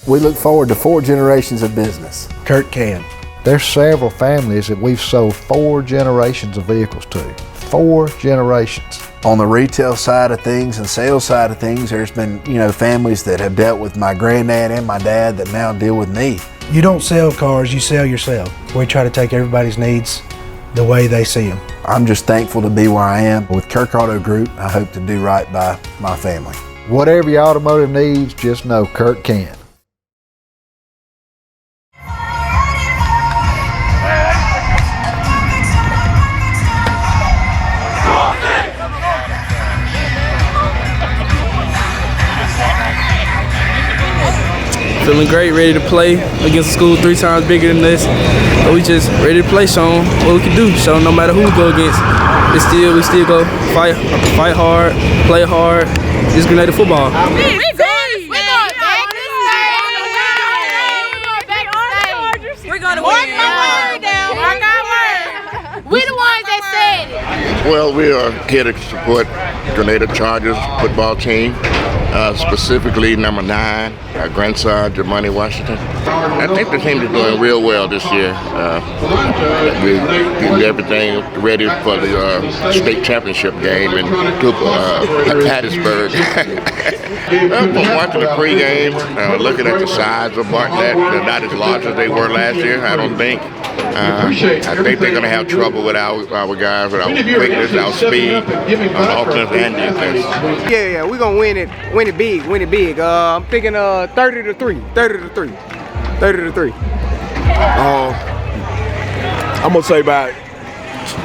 We look forward to 4 generations of business. Kurt can. There's several families that we've sold 4 generations of vehicles to. 4 generations. On the retail side of things and sales side of things, there's been, families that have dealt with my granddad and my dad that now deal with me. You don't sell cars, you sell yourself. We try to take everybody's needs the way they see them. I'm just thankful to be where I am. With Kirk Auto Group, I hope to do right by my family. Whatever your automotive needs, just know Kirk can. Feeling great, ready to play against a school 3 times bigger than this. But we just ready to play, show them what we can do. Show them no matter who we go against, we still go fight hard, play hard. It's Grenada football. We're going to win. We the ones that said it. Well, we are here to support Grenada Chargers football team, specifically number 9, our grandson, Jamani Washington. I think the team is doing real well this year. We're getting everything ready for the state championship game in Hattiesburg. From watching the pregame, looking at the size of Bartlett, they're not as large as they were last year, I don't think. I think they're going to have trouble with our guys, with our quickness, our speed, on offense and defense. Yeah, we're going to win it big. I'm thinking 30-3. I'm going to say about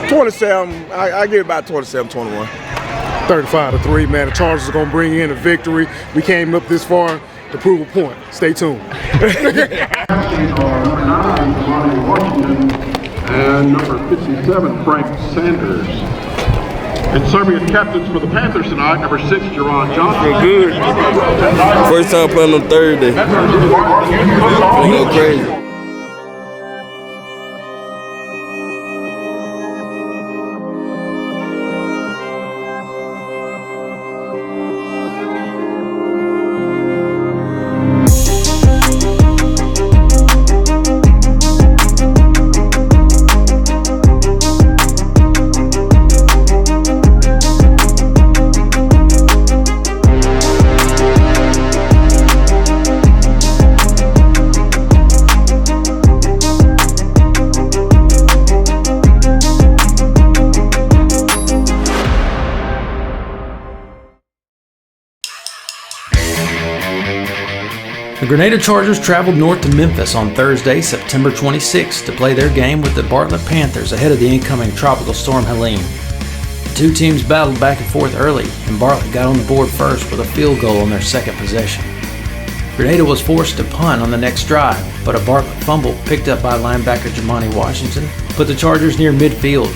27, I give it about 27-21. 35-3, man. The Chargers are going to bring in a victory. We came up this far to prove a point. Stay tuned. And number 57, Frank Sanders. And serving as captains for the Panthers tonight, number 6, Jerron Johnson. Good. First time playing on Thursday. We go crazy. The Grenada Chargers traveled north to Memphis on Thursday, September 26th to play their game with the Bartlett Panthers ahead of the incoming tropical storm Helene. The 2 teams battled back and forth early, and Bartlett got on the board first with a field goal on their second possession. Grenada was forced to punt on the next drive, but a Bartlett fumble picked up by linebacker Jamani Washington put the Chargers near midfield.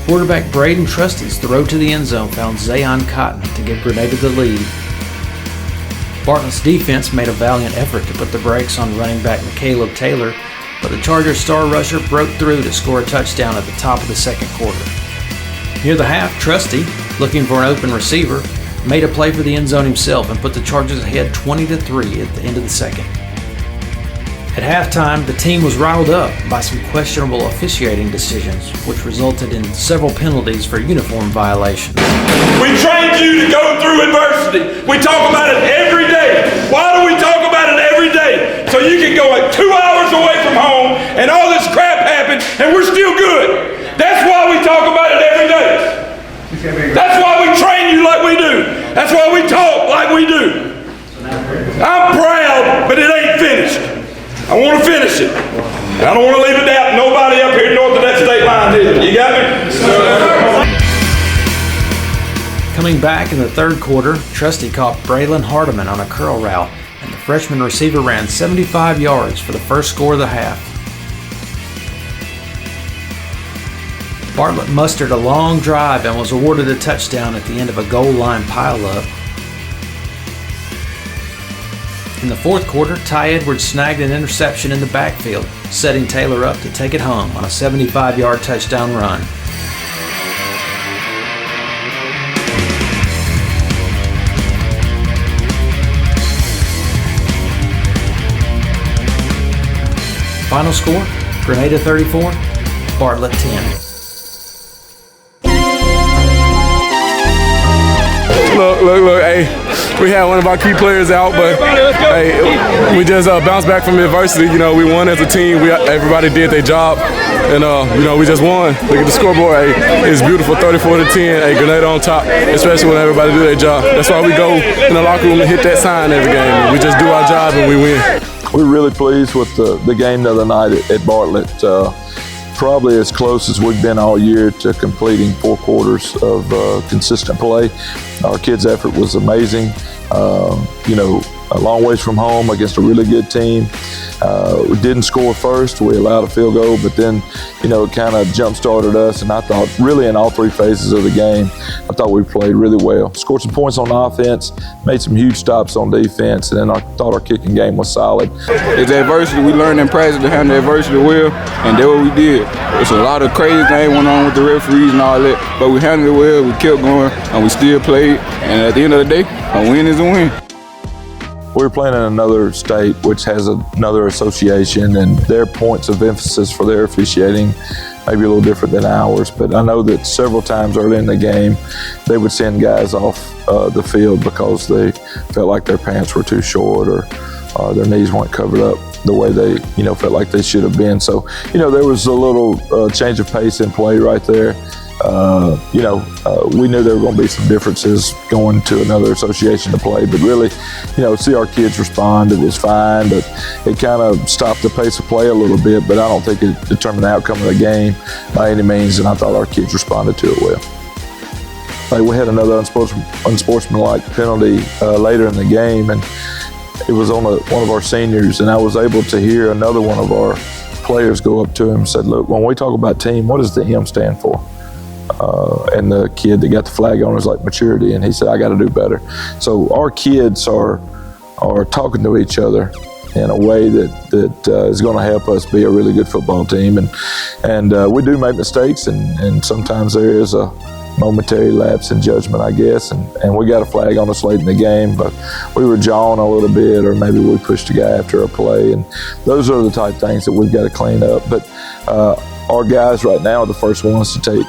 Quarterback Braden Trusty's throw to the end zone found Zayon Cotton to give Grenada the lead. Bartlett's defense made a valiant effort to put the brakes on running back Caleb Taylor, but the Chargers star rusher broke through to score a touchdown at the top of the second quarter. Near the half, Trusty, looking for an open receiver, made a play for the end zone himself and put the Chargers ahead 20-3 at the end of the second. At halftime, the team was riled up by some questionable officiating decisions, which resulted in several penalties for uniform violations. We trained you to go through adversity. We talk about it every day. Why do we talk about it every day? So you can go 2 hours away from home and all this crap happens and we're still good. That's why we talk about it every day. That's why we train you like we do. That's why we talk like we do. I'm proud, but it ain't finished. I want to finish it. And I don't want to leave it out nobody up here north of that state line either. You got me? Coming back in the third quarter, Trusty caught Braylon Hardiman on a curl route, and the freshman receiver ran 75 yards for the first score of the half. Bartlett mustered a long drive and was awarded a touchdown at the end of a goal line pileup. In the fourth quarter, Ty Edwards snagged an interception in the backfield, setting Taylor up to take it home on a 75-yard touchdown run. Final score, Grenada 34, Bartlett 10. Look, hey, we had one of our key players out, but hey, we just bounced back from adversity. You know, we won as a team. Everybody did their job, and you know, we just won. Look at the scoreboard. Hey, it's beautiful, 34-10. Hey, Grenada on top, especially when everybody do their job. That's why we go in the locker room and hit that sign every game. We just do our job and we win. We're really pleased with the game the other night at Bartlett. Probably as close as we've been all year to completing 4 quarters of consistent play. Our kids' effort was amazing. You know, a long ways from home against a really good team. We didn't score first. We allowed a field goal, but then, you know, it kind of jump-started us, and I thought really in all 3 phases of the game, I thought we played really well. Scored some points on offense, made some huge stops on defense, and then I thought our kicking game was solid. It's adversity. We learned in practice to handle adversity well, and that's what we did. There's a lot of crazy things went on with the referees and all that, but we handled it well, we kept going, and we still played, and at the end of the day, a win is a win. We were playing in another state which has another association, and their points of emphasis for their officiating may be a little different than ours, but I know that several times early in the game they would send guys off the field because they felt like their pants were too short or their knees weren't covered up the way they, you know, felt like they should have been. So, you know, there was a little change of pace in play right there. You know, we knew there were going to be some differences going to another association to play, but really, you know, see our kids respond, it was fine, but it kind of stopped the pace of play a little bit, but I don't think it determined the outcome of the game by any means, and I thought our kids responded to it well. We had another unsportsmanlike penalty later in the game, and it was on one of our seniors, and I was able to hear another one of our players go up to him and said, "Look, when we talk about team, what does the M stand for?" And the kid that got the flag on was like maturity, and he said, "I got to do better." So our kids are talking to each other in a way that is going to help us be a really good football team. And we do make mistakes, and sometimes there is a momentary lapse in judgment, I guess, and we got a flag on us late in the game, but we were jawing a little bit, or maybe we pushed a guy after a play, and those are the type of things that we've got to clean up. But our guys right now are the first ones to take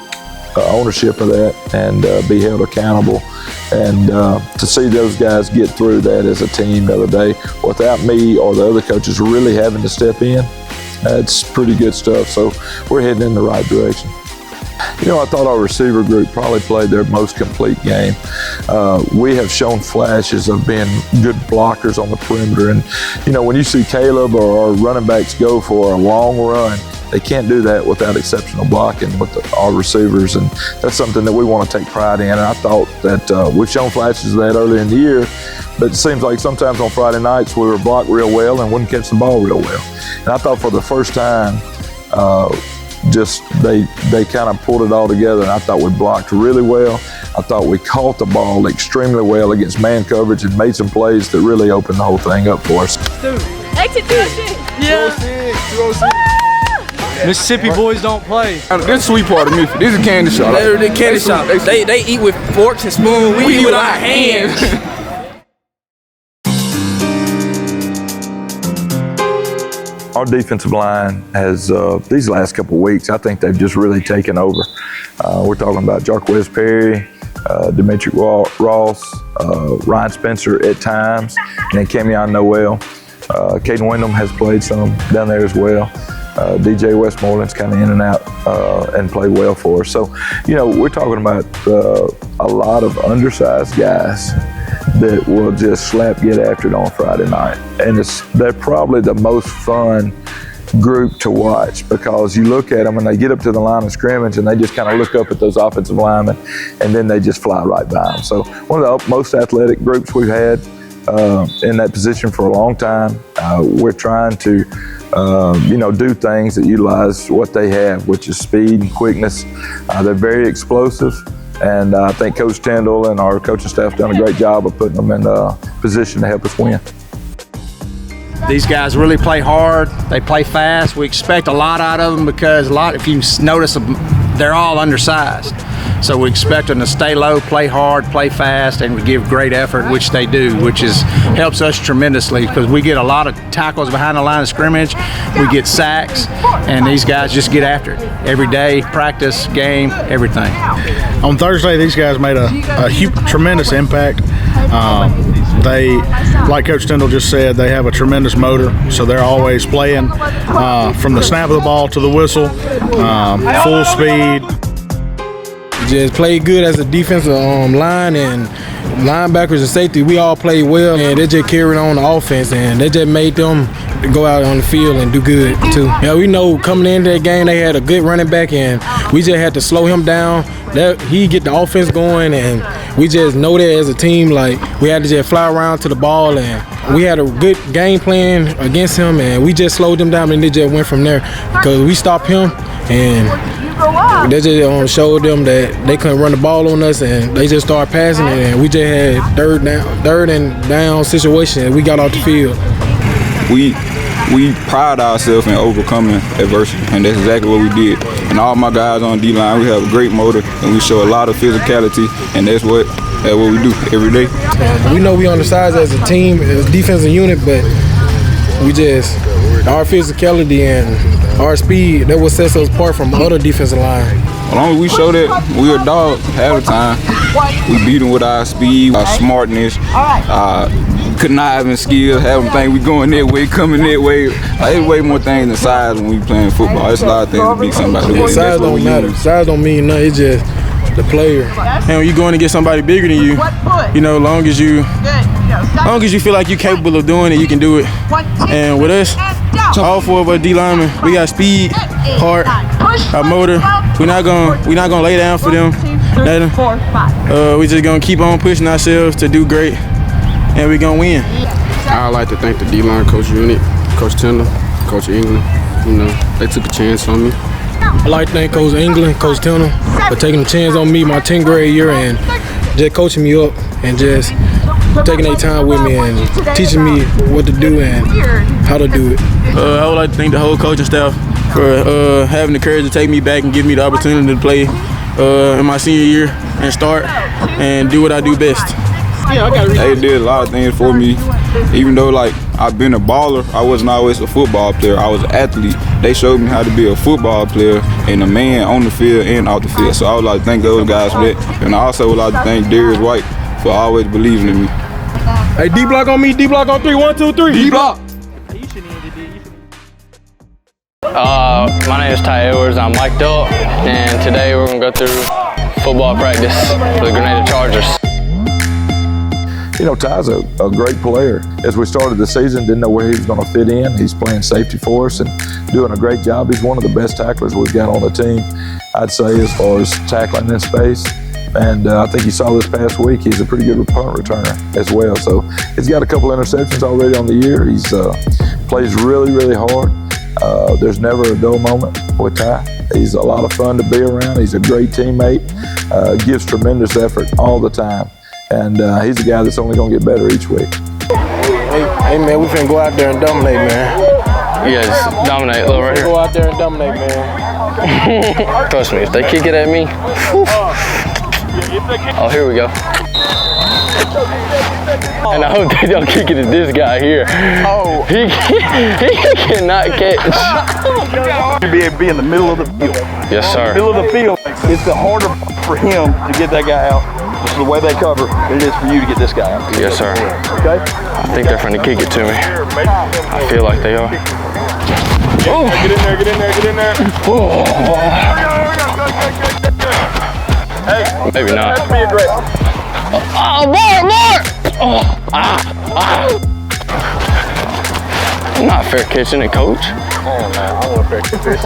ownership of that and be held accountable, and to see those guys get through that as a team the other day without me or the other coaches really having to step in, that's pretty good stuff. So we're heading in the right direction. You know, I thought our receiver group probably played their most complete game. We have shown flashes of being good blockers on the perimeter, and you know, when you see Caleb or our running backs go for a long run, they can't do that without exceptional blocking with our receivers, and that's something that we want to take pride in. And I thought that we've shown flashes of that early in the year, but it seems like sometimes on Friday nights we were blocked real well and wouldn't catch the ball real well. And I thought for the first time, they kind of pulled it all together, and I thought we blocked really well. I thought we caught the ball extremely well against man coverage and made some plays that really opened the whole thing up for us. Exit 206. Yeah. 206. Mississippi boys don't play. This is the sweet part of Memphis. This is a candy shop. They're the candy shop. They eat with forks and spoons. We eat with our hands. Our defensive line has, these last couple of weeks, I think they've just really taken over. We're talking about Jaguars Perry, Demetric Ross, Ryan Spencer at times, and then Camion Noel. Caden Wyndham has played some down there as well. DJ Westmoreland's kind of in and out and played well for us. So, you know, we're talking about a lot of undersized guys that will just get after it on Friday night. And they're probably the most fun group to watch, because you look at them and they get up to the line of scrimmage and they just kind of look up at those offensive linemen and then they just fly right by them. So one of the most athletic groups we've had in that position for a long time. We're trying to do things that utilize what they have, which is speed and quickness. They're very explosive, and I think Coach Tyndall and our coaching staff have done a great job of putting them in a position to help us win. These guys really play hard. They play fast. We expect a lot out of them because if you notice, they're all undersized. So we expect them to stay low, play hard, play fast, and give great effort, which they do, which helps us tremendously because we get a lot of tackles behind the line of scrimmage. We get sacks, and these guys just get after it every day, practice, game, everything. On Thursday, these guys made a tremendous impact. They, like Coach Tyndall just said, they have a tremendous motor, so they're always playing from the snap of the ball to the whistle, full speed. Just played good as a defensive line, and linebackers and safety, we all played well, and they just carried on the offense, and they just made them go out on the field and do good too. Yeah, we know coming into that game they had a good running back, and we just had to slow him down. He get the offense going, and we just know that as a team, like we had to just fly around to the ball, and we had a good game plan against him, and we just slowed them down, and they just went from there because we stopped him, and they just showed them that they couldn't run the ball on us, and they just started passing it, and we just had third and down situation, and we got off the field. We pride ourselves in overcoming adversity, and that's exactly what we did. And all my guys on D-line, we have a great motor, and we show a lot of physicality, and that's what we do every day. We know we on the sides as a team, as a defensive unit, but our physicality and our speed, that what sets us apart from other defensive line. As long as we show that we're a dog half the time, we beat them with our speed, our smartness, conniving skills, have them think we going that way, coming that way. There's way more things than size when we playing football. There's a lot of things to beat somebody with. Size don't matter. Size don't mean nothing. It's just the player. And when you're going to get somebody bigger than you, as long as you feel like you're capable of doing it, you can do it. And with us, all four of us D linemen, we got speed, heart, our motor. We're not gonna lay down for them. We just gonna keep on pushing ourselves to do great, and we're gonna win. I'd like to thank the D-line coach unit, Coach Tyndall, Coach England. They took a chance on me. I'd like to thank Coach England, Coach Tyndall for taking a chance on me my 10th grade year and just coaching me up and just taking their time with me and teaching me what to do and how to do it. I would like to thank the whole coaching staff for having the courage to take me back and give me the opportunity to play in my senior year and start and do what I do best. They did a lot of things for me. Even though I've been a baller, I wasn't always a football player. I was an athlete. They showed me how to be a football player and a man on the field and off the field. So I would like to thank those guys for that. And I also would like to thank Darius White for always believing in me. Hey, D-block on me, D-block on 3, 1, 2, 3. D-block. My name is Ty Edwards. I'm mic'd up, and today we're gonna go through football practice for the Grenada Chargers. Ty's a great player. As we started the season, didn't know where he was going to fit in. He's playing safety for us and doing a great job. He's one of the best tacklers we've got on the team, I'd say, as far as tackling in space. And I think you saw this past week, he's a pretty good punt returner as well. So he's got a couple interceptions already on the year. He's plays really, really hard. There's never a dull moment with Ty. He's a lot of fun to be around. He's a great teammate, gives tremendous effort all the time. And he's a guy that's only going to get better each week. Hey man, we finna go out there and dominate, man. Yes, dominate, little right here. Go out there and dominate, man. Trust me, if they kick it at me, whew. Oh, here we go. And I hope they don't kick it at this guy here. Oh. He cannot catch. Be in the middle of the field. Yes, sir. Middle of the field. It's harder for him to get that guy out. Just the way they cover than it is for you to get this guy out. Yes, sir. Okay? I think they're trying to kick it to me. I feel like they are. Oh. Get in there, get in there, get in there. Oh. Hey, maybe not. Be aggressive. Oh, more! Oh, Not fair catching it, coach. Oh, man, I want fair catching.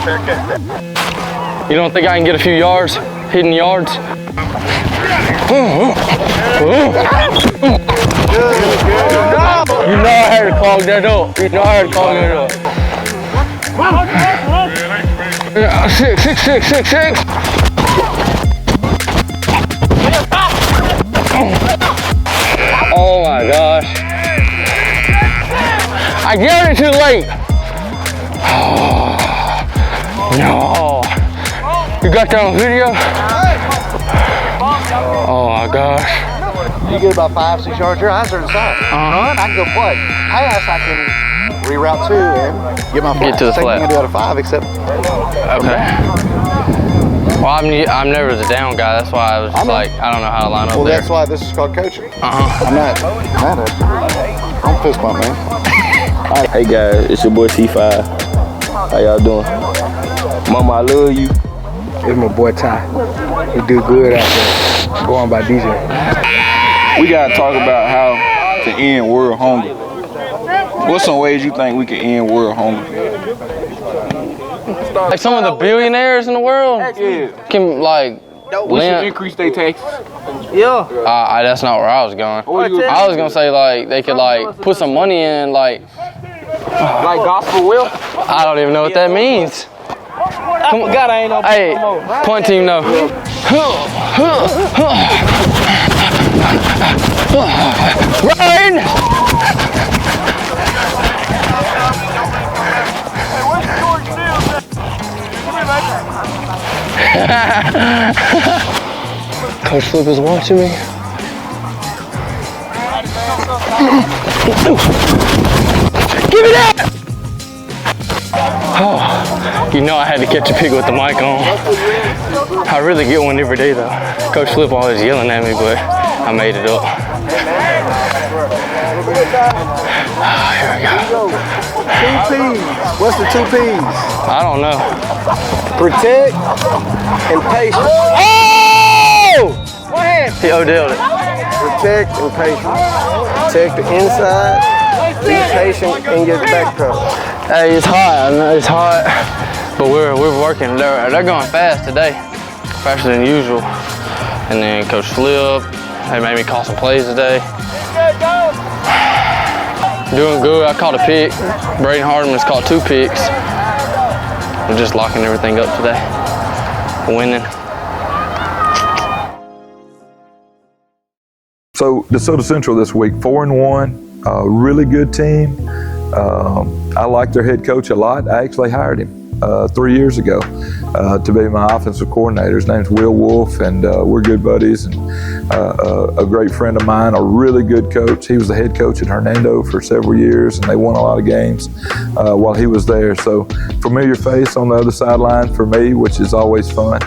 Fair catch. You don't think I can get a few yards, hidden yards? You know I had to clog that up. You know I had to clog that up. 6. Oh my gosh. I got it too late. Oh, no. You got that on video? Oh my gosh. You get about 5-6 yards, your eyes are inside. Run, I can go play. Pass, I can reroute to and get my flat. Get to the flat. Same thing I do out of 5, except. Okay. Well, I'm never the down guy. That's why I was just like, I don't know how to line up Well, there. that's why this is called coaching. I'm not mad at you. I'm fist bump, man. Hey guys, it's your boy C5. How y'all doing? Mama, I love you. It's my boy Ty. He do good out there. Going by DJ. We gotta talk about how to end world hunger. What's some ways you think we can end world hunger? Like some of the billionaires in the world can like We should increase their taxes. Yeah. That's not where I was going. I was gonna say like they could like put some money in like gospel will. I don't even know what that means. Come on. God, I ain't no. Hey, point team no. Ryan! Coach Flip is watching me. Give me that! Oh, you know I had to catch a pig with the mic on. I really get one every day though. Coach Flip always yelling at me, but I made it up. Here we go. 2 P's. What's the 2 P's? I don't know. Protect and patience. Oh! Go ahead. He Odell'd it. Protect and patience. Protect the inside. Be patient and get back pedal. Hey, it's hot. I know it's hot, but we're working. They're going fast today, faster than usual. And then Coach Flip, they made me call some plays today. Doing good. I caught a pick. Braden Hardeman's caught 2 picks. We're just locking everything up today. Winning. So DeSoto Central this week, 4-1, really good team. I like their head coach a lot. I actually hired him 3 years ago to be my offensive coordinator. His name's Will Wolf, and we're good buddies. And a great friend of mine, a really good coach. He was the head coach at Hernando for several years, and they won a lot of games while he was there. So familiar face on the other sideline for me, which is always fun.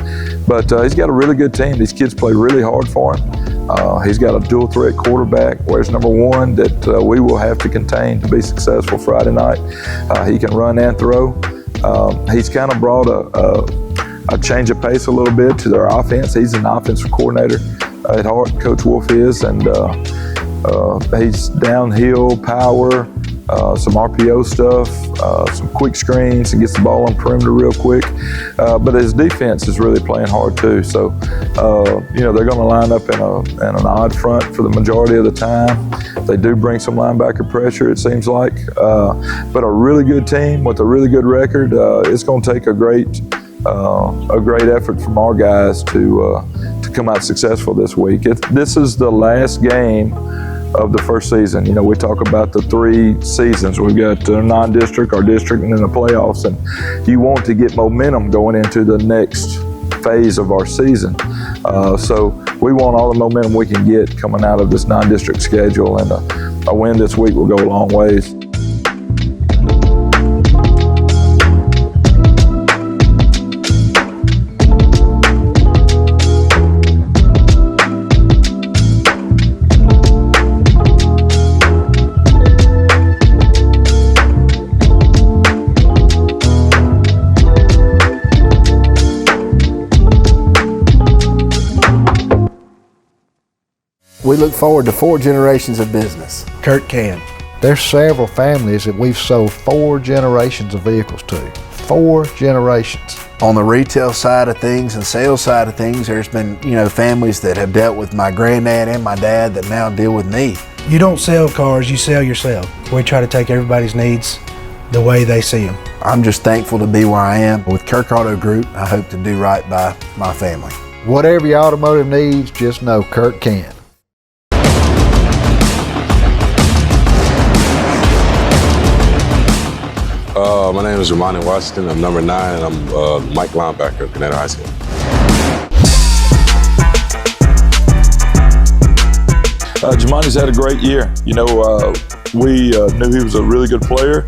But he's got a really good team. These kids play really hard for him. He's got a dual threat quarterback, whereas number 1 that we will have to contain to be successful Friday night. He can run and throw. He's kind of brought a change of pace a little bit to their offense. He's an offensive coordinator at heart, Coach Wolf is, and he's downhill power, some RPO stuff, some quick screens, and gets the ball on perimeter real quick. But his defense is really playing hard too. So, they're going to line up in an odd front for the majority of the time. They do bring some linebacker pressure, it seems like. But a really good team with a really good record. It's going to take a great effort from our guys to come out successful this week. This is the last game of the first season. We talk about the 3 seasons. We've got non-district, our district, and then the playoffs. And you want to get momentum going into the next phase of our season. So we want all the momentum we can get coming out of this non-district schedule, and a win this week will go a long ways. We look forward to 4 generations of business. Kurt can. There's several families that we've sold 4 generations of vehicles to. 4 generations. On the retail side of things and sales side of things, there's been, families that have dealt with my granddad and my dad that now deal with me. You don't sell cars, you sell yourself. We try to take everybody's needs the way they see them. I'm just thankful to be where I am. With Kirk Auto Group, I hope to do right by my family. Whatever your automotive needs, just know Kurt can. My name is Ramani Washington. I'm number 9, and I'm Mike linebacker at Grenada High School. Jamani's had a great year. You know, we knew he was a really good player.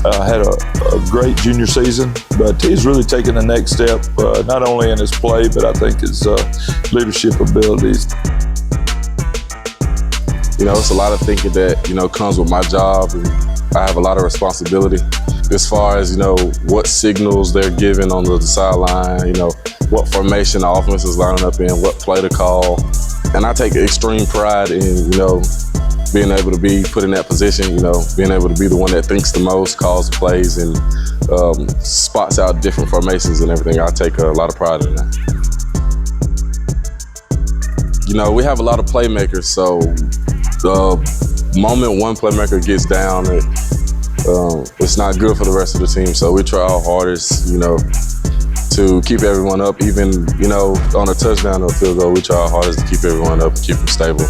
Had a great junior season, but he's really taken the next step, not only in his play, but I think his leadership abilities. You know, it's a lot of thinking that, you know, comes with my job, and I have a lot of responsibility as far as, you know, what signals they're giving on the sideline, you know, what formation the offense is lining up in, what play to call. And I take extreme pride in, you know, being able to be put in that position, you know, being able to be the one that thinks the most, calls the plays, and spots out different formations and everything. I take a lot of pride in that. You know, we have a lot of playmakers, so the moment one playmaker gets down, it's not good for the rest of the team. So we try our hardest, you know, to keep everyone up. Even, you know, on a touchdown or a field goal, we try our hardest to keep everyone up and keep them stable.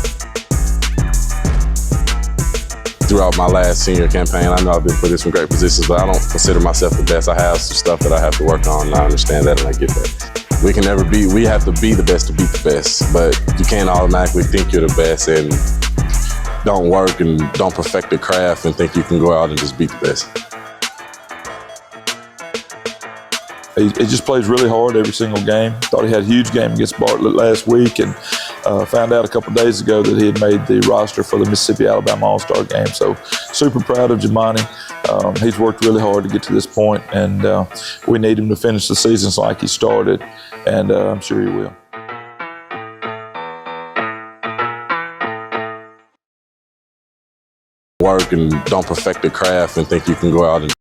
Throughout my last senior campaign, I know I've been put in some great positions, but I don't consider myself the best. I have some stuff that I have to work on, and I understand that, and I get that. We can never be, we have to be the best to beat the best, but you can't automatically think you're the best and don't work and don't perfect the craft and think you can go out and just beat the best. He just plays really hard every single game. Thought he had a huge game against Bartlett last week, and found out a couple days ago that he had made the roster for the Mississippi-Alabama All-Star game. So super proud of Jamani. He's worked really hard to get to this point, and we need him to finish the season like he started, and I'm sure he will. Work and don't perfect the craft and think you can go out and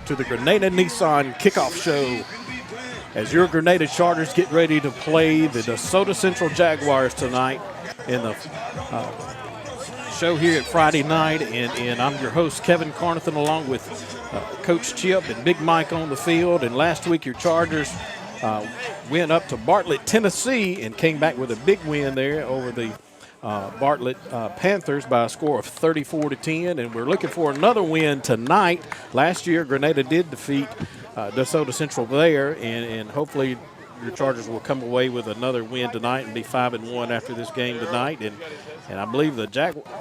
to the Grenada Nissan kickoff show as your Grenada Chargers get ready to play the Desoto Central Jaguars tonight in the show here at Friday night. And I'm your host, Kevin Carnathan, along with Coach Chip and Big Mike on the field. And last week your Chargers went up to Bartlett, Tennessee, and came back with a big win there over the Bartlett Panthers by a score of 34-10, and we're looking for another win tonight. Last year, Grenada did defeat DeSoto Central there, and hopefully your Chargers will come away with another win tonight and be 5-1 after this game tonight. And I believe the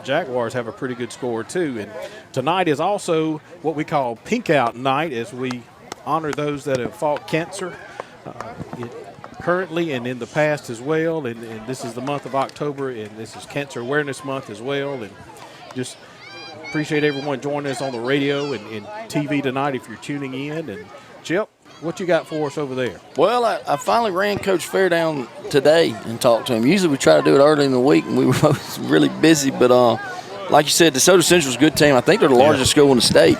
Jaguars have a pretty good score too. And tonight is also what we call Pink Out Night, as we honor those that have fought cancer currently and in the past as well, and this is the month of October, and this is Cancer Awareness Month as well, and just appreciate everyone joining us on the radio and TV tonight if you're tuning in. And Chip, what you got for us over there? Well, I finally ran Coach Fair down today and talked to him. Usually we try to do it early in the week, and we were really busy, but like you said, DeSoto Central's a good team. I think they're the largest school in the state.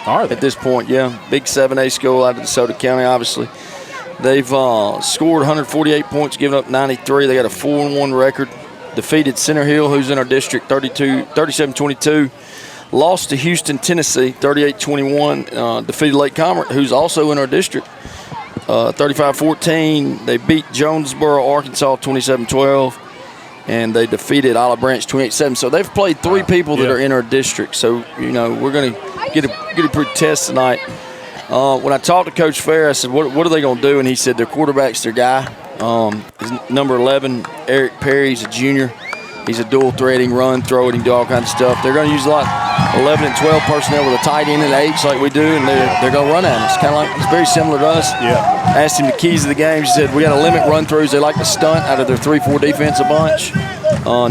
Are they? At this point, yeah. Big 7A school out of DeSoto County, obviously. They've scored 148 points, given up 93. They got a 4-1 record. Defeated Center Hill, who's in our district, 37-22. Lost to Houston, Tennessee, 38-21. Defeated Lake Commerce, who's also in our district, 35-14. They beat Jonesboro, Arkansas, 27-12. And they defeated Olive Branch, 28-7. So they've played three people that are in our district. So, you know, we're going to get a pretty test tonight. When I talked to Coach Fair, I said, what are they going to do? And he said their quarterback's their guy. His number 11, Eric Perry, he's a junior. He's a dual-threading, run, throw it, he can do all kinds of stuff. They're going to use a lot 11 and 12 personnel with a tight end and H like we do, and they're going to run at us. Kind of like, it's very similar to us. Yeah. Asked him the keys of the game. He said, we got to limit run-throughs. They like to stunt out of their 3-4 defense a bunch.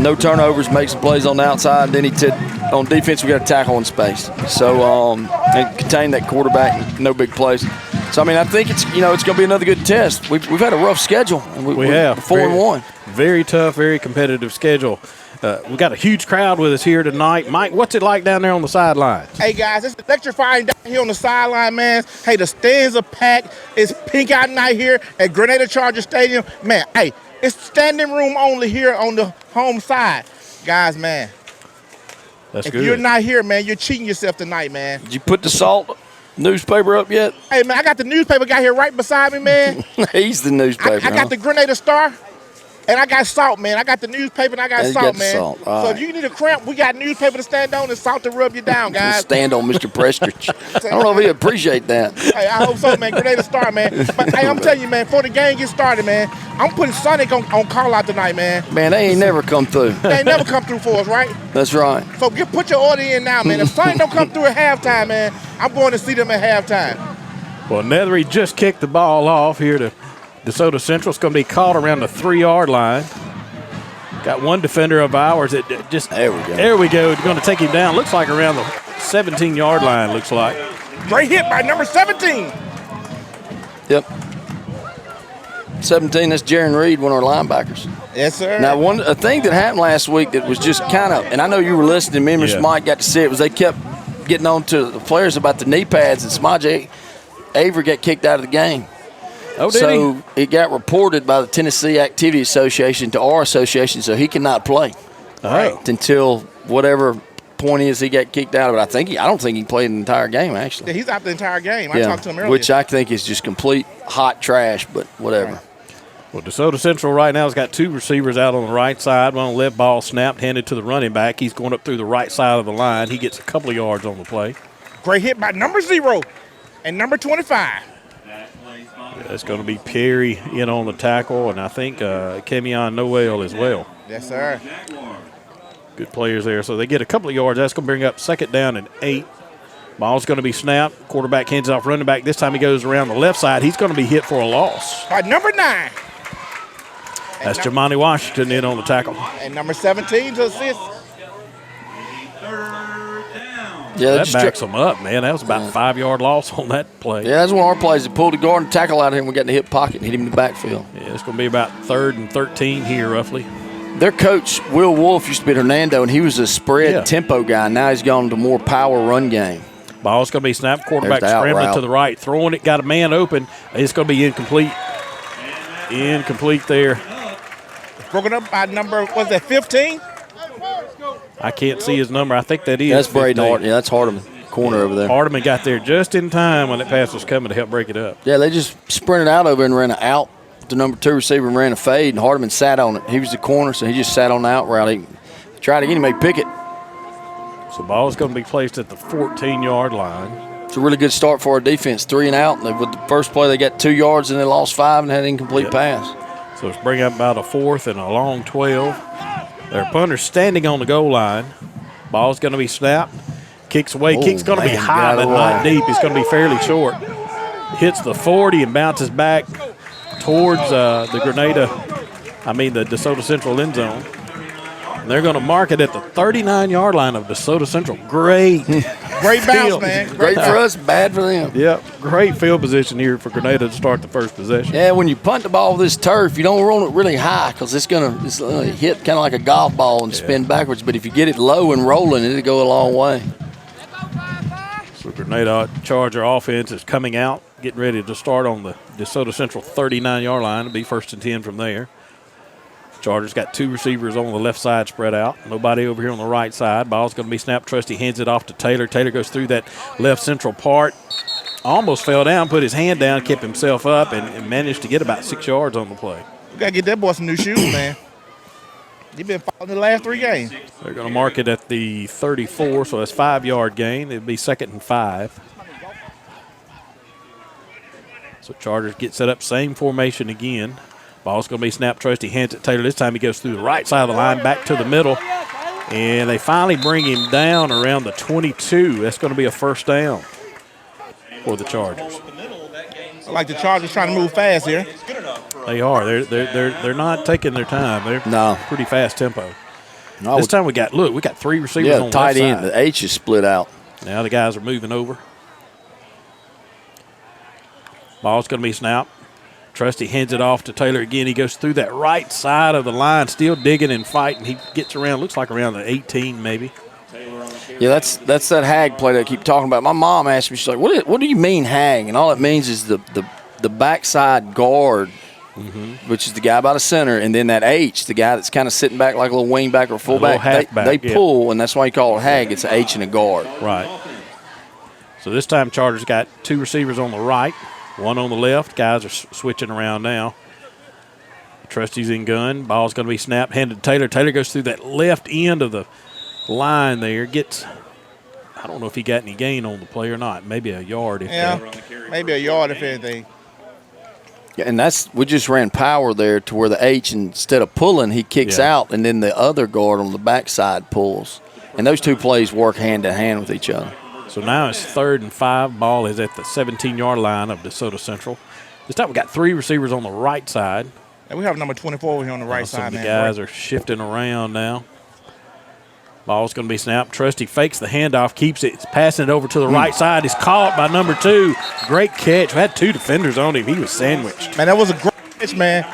No turnovers, make some plays on the outside. Then he said, on defense, we got to tackle in space. So, and contain that quarterback, no big plays. So, I mean, I think it's going to be another good test. We've had a rough schedule. And we have 4-1. Very tough, very competitive schedule. We've got a huge crowd with us here tonight. Mike, what's it like down there on the sidelines? Hey, guys, it's electrifying down here on the sideline, man. Hey, the stands are packed. It's Pink Out Night here at Grenada Charger Stadium. Man, hey, it's standing room only here on the home side. Guys, man. That's if good. You're not here, man, you're cheating yourself tonight, man. Did you put the Salt newspaper up yet? Hey, man, I got the newspaper guy here right beside me, man. He's the newspaper. I got the Grenada Star. And I got salt, man. I got the newspaper and I got And you salt, got the man. salt. All So right. if you need a cramp, we got newspaper to stand on and salt to rub you down, guys. Stand on Mr. Prestridge. I don't know if he appreciate that. Hey, I hope so, man. Grenada start, man. But hey, I'm telling you, man, before the game gets started, man, I'm putting Sonic on call out tonight, man. Man, they ain't never come through. They ain't never come through for us, right? That's right. So put your order in now, man. If Sonic don't come through at halftime, man, I'm going to see them at halftime. Well, Nethery just kicked the ball off here to DeSoto Central. It's going to be caught around the 3-yard line. Got one defender of ours that just. There we go. There we go. Going to take him down. Looks like around the 17-yard line, looks like. Great hit by number 17. Yep. 17, that's Jaron Reed, one of our linebackers. Yes, sir. Now, a thing that happened last week that was just kind of, and I know you were listening, me and Mr. Mike got to see it, was they kept getting on to the players about the knee pads, and Smaje Avery got kicked out of the game. Oh, did so it got reported by the Tennessee Activity Association to our association, so he cannot play until whatever point is he got kicked out of it. I don't think he played the entire game, actually. Yeah, he's out the entire game. I talked to him earlier. Which I think is just complete hot trash, but whatever. Right. Well, DeSoto Central right now has got two receivers out on the right side. One on the left, ball snapped, handed to the running back. He's going up through the right side of the line. He gets a couple of yards on the play. Great hit by number 0 and number 25. It's going to be Perry in on the tackle, and I think Kemion Noel as well. Yes, sir. Good players there. So they get a couple of yards. That's going to bring up 2nd down and 8. Ball's going to be snapped. Quarterback hands it off running back. This time he goes around the left side. He's going to be hit for a loss. By number 9. That's Jamani Washington in on the tackle. And number 17 to assist. Yeah, that backs them up, man. That was about a 5-yard loss on that play. Yeah, that's one of our plays. They pulled the guard and tackle out of him. We got in the hip pocket and hit him in the backfield. Yeah, it's going to be about 3rd and 13 here, roughly. Their coach, Will Wolf, used to be at Hernando, and he was a spread tempo guy. Now he's gone to more power run game. Ball's going to be snapped. Quarterback scrambling to the right, throwing it, got a man open. It's going to be incomplete. Incomplete there. Broken up by number, was that 15? I can't see his number. I think that is. That's Braden Hardeman. Yeah, that's Hardeman, corner over there. Hardeman got there just in time when that pass was coming to help break it up. Yeah, they just sprinted out over and ran an out. The number 2 receiver and ran a fade, and Hardeman sat on it. He was the corner, so he just sat on the out route. He tried again, he made pick it. So ball is going to be placed at the 14-yard line. It's a really good start for our defense, 3 and out. With the first play, they got 2 yards, and they lost 5 and had an incomplete pass. So it's bringing up about a 4th and a long 12. Their punter's standing on the goal line. Ball's going to be snapped. Kicks away. Kick's going to be high but not deep. It's going to be fairly short. Hits the 40 and bounces back towards the DeSoto Central end zone. And they're going to mark it at the 39-yard line of DeSoto Central. Great. Great bounce, man. Great for us, bad for them. Yep, great field position here for Grenada to start the first possession. Yeah, when you punt the ball with this turf, you don't roll it really high because it's going to hit kind of like a golf ball and spin backwards. But if you get it low and rolling, it'll go a long way. So Grenada Charger offense is coming out, getting ready to start on the DeSoto Central 39-yard line. It'll be 1st and 10 from there. Chargers got 2 receivers on the left side spread out. Nobody over here on the right side. Ball's going to be snapped. Trusty hands it off to Taylor. Taylor goes through that left central part. Almost fell down, put his hand down, kept himself up, and managed to get about 6 yards on the play. We got to get that boy some new shoes, man. He's been following the last 3 games. They're going to mark it at the 34, so that's 5-yard gain. It'll be 2nd and 5. So Chargers get set up, same formation again. Ball's going to be snapped. Trusty hands it Taylor. This time he goes through the right side of the line, back to the middle. And they finally bring him down around the 22. That's going to be a 1st down for the Chargers. I like the Chargers trying to move fast here. They are. They're not taking their time. They're pretty fast tempo. This time we got 3 receivers on the tight left end. side. The H is split out. Now the guys are moving over. Ball's going to be snapped. Trusty hands it off to Taylor again. He goes through that right side of the line, still digging and fighting. He gets around, looks like around the 18 maybe. Yeah, that's that hag play that I keep talking about. My mom asked me, she's like, what do you mean hag? And all it means is the backside guard, which is the guy by the center, and then that H, the guy that's kind of sitting back like a little wing back or fullback. They pull, and that's why you call it hag. It's an H and a guard. Right. So this time Chargers got 2 receivers on the right, 1 on the left. Guys are switching around now. Trusty's in gun. Ball's going to be snapped, handed to Taylor. Taylor goes through that left end of the line there. Gets, I don't know if he got any gain on the play or not. Maybe a yard. Maybe a yard if anything. Yeah, and we just ran power there to where the H, instead of pulling, he kicks out, and then the other guard on the backside pulls. And those two plays work hand in hand with each other. So now it's 3rd and 5. Ball is at the 17-yard line of DeSoto Central. This time we got 3 receivers on the right side. And we have number 24 over here on the right side. Some of the guys are shifting around now. Ball's going to be snapped. Trusty fakes the handoff, keeps it, passing it over to the right side. He's caught by number 2. Great catch. We had 2 defenders on him. He was sandwiched. Man, that was a great catch, man.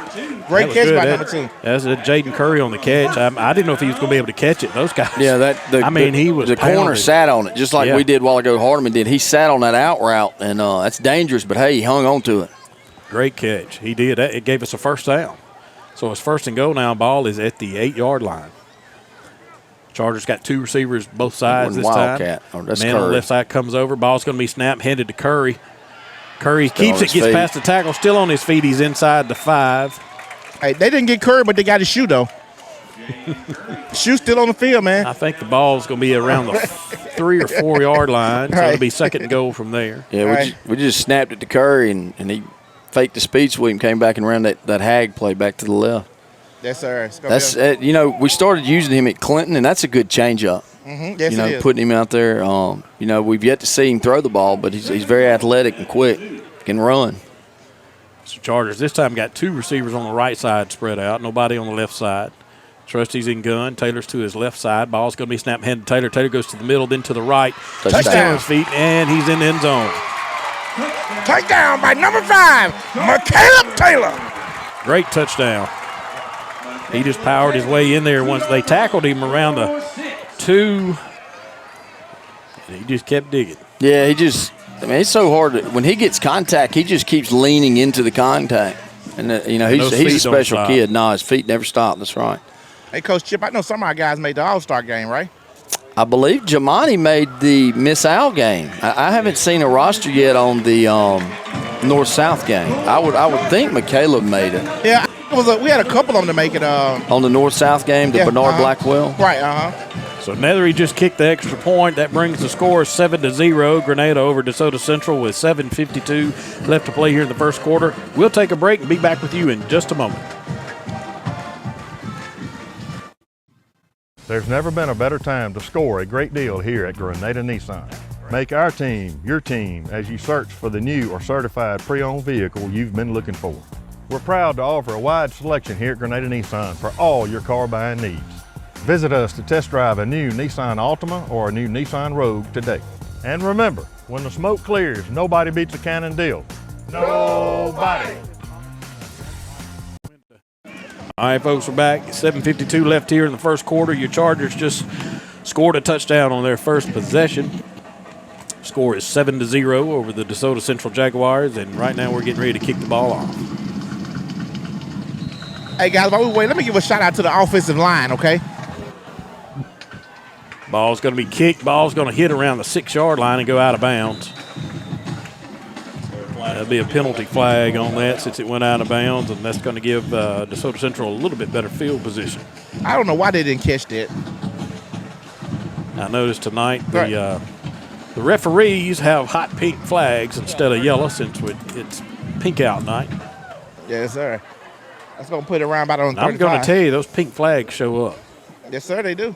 Great catch by number 2. That's Jaden Curry on the catch. I didn't know if he was going to be able to catch it. Those guys. Yeah, he was the corner sat on it, just like we did a while ago. Hardeman did. He sat on that out route, and that's dangerous, but, hey, he hung on to it. Great catch. He did. It gave us a first down. So it's 1st and goal now. Ball is at the 8-yard line. Chargers got 2 receivers both sides this Wildcat. time. That's Man on the left side comes over. Ball's going to be snapped, handed to Curry. Curry keeps it, gets past the tackle, still on his feet. He's inside the 5. Hey, they didn't get Curry, but they got his shoe, though. Shoe still on the field, man. I think the ball's going to be around the 3 or 4 yard line, so it'll be 2nd and goal from there. Yeah, we just snapped it to Curry, and he faked the speed sweep and came back and ran that hag play back to the left. Yes, sir. That's we started using him at Clinton, and that's a good changeup. Mm-hmm. Yes, it is. Is. Putting him out there. We've yet to see him throw the ball, but he's very athletic and quick, can run. So Chargers this time got 2 receivers on the right side spread out, nobody on the left side. Trusty's in gun. Taylor's to his left side. Ball's going to be snapped, handed to Taylor. Taylor goes to the middle, then to the right. Touchdown on his feet, and he's in the end zone. Touchdown by number 5, McCaleb Taylor. Great touchdown. He just powered his way in there once they tackled him around the 2. And he just kept digging. Yeah, it's so hard. When he gets contact, he just keeps leaning into the contact. And, he's a special kid. No, his feet never stop. That's right. Hey, Coach Chip, I know some of our guys made the All-Star game, right? I believe Jamani made the Miss Al game. I haven't seen a roster yet on the North-South game. I would think McCaleb made it. Yeah. We had a couple of them to make it. On the North-South game, the Bernard Blackwell? Right, So Nethery just kicked the extra point. That brings the score 7-0. Grenada over DeSoto Central with 7:52 left to play here in the first quarter. We'll take a break and be back with you in just a moment. There's never been a better time to score a great deal here at Grenada Nissan. Make our team your team as you search for the new or certified pre-owned vehicle you've been looking for. We're proud to offer a wide selection here at Grenada Nissan for all your car buying needs. Visit us to test drive a new Nissan Altima or a new Nissan Rogue today. And remember, when the smoke clears, nobody beats a Cannon deal. Nobody. All right, folks, we're back. 7:52 left here in the first quarter. Your Chargers just scored a touchdown on their first possession. Score is 7-0 over the DeSoto Central Jaguars, and right now we're getting ready to kick the ball off. Hey, guys, while we wait, let me give a shout-out to the offensive line, okay? Ball's going to be kicked. Ball's going to hit around the 6-yard line and go out of bounds. There'll be a penalty flag on that since it went out of bounds, and that's going to give DeSoto Central a little bit better field position. I don't know why they didn't catch that. I noticed tonight the referees have hot pink flags instead of yellow since it's pink out night. Yes, sir. That's going to put it around about on 35. I'm going to tell you, those pink flags show up. Yes, sir, they do.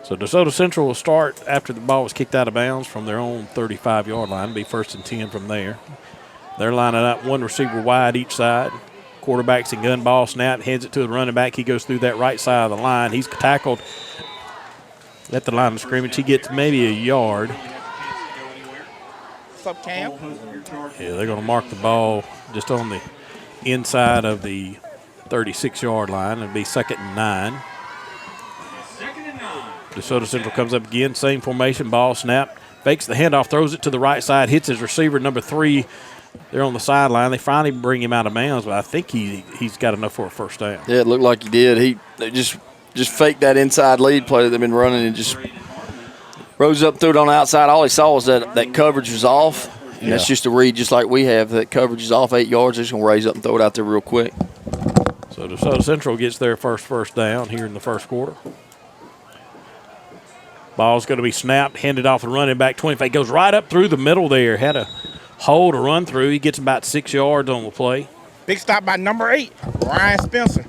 So DeSoto Central will start after the ball was kicked out of bounds from their own 35-yard line. It'll be 1st and 10 from there. They're lining up 1 receiver wide each side. Quarterback's in gun, ball snap, hands it to the running back. He goes through that right side of the line. He's tackled at the line of scrimmage. He gets maybe a yard. What's up, Cam? Yeah, they're going to mark the ball just on the inside of the 36-yard line. It'll be 2nd and 9. DeSoto Central comes up again, same formation, ball snap, fakes the handoff, throws it to the right side, hits his receiver, number 3. They're on the sideline. They finally bring him out of bounds, but I think he's got enough for a first down. Yeah, it looked like he did. They just faked that inside lead play that they've been running and just rose up, threw it on the outside. All he saw was that coverage was off, And that's just a read just like we have. That coverage is off 8 yards. They're just going to raise up and throw it out there real quick. So DeSoto Central gets their first down here in the first quarter. Ball's going to be snapped, handed off the running back 25. Goes right up through the middle there. Had a hole to run through. He gets about 6 yards on the play. Big stop by number 8, Ryan Spencer.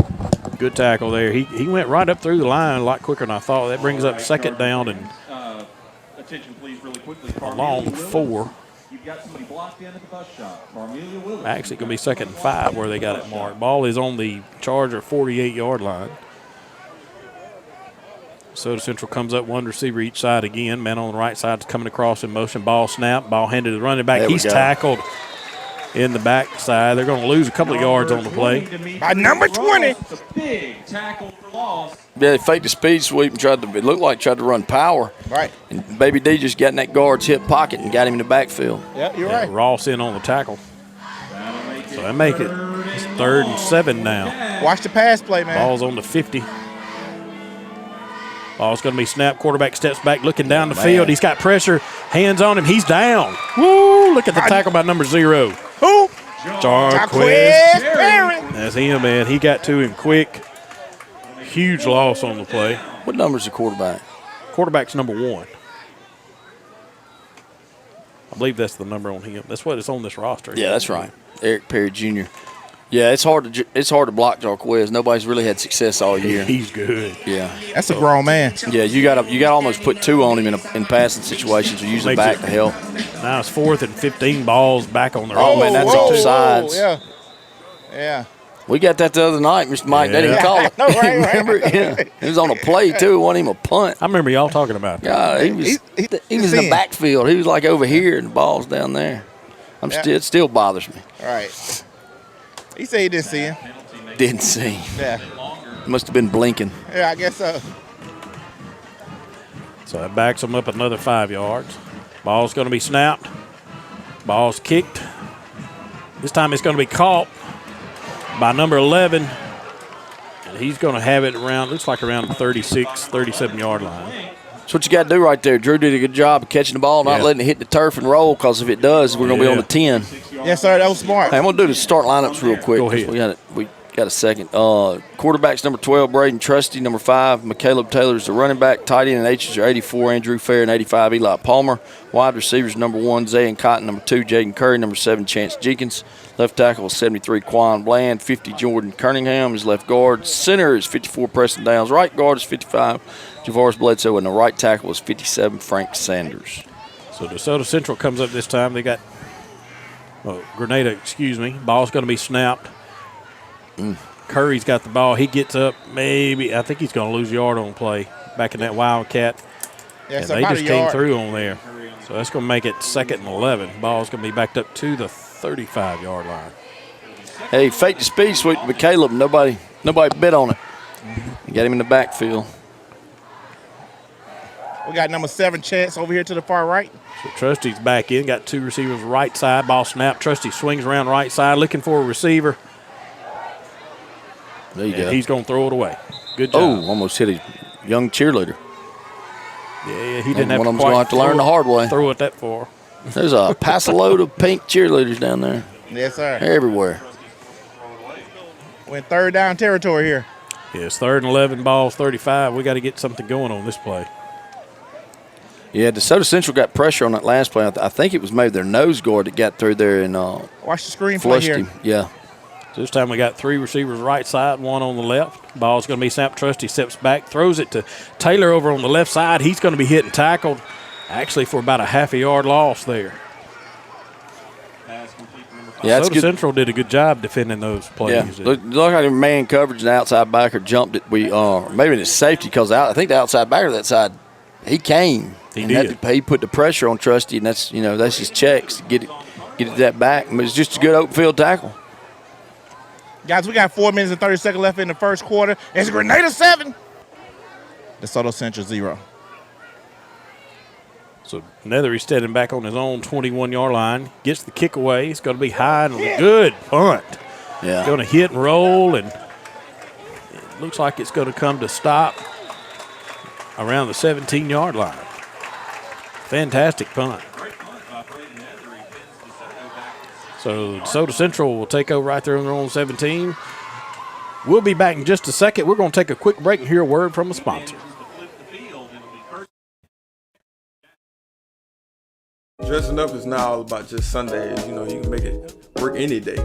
Good tackle there. He went right up through the line a lot quicker than I thought. That brings up second down and attention, please, really quickly. a long 4. You've got somebody blocked in at the bus shop. Marmelia Willis. Actually, going to be 2nd and 5 where they got it marked. Ball is on the Charger 48-yard line. DeSoto Central comes up one receiver each side again. Man on the right side is coming across in motion. Ball snap. Ball handed to the running back. He's tackled in the back side. They're going to lose a couple of yards on the play. By number 20. Big tackle for loss. Yeah, they faked the speed sweep and tried to run power. Right. And Baby D just got in that guard's hip pocket and got him in the backfield. Yeah, you're right. Ross in on the tackle. So they make it. It's 3rd and 7 now. Watch the pass play, man. Ball's on the 50. Ball's going to be snapped. Quarterback steps back, looking down the field. He's got pressure. Hands on him. He's down. Woo! Look at the tackle by number 0. Who? Jarquez Perrin. That's him, man. He got to him quick. Huge loss on the play. What number's the quarterback? Quarterback's number 1. I believe that's the number on him. That's what it's on this roster. Yeah, that's right. Eric Perry Jr. Yeah, it's hard to block Jarquez. Nobody's really had success all year. He's good. Yeah, that's a grown man. Yeah, you got to almost put 2 on him in passing situations or use the back to help. Now it's 4th and 15. Balls back on their own. Oh man, that's offsides. Yeah. We got that the other night, Mr. Mike. They didn't call it. No, right. Remember? Yeah. It was on a play too. It wasn't even a punt. I remember y'all talking about that. Yeah, he was in the backfield. He was like over here, and the ball's down there. It still bothers me. All right. He said he didn't see him. Didn't see him. Yeah. Must have been blinking. Yeah, I guess so. So that backs them up another 5 yards. Ball's going to be snapped. Ball's kicked. This time it's going to be caught by number 11. And he's going to have it around, looks like around the 36, 37-yard line. That's what you got to do right there. Drew did a good job of catching the ball, not letting it hit the turf and roll, because if it does, we're going to be on the 10. Yes, sir. That was smart. Hey, I'm going to do the start lineups real quick. Go ahead. We got a second. Quarterbacks number 12, Braden Trusty. Number 5, McCaleb Taylor is the running back. Tight end and H's are 84, Andrew Fair, and 85, Eli Palmer. Wide receivers number 1, Zayn Cotton. Number 2, Jaden Curry. Number 7, Chance Jenkins. Left tackle is 73, Quan Bland. 50, Jordan Cunningham is left guard. Center is 54, Preston Downs. Right guard is 55, Javaris Bledsoe. And the right tackle is 57, Frank Sanders. So DeSoto Central comes up this time. They got Grenada, Ball's going to be snapped. Curry's got the ball. He gets up. I think he's going to lose a yard on play back in that Wildcat. Yeah, and they just came through on there. So that's going to make it 2nd and 11. Ball's going to be backed up to the 35-yard line. Hey, fake the speed sweep to Caleb. Nobody bit on it. You got him in the backfield. We got number 7, Chance, over here to the far right. So Trusty's back in. Got 2 receivers right side. Ball snap. Trusty swings around right side looking for a receiver. There you go. He's going to throw it away. Good job. Oh, almost hit a young cheerleader. Yeah, he didn't One of them's going to have to learn the hard way. Throw it that far. There's a pass a load of pink cheerleaders down there. Yes, sir. They're everywhere. We're in 3rd down territory here. Yeah, it's 3rd and 11, balls 35. We got to get something going on this play. Yeah, DeSoto Central got pressure on that last play. I think it was maybe their nose guard that got through there and watch the screen play flushed here. him. Yeah. So this time we got 3 receivers right side, 1 on the left. Ball's going to be snapped. Trusty steps back, throws it to Taylor over on the left side. He's going to be hit and tackled, actually for about a half a yard loss there. Yeah, DeSoto Central did a good job defending those plays. Yeah, look like man coverage and the outside backer jumped it. Maybe it's safety because I think the outside backer that side, he came. He did. He put the pressure on Trusty, and that's his checks to get it that back. I mean, it's just a good open field tackle. Guys, we got 4 minutes and 30 seconds left in the first quarter. It's Grenada 7, DeSoto Central 0. So Nethery's standing back on his own 21-yard line. Gets the kick away. It's going to be high and a good punt. Yeah. Going to hit and roll, and it looks like it's going to come to stop around the 17-yard line. Fantastic punt. So DeSoto Central will take over right there on their own 17. We'll be back in just a second. We're going to take a quick break and hear a word from a sponsor. Dressing up is not all about just Sundays. You know, you can make it work any day.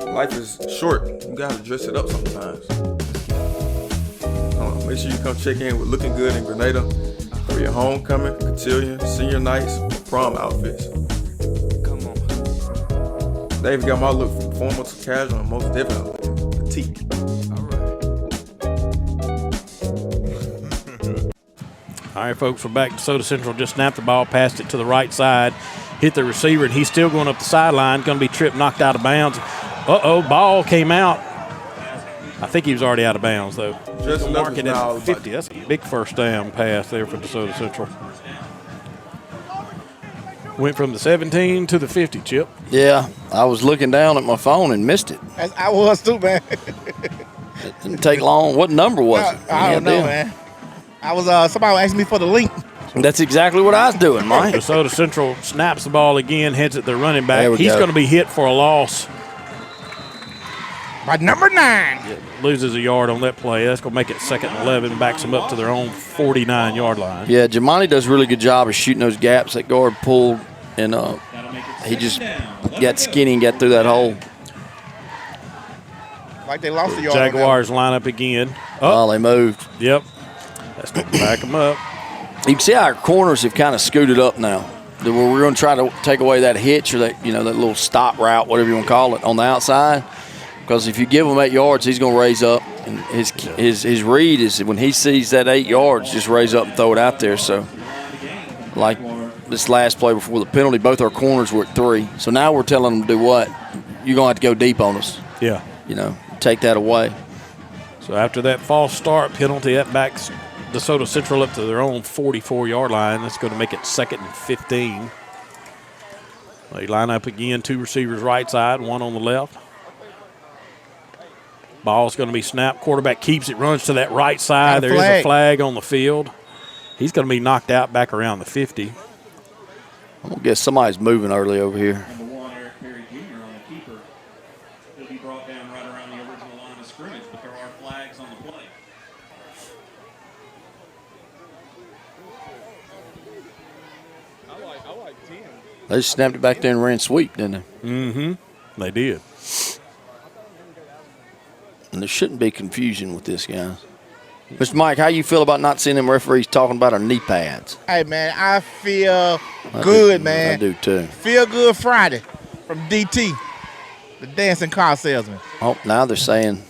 Life is short. You gotta dress it up sometimes. Make sure you come check in with Looking Good in Grenada for your homecoming, cotillion, senior nights, or prom outfits. Come on. They've got my look from formal to casual and most definitely petite. All right, folks, we're back. DeSoto Central just snapped the ball, passed it to the right side, hit the receiver, and he's still going up the sideline. Going to be tripped, knocked out of bounds. Ball came out. I think he was already out of bounds, though. Just mark it at 50. That's a big first down pass there for DeSoto Central. Went from the 17 to the 50, Chip. Yeah, I was looking down at my phone and missed it. I was too, man. It didn't take long. What number was it? I don't know, man. I was somebody asked me for the link. That's exactly what I was doing, Mike. DeSoto Central snaps the ball again, heads at their running back. He's go. going to be hit for a loss. By number 9. Yeah, loses a yard on that play. That's going to make it 2nd and 11. Backs them up to their own 49-yard line. Yeah, Jamani does a really good job of shooting those gaps. That guard pulled, and he just got skinny and got through that hole. Like they lost the yard. Jaguars line up again. Oh, they moved. Yep. That's going to back them up. You can see our corners have kind of scooted up now. We're going to try to take away that hitch or that, that little stop route, whatever you want to call it, on the outside. Because if you give him 8 yards, he's going to raise up. And his read is when he sees that 8 yards, just raise up and throw it out there. So, like this last play before the penalty, both our corners were at 3. So now we're telling them to do what? You're going to have to go deep on us. Yeah. Take that away. So after that false start penalty, that backs DeSoto Central up to their own 44-yard line. That's going to make it 2nd and 15. They line up again, 2 receivers right side, 1 on the left. Ball's going to be snapped. Quarterback keeps it, runs to that right side. There is a flag on the field. He's going to be knocked out back around the 50. I'm going to guess somebody's moving early over here. He'll be brought down right around the original line of scrimmage, but there are flags on the play. I like 10. They just snapped it back there and ran sweep, didn't they? Mm-hmm. They did. And there shouldn't be confusion with this, guys. Mr. Mike, how you feel about not seeing them referees talking about our knee pads? Hey, man, I feel good, man. I do, too. Feel Good Friday from DT, the dancing car salesman. Oh, now they're saying.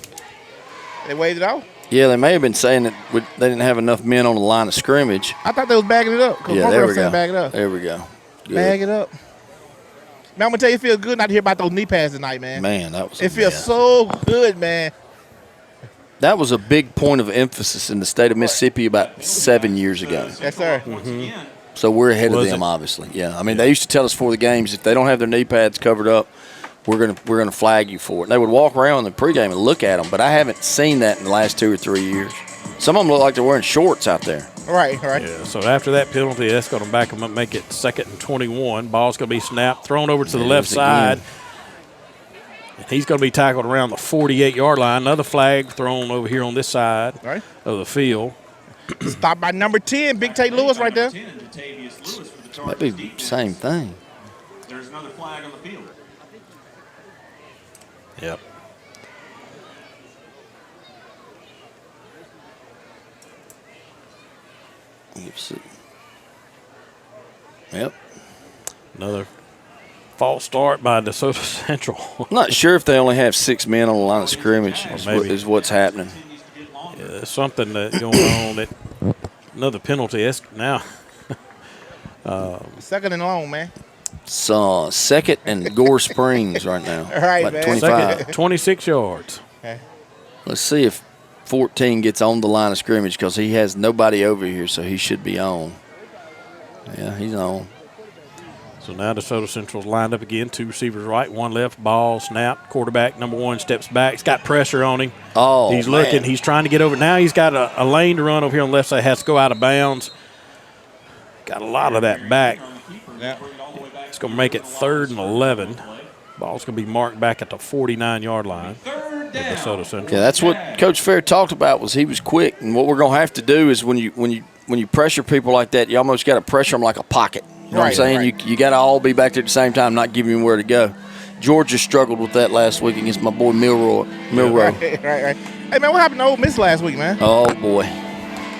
They waved it off? Yeah, they may have been saying that they didn't have enough men on the line of scrimmage. I thought they was bagging it up. Yeah, there we go. Bag it up. There we go. Good. Bag it up. Man, I'm going to tell you, it feels good not to hear about those knee pads tonight, man. Man, that was It feels so good, man. That was a big point of emphasis in the state of Mississippi about 7 years ago. Yes, sir. Mm-hmm. So we're ahead of them, obviously. Yeah, I mean, they used to tell us before the games, if they don't have their knee pads covered up, we're gonna flag you for it. And they would walk around in the pregame and look at them, but I haven't seen that in the last 2 or 3 years. Some of them look like they're wearing shorts out there. Right. Yeah, so after that penalty, that's going to back them up, make it 2nd and 21. Ball's going to be snapped, thrown over to the left side. He's going to be tackled around the 48-yard line. Another flag thrown over here on this side of the field. Stopped by number 10, Big Tate Lewis right there. Might be the same thing. There's another flag on the field. Yep. Yep. Another false start by DeSoto Central. I'm not sure if they only have 6 men on the line of scrimmage is what's happening. Yeah, there's something that's going on. That another penalty. That's now. 2nd and long, man. So 2nd and Gore Springs right now. All right, man. 25. 26 yards. Okay. Let's see if 14 gets on the line of scrimmage because he has nobody over here, so he should be on. Yeah, he's on. So now DeSoto Central's lined up again. 2 receivers right, 1 left. Ball snap. Quarterback number 1 steps back. He's got pressure on him. Oh, he's looking. He's trying to get over. Now he's got a lane to run over here on the left side. Has to go out of bounds. Got a lot of that back. Yeah. It's going to make it 3rd and 11. Ball's going to be marked back at the 49-yard line. Desoto Central. Yeah, that's what Coach Fair talked about. Was he was quick, and what we're going to have to do is when you pressure people like that, you almost got to pressure them like a pocket. You know what I'm saying? Right. You got to all be back there at the same time, not giving them where to go. Georgia struggled with that last week against my boy Milrow. Right. Hey, man, what happened to Ole Miss last week, man? Oh, boy.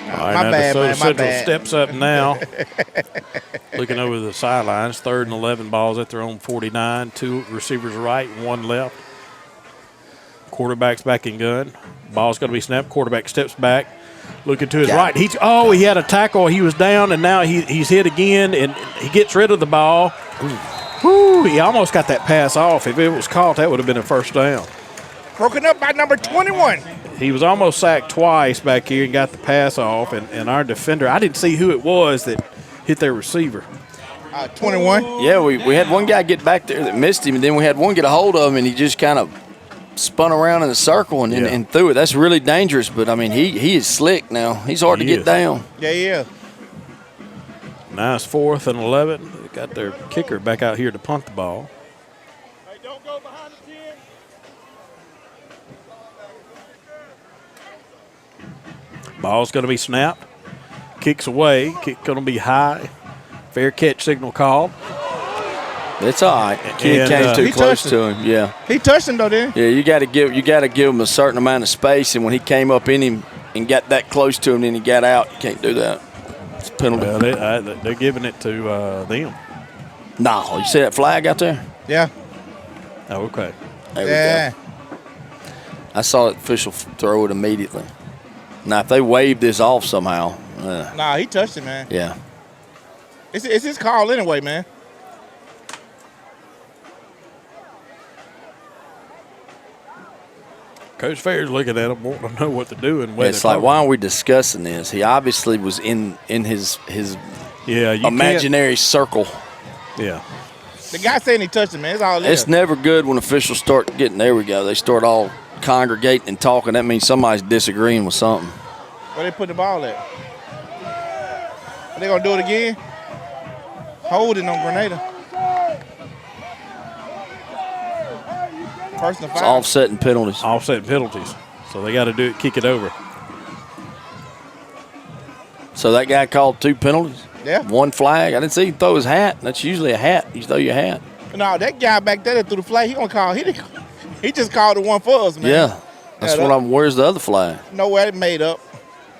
All right, My now bad, DeSoto man, my Central bad. steps up now. Looking over the sidelines, 3rd and 11, balls at their own 49. 2 receivers right, 1 left. Quarterback's back in gun. Ball's going to be snapped. Quarterback steps back, looking to his right. He had a tackle. He was down, and now he's hit again, and he gets rid of the ball. Whew, he almost got that pass off. If it was caught, that would have been a first down. Broken up by number 21. He was almost sacked twice back here and got the pass off, and our defender, I didn't see who it was that hit their receiver. 21? Yeah, we had one guy get back there that missed him, and then we had one get a hold of him, and he just kind of spun around in a circle and threw it. That's really dangerous, but, I mean, he is slick now. He's hard to get down. Yeah. Now it's 4th and 11. They got their kicker back out here to punt the ball. Ball's going to be snapped. Kicks away. Kick going to be high. Fair catch signal called. It's all right. Kid came too close to him. Yeah. He touched him though, didn't he? Yeah, you got to give him a certain amount of space, and when he came up in him and got that close to him, then he got out. You can't do that. It's a penalty. Well, they're giving it to them. No, you see that flag out there? Yeah. Oh, okay. There we go. I saw the official throw it immediately. Now, if they wave this off somehow. Nah, he touched it, man. Yeah. It's his call anyway, man. Coach Fair's looking at him, wanting to know what to do. And It's like, why are we discussing this? He obviously was in his imaginary circle. Yeah. The guy saying he touched it, man. It's all it is. It's never good when officials start getting, there we go, they start all congregating and talking. That means somebody's disagreeing with something. Where they put the ball at? Are they going to do it again? Holding on Grenada. Personal It's foul. offsetting penalties. Offsetting penalties. So they got to do it, kick it over. So that guy called 2 penalties? Yeah. 1 flag. I didn't see him throw his hat. That's usually a hat. You throw your hat. No, that guy back there that threw the flag, he just called the one for us, man. Yeah. That's what where's the other flag? Nowhere, it made up.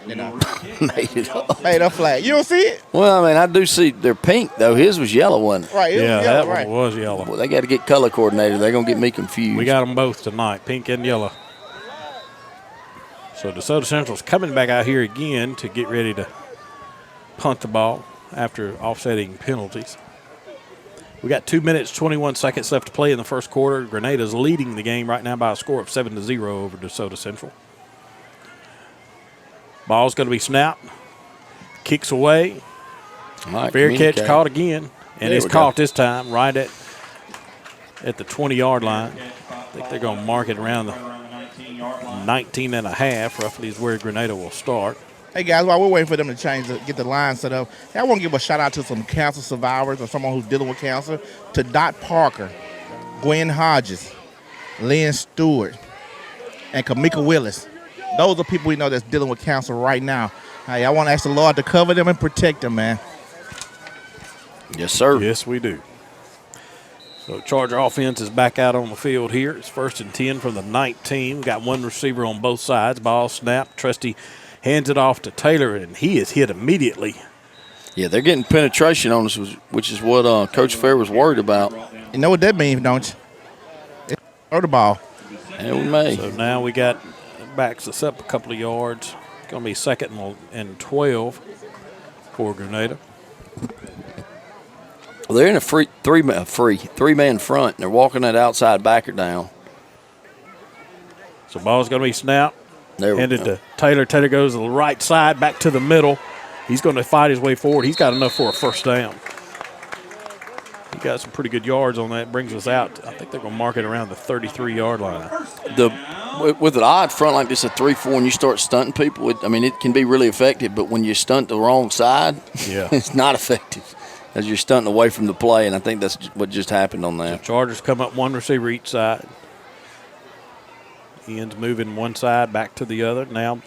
You know. Made it up. Made up flag. You don't see it? Well, I mean, I do see they're pink, though. His was yellow, wasn't it? Right. That one was yellow. Well, they got to get color coordinated. They're going to get me confused. We got them both tonight, pink and yellow. So DeSoto Central's coming back out here again to get ready to punt the ball after offsetting penalties. We got 2 minutes, 21 seconds left to play in the first quarter. Grenada's leading the game right now by a score of 7-0 over DeSoto Central. Ball's going to be snapped. Kicks away. Fair catch caught again. And it's caught this time right at the 20-yard line. I think they're going to mark it around the 19 and a half, roughly is where Grenada will start. Hey, guys, while we're waiting for them to get the line set up, I want to give a shout-out to some cancer survivors or someone who's dealing with cancer, to Dot Parker, Gwen Hodges, Lynn Stewart, and Kamika Willis. Those are people we know that's dealing with cancer right now. Hey, I want to ask the Lord to cover them and protect them, man. Yes, sir. Yes, we do. So Charger offense is back out on the field here. It's 1st and 10 from the 19. We've got 1 receiver on both sides. Ball snapped. Trusty hands it off to Taylor, and he is hit immediately. Yeah, they're getting penetration on us, which is what Coach Fair was worried about. You know what that means, don't you? Throw the ball. Yeah, we may. So now we got backs us up a couple of yards. It's going to be 2nd and 12 for Grenada. Well, they're in a three-man front, and they're walking that outside backer down. So ball's going to be snapped. Handed go. to Taylor. Taylor goes to the right side, back to the middle. He's going to fight his way forward. He's got enough for a first down. He got some pretty good yards on that. Brings us out. I think they're going to mark it around the 33-yard line. With an odd front like this, a 3-4, and you start stunting people, it can be really effective. But when you stunt the wrong side, yeah, it's not effective. as you're stunting away from the play, and I think that's what just happened on that. So Chargers come up one receiver each side. Ian's moving one side, back to the other. Now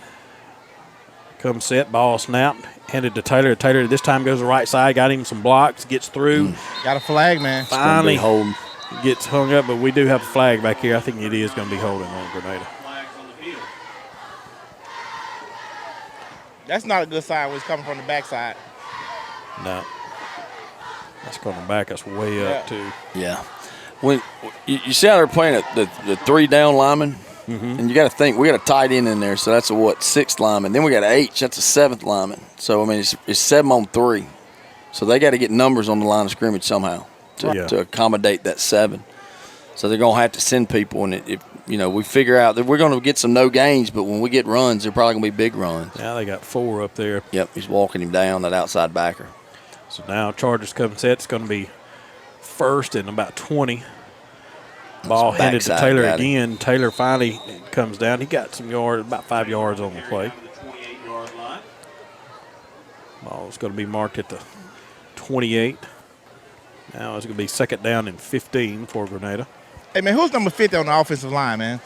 comes set, ball snap, handed to Taylor. Taylor this time goes to the right side, got him some blocks, gets through. Got a flag, man. Finally gets hung up, but we do have a flag back here. I think it is going to be holding on Grenada. That's not a good sign when it's coming from the backside. No. That's going to back us way up, too. Yeah. When you see how they're playing the 3 down linemen, and you got to think, we got a tight end in there, so that's a 6th lineman. Then we got an H, that's a 7th lineman. So, I mean, it's 7 on 3. So they got to get numbers on the line of scrimmage somehow to accommodate that 7. So they're going to have to send people, and if we figure out that we're going to get some no gains, but when we get runs, they're probably going to be big runs. Now they got 4 up there. Yep, he's walking him down, that outside backer. So now Chargers come set. It's going to be first and about 20. Ball handed to Taylor again. Taylor finally comes down. He got some yards, about 5 yards on the play. Ball's going to be marked at the 28. Now it's going to be second down and 15 for Grenada. Hey, man, who's number 50 on the offensive line, man?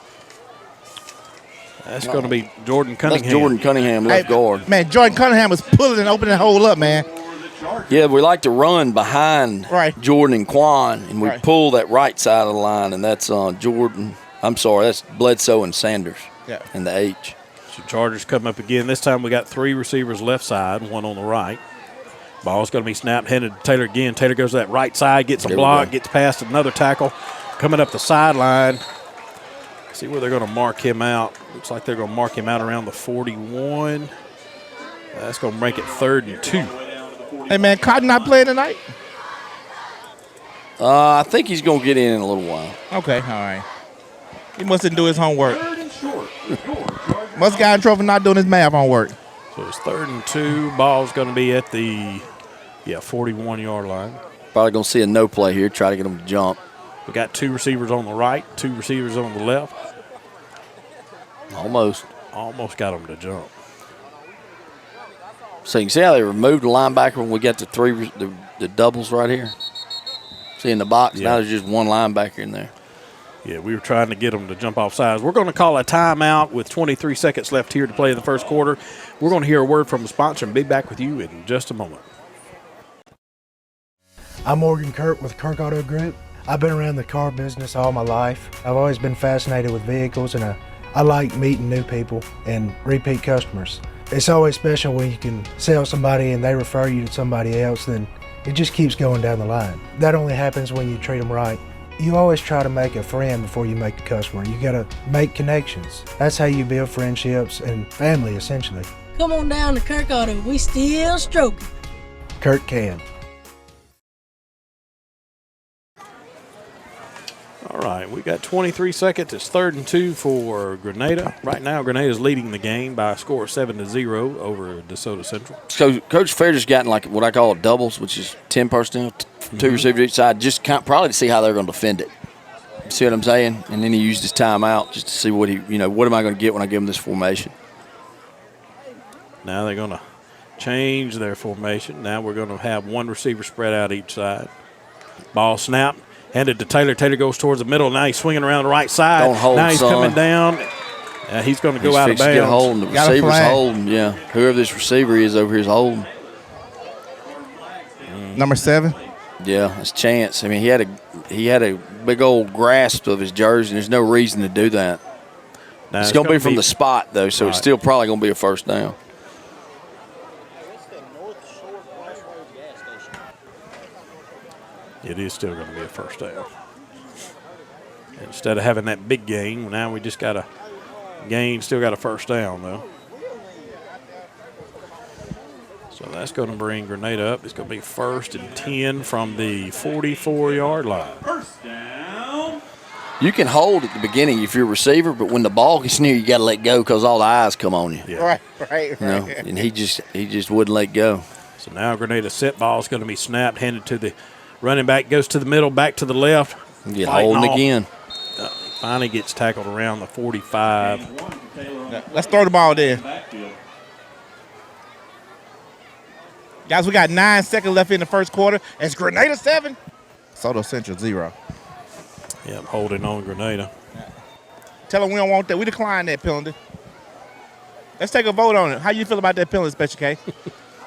That's going to be Jordan Cunningham. That's Jordan Cunningham, left guard. Man, Jordan Cunningham was pulling and opening the hole up, man. Yeah, we like to run behind Jordan and Quan, and we pull that right side of the line, and that's Jordan. I'm sorry, that's Bledsoe and Sanders in the H. So Chargers come up again. This time we got 3 receivers left side, 1 on the right. Ball's going to be snapped, handed to Taylor again. Taylor goes to that right side, gets a block, gets past another tackle. Coming up the sideline. See where they're going to mark him out. Looks like they're going to mark him out around the 41. That's going to make it 3rd and 2. Hey, man, Cotton not playing tonight? I think he's going to get in a little while. Okay, all right. He mustn't do his homework. Must got in trouble for not doing his math homework. So it's 3rd and 2. Ball's going to be at the 41-yard line. Probably going to see a no play here, try to get him to jump. We got 2 receivers on the right, 2 receivers on the left. Almost got them to jump. So you can see how they removed the linebacker when we got the doubles right here. See in the box, now there's just 1 linebacker in there. Yeah, we were trying to get them to jump off sides. We're going to call a timeout with 23 seconds left here to play in the first quarter. We're going to hear a word from the sponsor and be back with you in just a moment. I'm Morgan Kurt with Kirk Auto Group. I've been around the car business all my life. I've always been fascinated with vehicles, and I like meeting new people and repeat customers. It's always special when you can sell somebody and they refer you to somebody else, then it just keeps going down the line. That only happens when you treat them right. You always try to make a friend before you make a customer. You gotta make connections. That's how you build friendships and family, essentially. Come on down to Kirk Auto. We still stroking. Kurt can. All right, we got 23 seconds. It's 3rd and 2 for Grenada. Right now, Grenada's leading the game by a score of 7-0 over Desoto Central. So Coach Fair just gotten like what I call doubles, which is 10 personnel, 2 receivers each side, just probably to see how they're going to defend it. See what I'm saying? And then he used his timeout just to see what what am I going to get when I give him this formation. Now they're going to change their formation. Now we're going to have 1 receiver spread out each side. Ball snap. Handed to Taylor. Taylor goes towards the middle. Now he's swinging around the right side. Don't hold, now he's son. coming down. He's going to go out of bounds. Get holding. The receiver's holding. Yeah, whoever this receiver is over here is holding. Number 7. Yeah, that's Chance. I mean, he had a big old grasp of his jersey. And there's no reason to do that. Now it's going to be from the spot though, so it's still probably going to be a first down. It is still going to be a first down. Instead of having that big gain, now we just got a gain, still got a first down, though. So that's going to bring Grenada up. It's going to be 1st and 10 from the 44-yard line. First down. You can hold at the beginning if you're a receiver, but when the ball gets near, you got to let go because all the eyes come on you. Yeah. Right. You know, and he just wouldn't let go. So now Grenada set ball is going to be snapped, handed to the running back, goes to the middle, back to the left. Get holding again. Finally gets tackled around the 45. Let's throw the ball there. Guys, we got 9 seconds left in the first quarter. It's Grenada 7, DeSoto Central 0. Yeah, I'm holding on Grenada. Tell them we don't want that. We decline that penalty. Let's take a vote on it. How you feel about that penalty, Special K?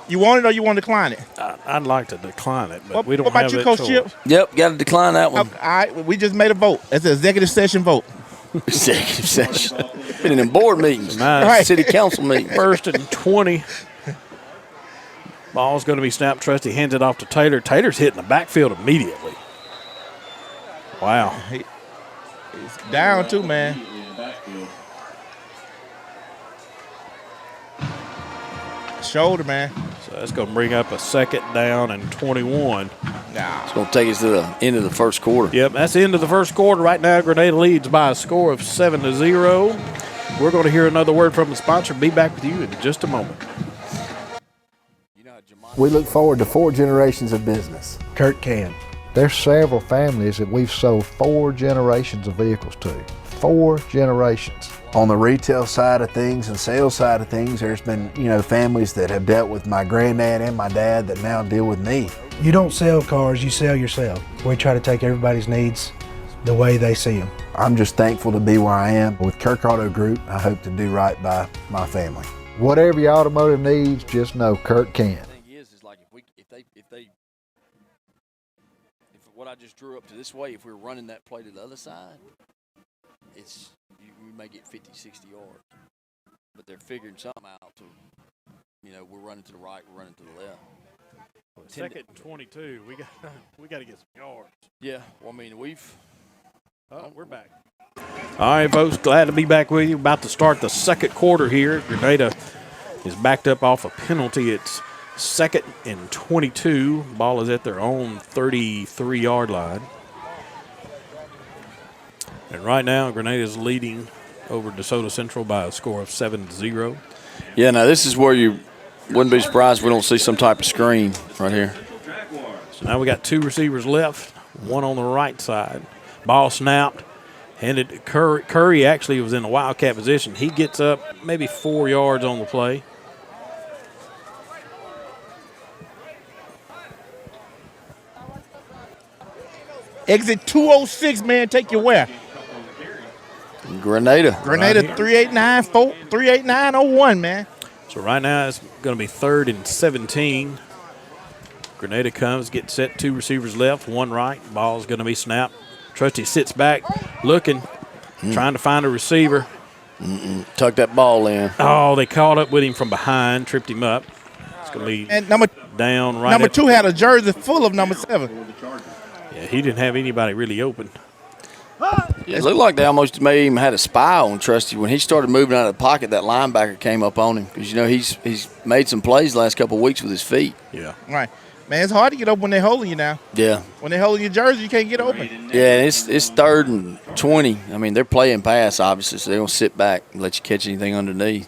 You want it or you want to decline it? I'd like to decline it, but we don't what about have you, that Coach choice. Chip? Yep, got to decline that one. Okay, all right, we just made a vote. It's an executive session vote. Executive session. Been in them board meetings, Nice. city council meetings. 1st and 20. Ball's going to be snapped. Trusty hands it off to Taylor. Taylor's hitting the backfield immediately. Wow. He's down too, man. Shoulder, man. So that's going to bring up a 2nd down and 21. It's going to take us to the end of the first quarter. Yep, that's the end of the first quarter. Right now, Grenada leads by a score of 7-0. We're going to hear another word from the sponsor. Be back with you in just a moment. We look forward to 4 generations of business. Kurt Can. There's several families that we've sold 4 generations of vehicles to. 4 generations. On the retail side of things and sales side of things, there's been, families that have dealt with my granddad and my dad that now deal with me. You don't sell cars, you sell yourself. We try to take everybody's needs the way they see them. I'm just thankful to be where I am. With Kirk Auto Group, I hope to do right by my family. Whatever your automotive needs, just know Kurt can. If what I just drew up to this way, if we were running that play to the other side, you may get 50, 60 yards. But they're figuring something out to, we're running to the right, we're running to the left. 2nd and 22. We got to get some yards. Yeah, well, we're back. All right, folks, glad to be back with you. About to start the second quarter here. Grenada is backed up off a penalty. It's 2nd and 22. Ball is at their own 33-yard line. And right now, Grenada is leading over DeSoto Central by a score of 7-0. Yeah, now this is where you wouldn't be surprised if we don't see some type of screen right here. So now we got 2 receivers left, one on the right side. Ball snapped, handed to Curry. Curry actually was in a wildcat position. He gets up maybe 4 yards on the play. Exit 206, man. Take your where? Grenada. 389-01, man. So right now it's going to be 3rd and 17. Grenada comes, gets set, 2 receivers left, 1 right. Ball's going to be snapped. Trusty sits back, looking, trying to find a receiver. Tuck that ball in. Oh, they caught up with him from behind, tripped him up. It's going to be down right. Number 2 had a jersey full of number 7. Yeah, he didn't have anybody really open. It looked like they almost may even had a spy on Trusty. When he started moving out of the pocket, that linebacker came up on him because, he's made some plays the last couple of weeks with his feet. Yeah. Right. Man, it's hard to get open when they're holding you now. Yeah. When they're holding your jersey, you can't get open. Yeah, it's 3rd and 20. I mean, they're playing pass, obviously, so they don't sit back and let you catch anything underneath.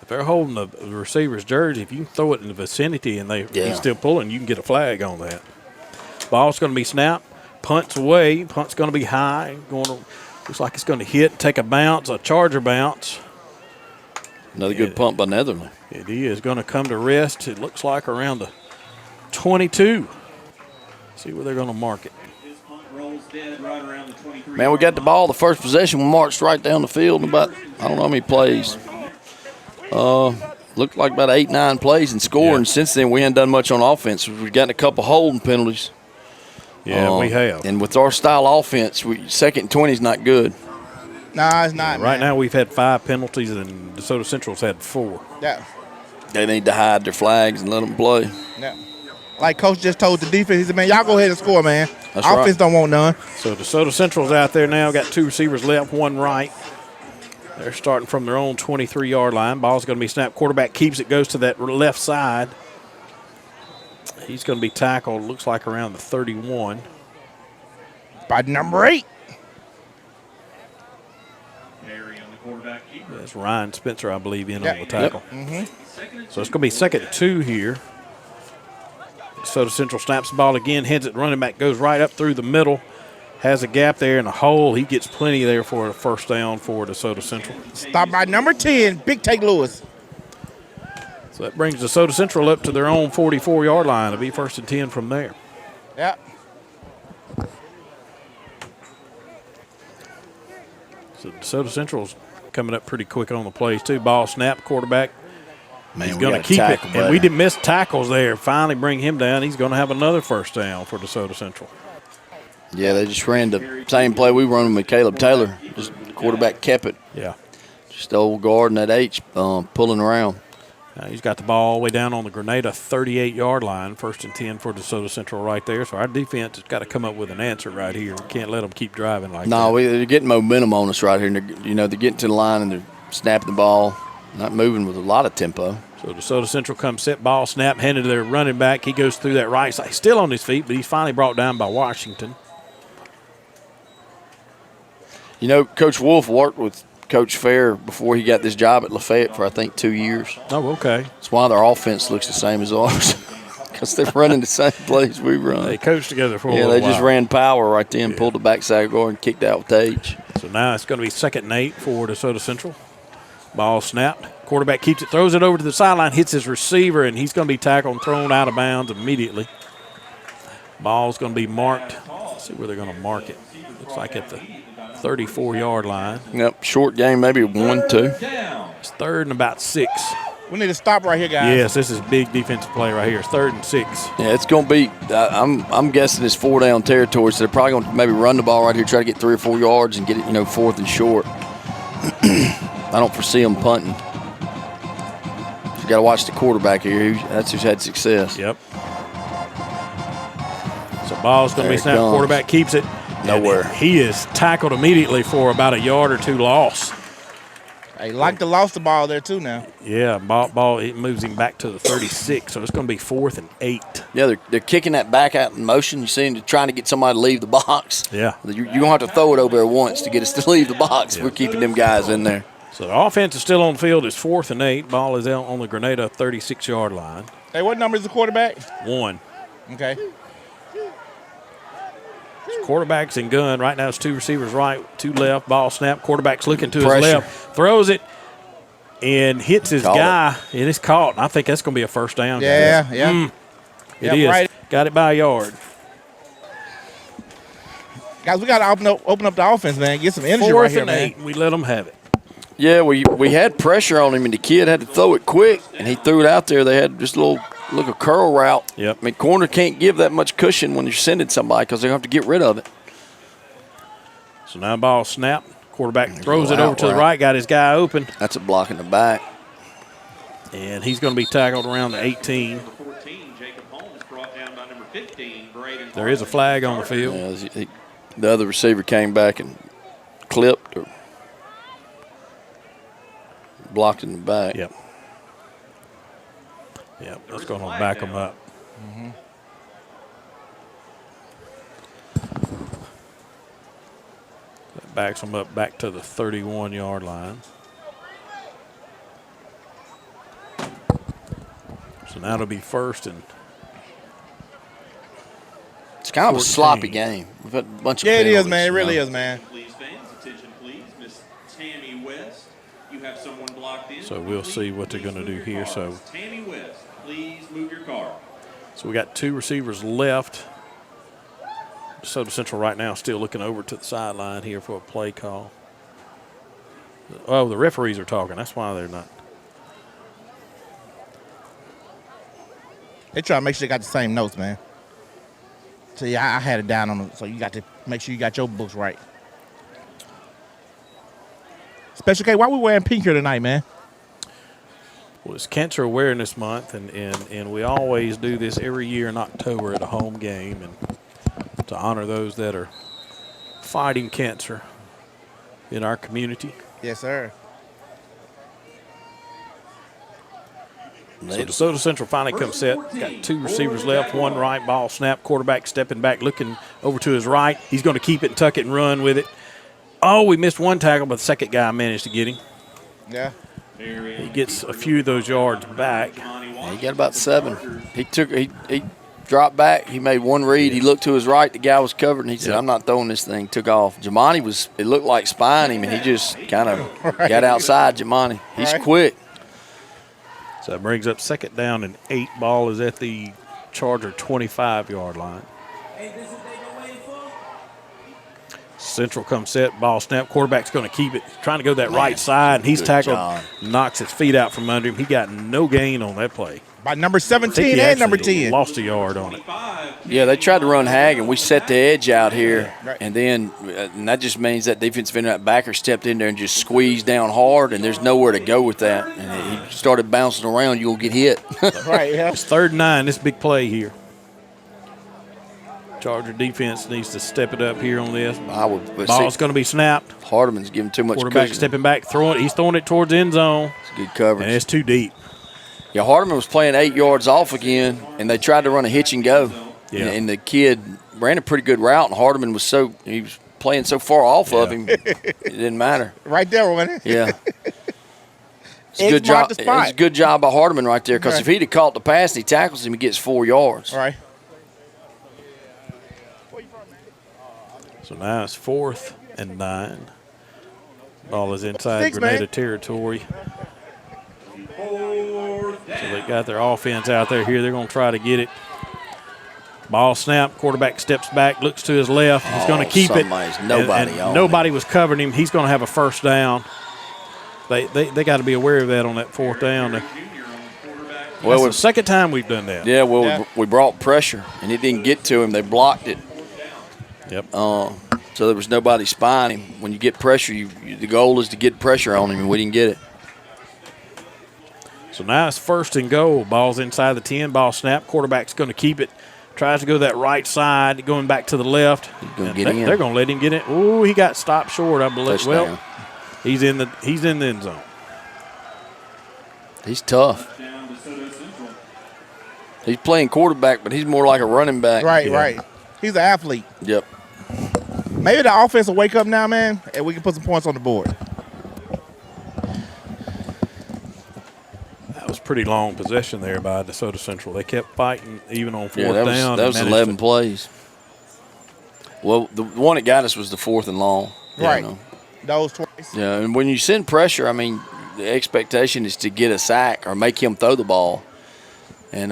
If they're holding the receiver's jersey, if you can throw it in the vicinity and he's still pulling, you can get a flag on that. Ball's going to be snapped. Punt's away. Punt's going to be high. Looks like it's going to hit, take a bounce, a Charger bounce. Another good punt by Netherland. It is going to come to rest. It looks like around the 22. See where they're going to mark it. Man, we got the ball the first possession. We marched right down the field in about, I don't know how many plays. Looked like about 8, 9 plays and scoring. Yeah. Since then, we haven't done much on offense. We've gotten a couple holding penalties. Yeah, we have. And with our style offense, 2nd and 20 is not good. Nah, it's not, Right now, we've had 5 penalties, and DeSoto Central's had 4. Yeah. They need to hide their flags and let them play. Yeah. Like Coach just told the defense, he said, man, y'all go ahead and score, man. That's Offense right. don't want none. So DeSoto Central's out there now, got 2 receivers left, 1 right. They're starting from their own 23-yard line. Ball's going to be snapped. Quarterback keeps it, goes to that left side. He's going to be tackled, looks like around the 31. By number 8. That's Ryan Spencer, I believe, on the tackle. Yep. Mm-hmm. So it's going to be 2nd and 2 here. DeSoto Central snaps the ball again, heads it, running back goes right up through the middle. Has a gap there in a hole. He gets plenty there for a first down for DeSoto Central. Stop by number 10, Big Take Lewis. So that brings DeSoto Central up to their own 44-yard line. It'll be 1st and 10 from there. Yeah. So DeSoto Central's coming up pretty quick on the plays, too. Ball snap, quarterback. Man, he's going to keep it. And we didn't miss tackles there. Finally bring him down. He's going to have another first down for DeSoto Central. Yeah, they just ran the same play we run with Caleb Taylor. Just quarterback kept it. Yeah. Just the old guard and that H pulling around. He's got the ball all the way down on the Grenada 38-yard line. 1st and 10 for DeSoto Central right there. So our defense has got to come up with an answer right here. We can't let them keep driving like that. No, they're getting momentum on us right here. They're getting to the line and they're snapping the ball, not moving with a lot of tempo. So DeSoto Central comes set, ball snap, handed to their running back. He goes through that right side. He's still on his feet, but he's finally brought down by Washington. You know, Coach Wolf worked with Coach Fair before he got this job at Lafayette for, I think, 2 years. Oh, okay. That's why their offense looks the same as ours, because they're running the same plays we run. They coached together for a Yeah, little they while. just ran power right then, pulled the backside guard and kicked out with H. So now it's going to be 2nd and 8 for DeSoto Central. Ball snapped. Quarterback keeps it, throws it over to the sideline, hits his receiver, and he's going to be tackled and thrown out of bounds immediately. Ball's going to be marked. Let's see where they're going to mark it. Looks like at the 34-yard line. Yep, short game, maybe 1-2. It's 3rd and about 6. We need to stop right here, guys. Yes, this is big defensive play right here. It's 3rd and 6. Yeah, it's going to be, I'm guessing it's 4-down territory, so they're probably going to maybe run the ball right here, try to get 3 or 4 yards and get it, 4th and short. I don't foresee them punting. You got to watch the quarterback here. That's who's had success. Yep. So ball's going to be snapped. Quarterback keeps it. Nowhere. He is tackled immediately for about a yard or 2 loss. Hey, like to lost the ball there too now. Yeah, ball it moves him back to the 36, so it's going to be 4th and 8. Yeah, they're kicking that back out in motion. You see them trying to get somebody to leave the box. Yeah. You're going to have to throw it over there once to get us to leave the box. Yeah. We're keeping them guys in there. So the offense is still on the field. It's 4th and 8. Ball is out on the Grenada 36-yard line. Hey, what number is the quarterback? 1. Okay. Quarterback's in gun. Right now it's 2 receivers right, 2 left. Ball snap. Quarterback's looking to his left. Throws it and hits his guy. And it's caught. I think that's going to be a first down. Yeah. It is. Right. Got it by a yard. Guys, we got to open up the offense, man. Get some energy right here, man. 4th and 8. We let them have it. Yeah, we had pressure on him, and the kid had to throw it quick, and he threw it out there. They had just a little curl route. Yep. I mean, corner can't give that much cushion when you're sending somebody because they're going to have to get rid of it. So now ball snap. Quarterback throws it over to the right, got his guy open. That's a block in the back. And he's going to be tackled around the 18. There is a flag on the field. Yeah, the other receiver came back and clipped or blocked in the back. Yep. That's going to back them up. Mm-hmm. That backs them up back to the 31-yard line. So now it'll be 1st and it's kind of a sloppy game. We've had a bunch of it penalties, is, man. It really is, man. Please, fans, attention, please. Miss Tammy West, you have someone blocked in. So we'll see what they're going to do here. So Tammy West, please move your car. So we got 2 receivers left. DeSoto Central right now still looking over to the sideline here for a play call. Oh, the referees are talking. That's why they're not. They try to make sure they got the same notes, man. So, yeah, I had it down on them. So, you got to make sure you got your books right. Special K, why we wearing pink here tonight, man? Well, it's Cancer Awareness Month, and we always do this every year in October at a home game and to honor those that are fighting cancer in our community. Yes, sir. So DeSoto Central finally comes set. Got 2 receivers left, 1 right, ball snap, quarterback stepping back, looking over to his right. He's going to keep it and tuck it and run with it. Oh, we missed 1 tackle, but the second guy managed to get him. Yeah. He gets a few of those yards back. He got about 7. He dropped back. He made 1 read. He looked to his right. The guy was covered, and he said, I'm not throwing this thing. Took off. Jamani it looked like spying him, and he just kind of got outside Jamani. He's quick. So that brings up 2nd down and 8. Ball is at the Charger 25-yard line. Central comes set, ball snap. Quarterback's going to keep it. Trying to go that right side, and he's tackled. Knocks his feet out from under him. He got no gain on that play. By number 17 and number 10. Lost a yard on it. Yeah, they tried to run hag, and we set the edge out here. And then and that just means that defensive end, that backer stepped in there and just squeezed down hard, and there's nowhere to go with that. And he started bouncing around, you'll get hit. Right, yeah. It's 3rd and 9, this big play here. Charger defense needs to step it up here on this. Ball's going to be snapped. Hardeman's giving too much Quarterback cushion. stepping back, throwing it. He's throwing it towards the end zone. It's good coverage. And it's too deep. Yeah, Hardeman was playing 8 yards off again, and they tried to run a hitch and go. Yeah. And the kid ran a pretty good route, and Hardeman was playing so far off of him, it didn't matter. Right there, wasn't it? Yeah. It's a good job. It's a good job by Hardeman right there, because if he'd have caught the pass and he tackles him, he gets 4 yards. Right. So now it's 4th and 9. Ball is inside Grenada territory. So they got their offense out there here. They're going to try to get it. Ball snap. Quarterback steps back, looks to his left. He's going to keep it. Nobody was covering him. He's going to have a 1st down. They got to be aware of that on that 4th down. Well, it's the 2nd time we've done that. Yeah, well, we brought pressure, and it didn't get to him. They blocked it. Yep. So there was nobody spying him. When you get pressure, the goal is to get pressure on him, and we didn't get it. So now it's 1st and goal. Ball's inside the 10. Ball snap. Quarterback's going to keep it. Tries to go that right side, going back to the left. They're going to let him get it. Ooh, he got stopped short, I believe. Touchdown. Well, he's in the end zone. He's tough. He's playing quarterback, but he's more like a running back. Right. He's an athlete. Yep. Maybe the offense will wake up now, man, and we can put some points on the board. That was pretty long possession there by DeSoto Central. They kept fighting even on 4th down. That was 11 plays. Well, the one that got us was the 4th and long. Right. Those twice. Yeah, and when you send pressure, I mean, the expectation is to get a sack or make him throw the ball. And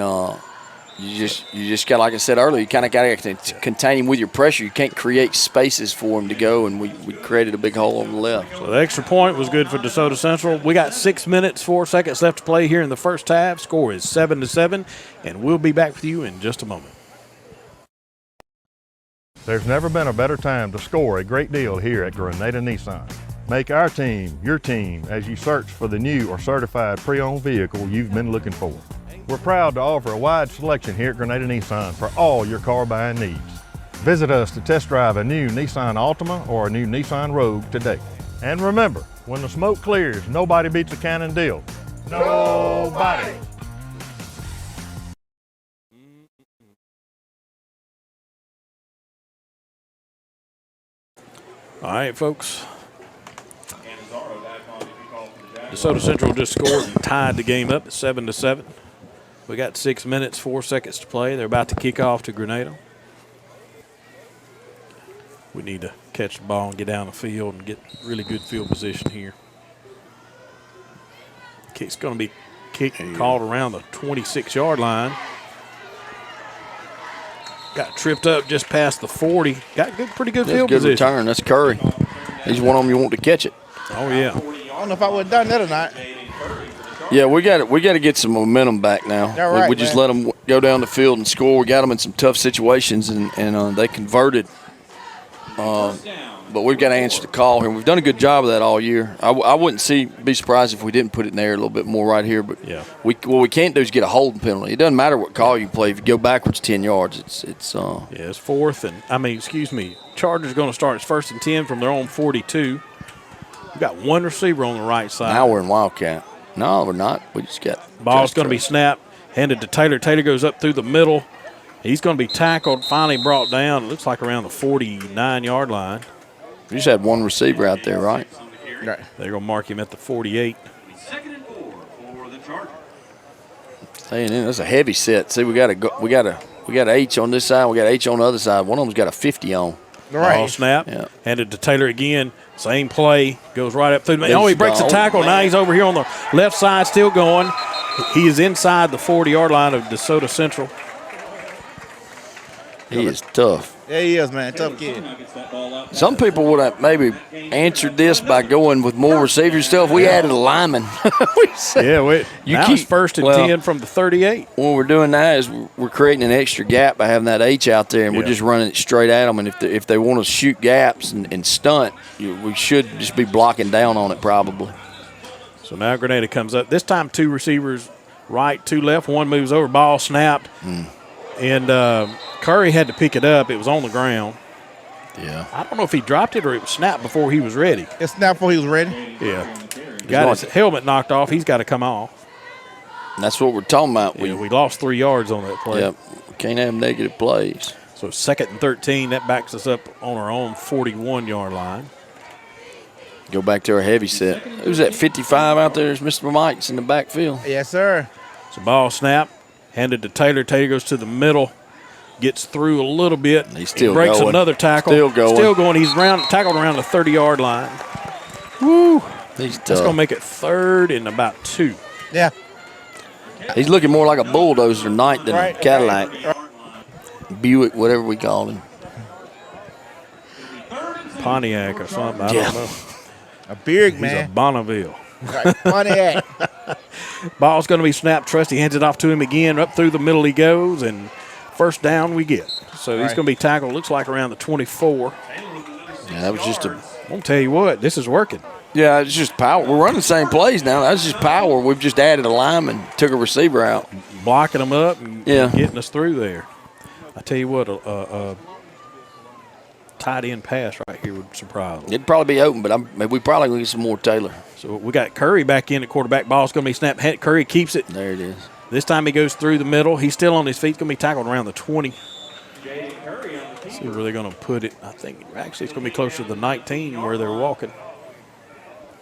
you just got, like I said earlier, you kind of got to contain him with your pressure. You can't create spaces for him to go, and we created a big hole on the left. So the extra point was good for DeSoto Central. We got 6 minutes, 4 seconds left to play here in the first half. Score is 7-7, and we'll be back with you in just a moment. There's never been a better time to score a great deal here at Grenada Nissan. Make our team your team as you search for the new or certified pre-owned vehicle you've been looking for. We're proud to offer a wide selection here at Grenada Nissan for all your car buying needs. Visit us to test drive a new Nissan Altima or a new Nissan Rogue today. And remember, when the smoke clears, nobody beats a Cannon deal. Nobody. All right, folks. DeSoto Central just scored and tied the game up at 7-7. We got 6 minutes, 4 seconds to play. They're about to kick off to Grenada. We need to catch the ball and get down the field and get really good field position here. Kick's going to be kicked and called around the 26-yard line. Got tripped up just past the 40. Got pretty good field good position. Return. That's Curry. He's one of them you want to catch it. Oh, yeah. I don't know if I would have done that or not. Yeah, we got to get some momentum back now. Right, we just let them go down the field and score. We got them in some tough situations, and they converted. But we've got to answer the call here. We've done a good job of that all year. I wouldn't be surprised if we didn't put it in there a little bit more right here. But yeah, what we can't do is get a holding penalty. It doesn't matter what call you play. If you go backwards 10 yards, it's it's 4th and Chargers going to start. It's 1st and 10 from their own 42. We've got one receiver on the right side. Now we're in Wildcat. No, we're not. We just got ball's going to be snapped, handed to Taylor. Taylor goes up through the middle. He's going to be tackled, finally brought down. It looks like around the 49-yard line. We just had one receiver out there, right? Right. They're going to mark him at the 48. Second and 4 for the Chargers. Hey, that's a heavy set. See, we got H on this side. We got H on the other side. One of them's got a 50 on. Right. Ball snap. Yeah. Handed to Taylor again. Same play. Goes right up through. Oh, he breaks the tackle. Now he's over here on the left side, still going. He is inside the 40-yard line of DeSoto Central. He is tough. Yeah, he is, man. Tough kid. Some people would have maybe answered this by going with more receiver stuff. We added a lineman. Now it's first and 10 from the 38. What we're doing now is we're creating an extra gap by having that H out there, and we're just running it straight at them. And if they want to shoot gaps and stunt, we should just be blocking down on it probably. So now Grenada comes up. This time 2 receivers right, 2 left. One moves over, ball snapped. And Curry had to pick it up. It was on the ground. Yeah. I don't know if he dropped it or it was snapped before he was ready. It snapped before he was ready? Yeah. Got his helmet knocked off. He's got to come off. And that's what we're talking about. We lost 3 yards on that play. Yep. We can't have negative plays. So 2nd and 13. That backs us up on our own 41-yard line. Go back to our heavy set. Who's that 55 out there? Is Mr. Mike's in the backfield. Yes, sir. So ball snap. Handed to Taylor. Taylor goes to the middle. Gets through a little bit. He's still breaks going. Another tackle. Still going. He's tackled around the 30-yard line. Woo. He's tough. That's going to make it 3rd and about 2. Yeah. He's looking more like a bulldozer tonight than a Cadillac. Buick, whatever we call him. Pontiac or something. I don't know. A big He's man. a Bonneville. Pontiac. Ball's going to be snapped. Trusty hands it off to him again. Up through the middle he goes, and first down we get. So he's going to be tackled, looks like around the 24. Yeah, that was just a. I'm going to tell you what, this is working. Yeah, it's just power. We're running the same plays now. That's just power. We've just added a lineman, took a receiver out. Blocking them up and Yeah. getting us through there. I tell you what, a tight end pass right here would surprise me. It'd probably be open, but we probably going to get some more Taylor. So we got Curry back in at quarterback. Ball's going to be snapped. Curry keeps it. There it is. This time he goes through the middle. He's still on his feet. He's going to be tackled around the 20. See where they're going to put it. I think actually it's going to be closer to the 19 where they're walking.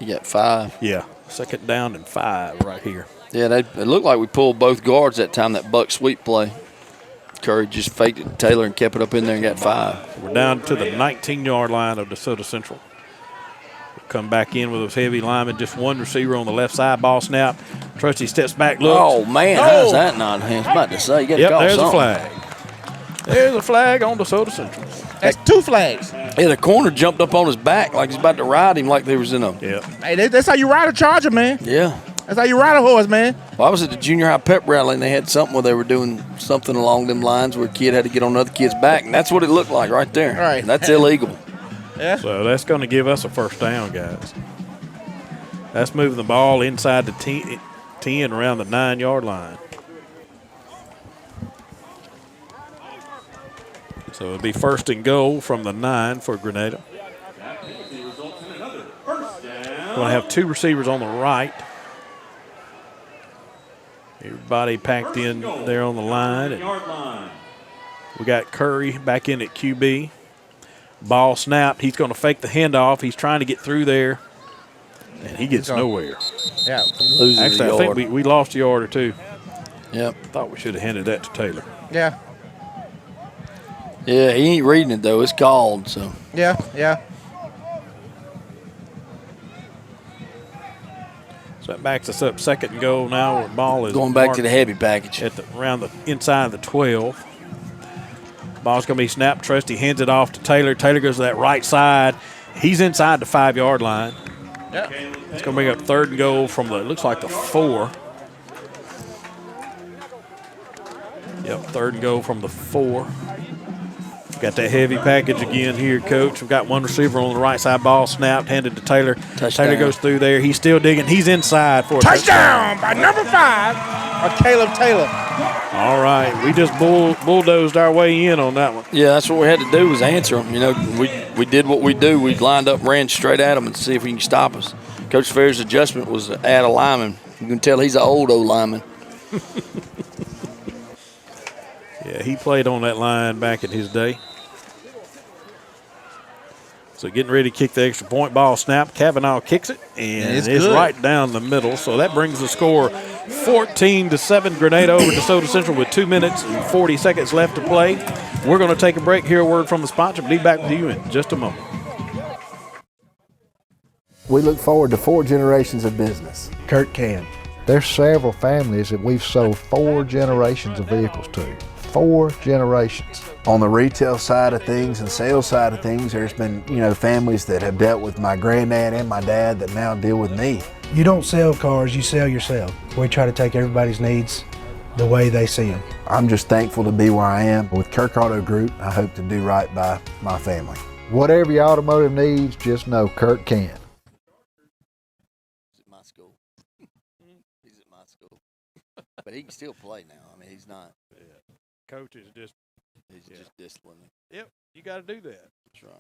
You got 5. Yeah, 2nd down and 5 right here. Yeah, it looked like we pulled both guards that time, that buck sweep play. Curry just faked it to Taylor and kept it up in there and got 5. We're down to the 19-yard line of DeSoto Central. We'll come back in with those heavy linemen, just one receiver on the left side, ball snap. Trusty steps back, looks. Oh, man, how's that not? I was about to say, you got to call there's something. a flag. There's a flag on DeSoto Central. That's 2 flags. Yeah, the corner jumped up on his back like he's about to ride him like they was in a. Yeah. Hey, that's how you ride a Charger, man. Yeah. That's how you ride a horse, man. Well, I was at the junior high pep rally, and they had something where they were doing something along them lines where a kid had to get on another kid's back, and that's what it looked like right there. Right. And that's illegal. Yeah. So that's going to give us a first down, guys. That's moving the ball inside the 10 around the 9-yard line. So it'll be 1st and goal from the 9 for Grenada. Going to have 2 receivers on the right. Everybody packed in there on the line. And we got Curry back in at QB. Ball snapped. He's going to fake the handoff. He's trying to get through there, and he gets nowhere. Yeah. Actually, I think we lost a yard or 2. Yep. Thought we should have handed that to Taylor. Yeah. Yeah, he ain't reading it, though. It's called, so. Yeah, yeah. So that backs us up 2nd and goal now where the ball is going back to the heavy package. Around the inside of the 12. Ball's going to be snapped. Trusty hands it off to Taylor. Taylor goes to that right side. He's inside the 5-yard line. Yeah. It's going to bring up 3rd and goal from the, looks like the 4. Yep, 3rd and goal from the 4. Got that heavy package again here, Coach. We've got one receiver on the right side. Ball snapped, handed to Taylor. Touchdown. Taylor goes through there. He's still digging. He's inside for a touchdown by number 5, Caleb Taylor. All right, we just bulldozed our way in on that one. Yeah, that's what we had to do was answer them. You know, we did what we do. We lined up, ran straight at them, and see if we can stop us. Coach Fair's adjustment was to add a lineman. You can tell he's an old lineman. Yeah, he played on that line back in his day. So getting ready to kick the extra point. Ball snap. Kavanaugh kicks it, and it's right down the middle. So that brings the score 14-7 Grenada over DeSoto Central with 2 minutes and 40 seconds left to play. We're going to take a break, hear a word from the sponsor. Be back with you in just a moment. We look forward to 4 generations of business. Kurt Can, There's several families that we've sold 4 generations of vehicles to. 4 generations. On the retail side of things and sales side of things, there's been, families that have dealt with my granddad and my dad that now deal with me. You don't sell cars, you sell yourself. We try to take everybody's needs the way they see them. I'm just thankful to be where I am. With Kirk Auto Group, I hope to do right by my family. Whatever your automotive needs, just know Kirk can. He's at my school. He's at my school. But he can still play now. I mean, he's not. Yeah. Coach is just. He's just disciplining. Yep, you got to do that. That's right.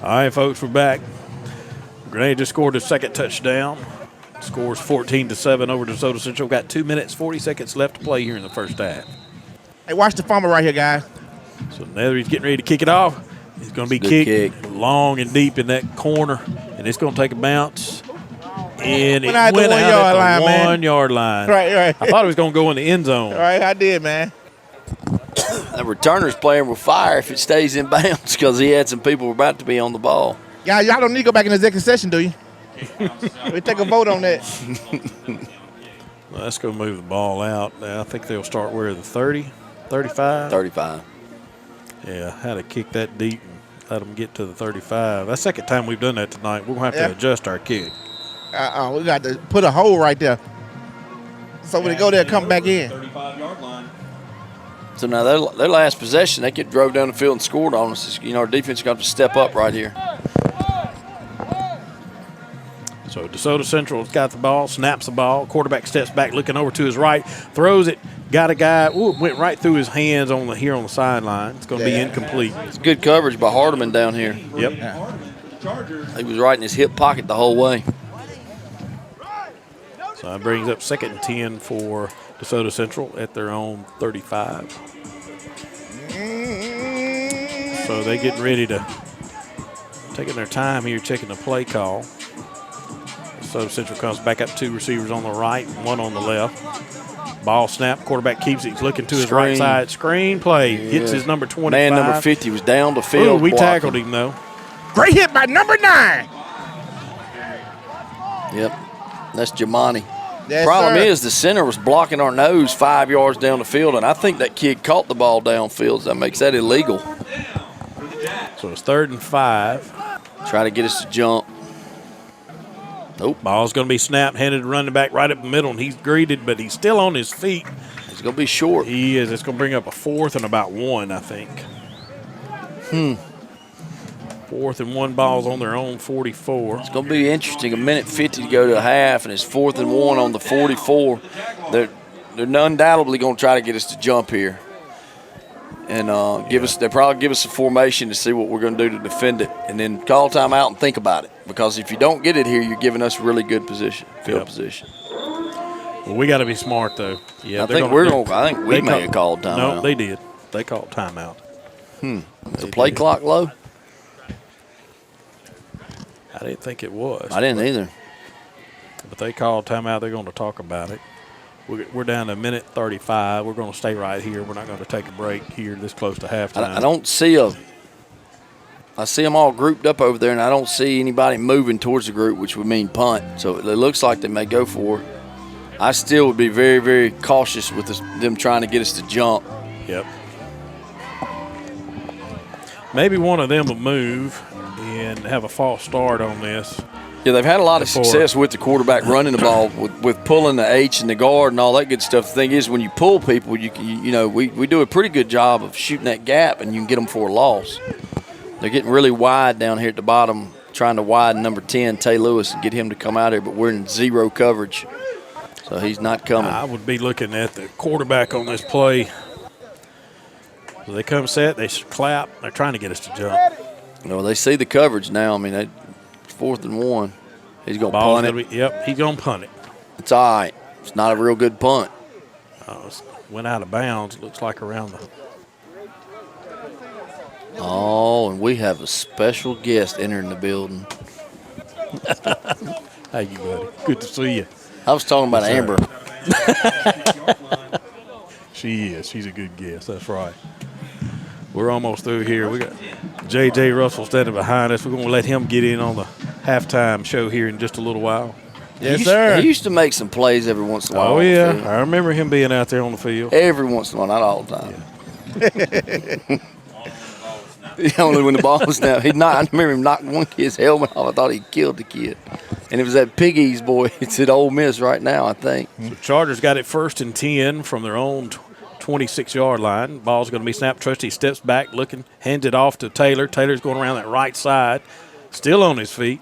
All right, folks, we're back. Grenada just scored his second touchdown. Scores 14-7 over DeSoto Central. Got 2 minutes, 40 seconds left to play here in the first half. Hey, watch the fumble right here, guys. So now he's getting ready to kick it off. It's going to be kicked long and deep in that corner, and it's going to take a bounce. And it went out at the 1 yard line. Right. I thought it was going to go in the end zone. Right, I did, man. The returner's playing with fire if it stays in bounds because he had some people about to be on the ball. Y'all don't need to go back in the executive session, do you? We take a vote on that. Well, let's go move the ball out. I think they'll start where, the 30, 35? 35. Yeah, how to kick that deep and let them get to the 35. That's the second time we've done that tonight. We're going to have to adjust our kick. We got to put a hole right there. So when they go there, come back in. 35-yard line. So now their last possession, they get drove down the field and scored on us. Our defense is going to have to step up right here. So DeSoto Central's got the ball, snaps the ball. Quarterback steps back, looking over to his right, throws it, got a guy. Ooh, it went right through his hands here on the sideline. It's going to be incomplete. It's good coverage by Hardeman down here. Yep. He was right in his hip pocket the whole way. So that brings up 2nd and 10 for DeSoto Central at their own 35. So they getting ready to taking their time here, checking the play call. DeSoto Central comes back up, 2 receivers on the right, 1 on the left. Ball snap, quarterback keeps it. He's looking to his right side. Screen play, hits his number 25. Man number 50 was down the field. Ooh, we tackled him though. Great hit by number 9. Yep, that's Jamani. Yes, Problem sir. is the center was blocking our nose 5 yards down the field, and I think that kid caught the ball downfield. That makes that illegal. So it's 3rd and 5. Try to get us to jump. Nope. Ball's going to be snapped, handed to running back right up the middle, and he's greeted, but he's still on his feet. He's going to be short. He is. It's going to bring up a 4th and about 1, I think. 4th and 1, ball's on their own 44. It's going to be interesting. 1:50 to go to a half, and it's 4th and 1 on the 44. They're undoubtedly going to try to get us to jump here, and they'll probably give us a formation to see what we're going to do to defend it, and then call timeout and think about it. Because if you don't get it here, you're giving us really good field position. Well, we got to be smart though. Yeah, I think we may have called timeout. No, they did. They called timeout. Is the play clock low? I didn't think it was. I didn't either. But they called timeout. They're going to talk about it. We're down to 1:35. We're going to stay right here. We're not going to take a break here this close to halftime. I don't see I see them all grouped up over there, and I don't see anybody moving towards the group, which would mean punt. So it looks like they may go for it. I still would be very, very cautious with them trying to get us to jump. Yep. Maybe one of them will move and have a false start on this. Yeah, they've had a lot of success with the quarterback running the ball with pulling the H and the guard and all that good stuff. The thing is, when you pull people, we do a pretty good job of shooting that gap, and you can get them for a loss. They're getting really wide down here at the bottom, trying to widen number 10, Tay Lewis, and get him to come out here, but we're in 0 coverage, so he's not coming. I would be looking at the quarterback on this play. So they come set, they clap, they're trying to get us to jump. They see the coverage now. I mean, it's 4th and 1. He's going to punt it. He's going to punt it. It's all right. It's not a real good punt. Went out of bounds, looks like around the. Oh, and we have a special guest entering the building. How you, buddy? Good to see you. I was talking about Amber. She is. She's a good guest. That's right. We're almost through here. We got J.J. Russell standing behind us. We're going to let him get in on the halftime show here in just a little while. Yes, sir. He used to make some plays every once in a while. Oh, yeah. I remember him being out there on the field. Every once in a while, not all the time. Only when the ball was down. I remember him knocking one kid's helmet off. I thought he killed the kid. And it was that Piggies boy. It's at Ole Miss right now, I think. So Chargers got it 1st and 10 from their own 26-yard line. Ball's going to be snapped. Trusty steps back, looking, hands it off to Taylor. Taylor's going around that right side, still on his feet.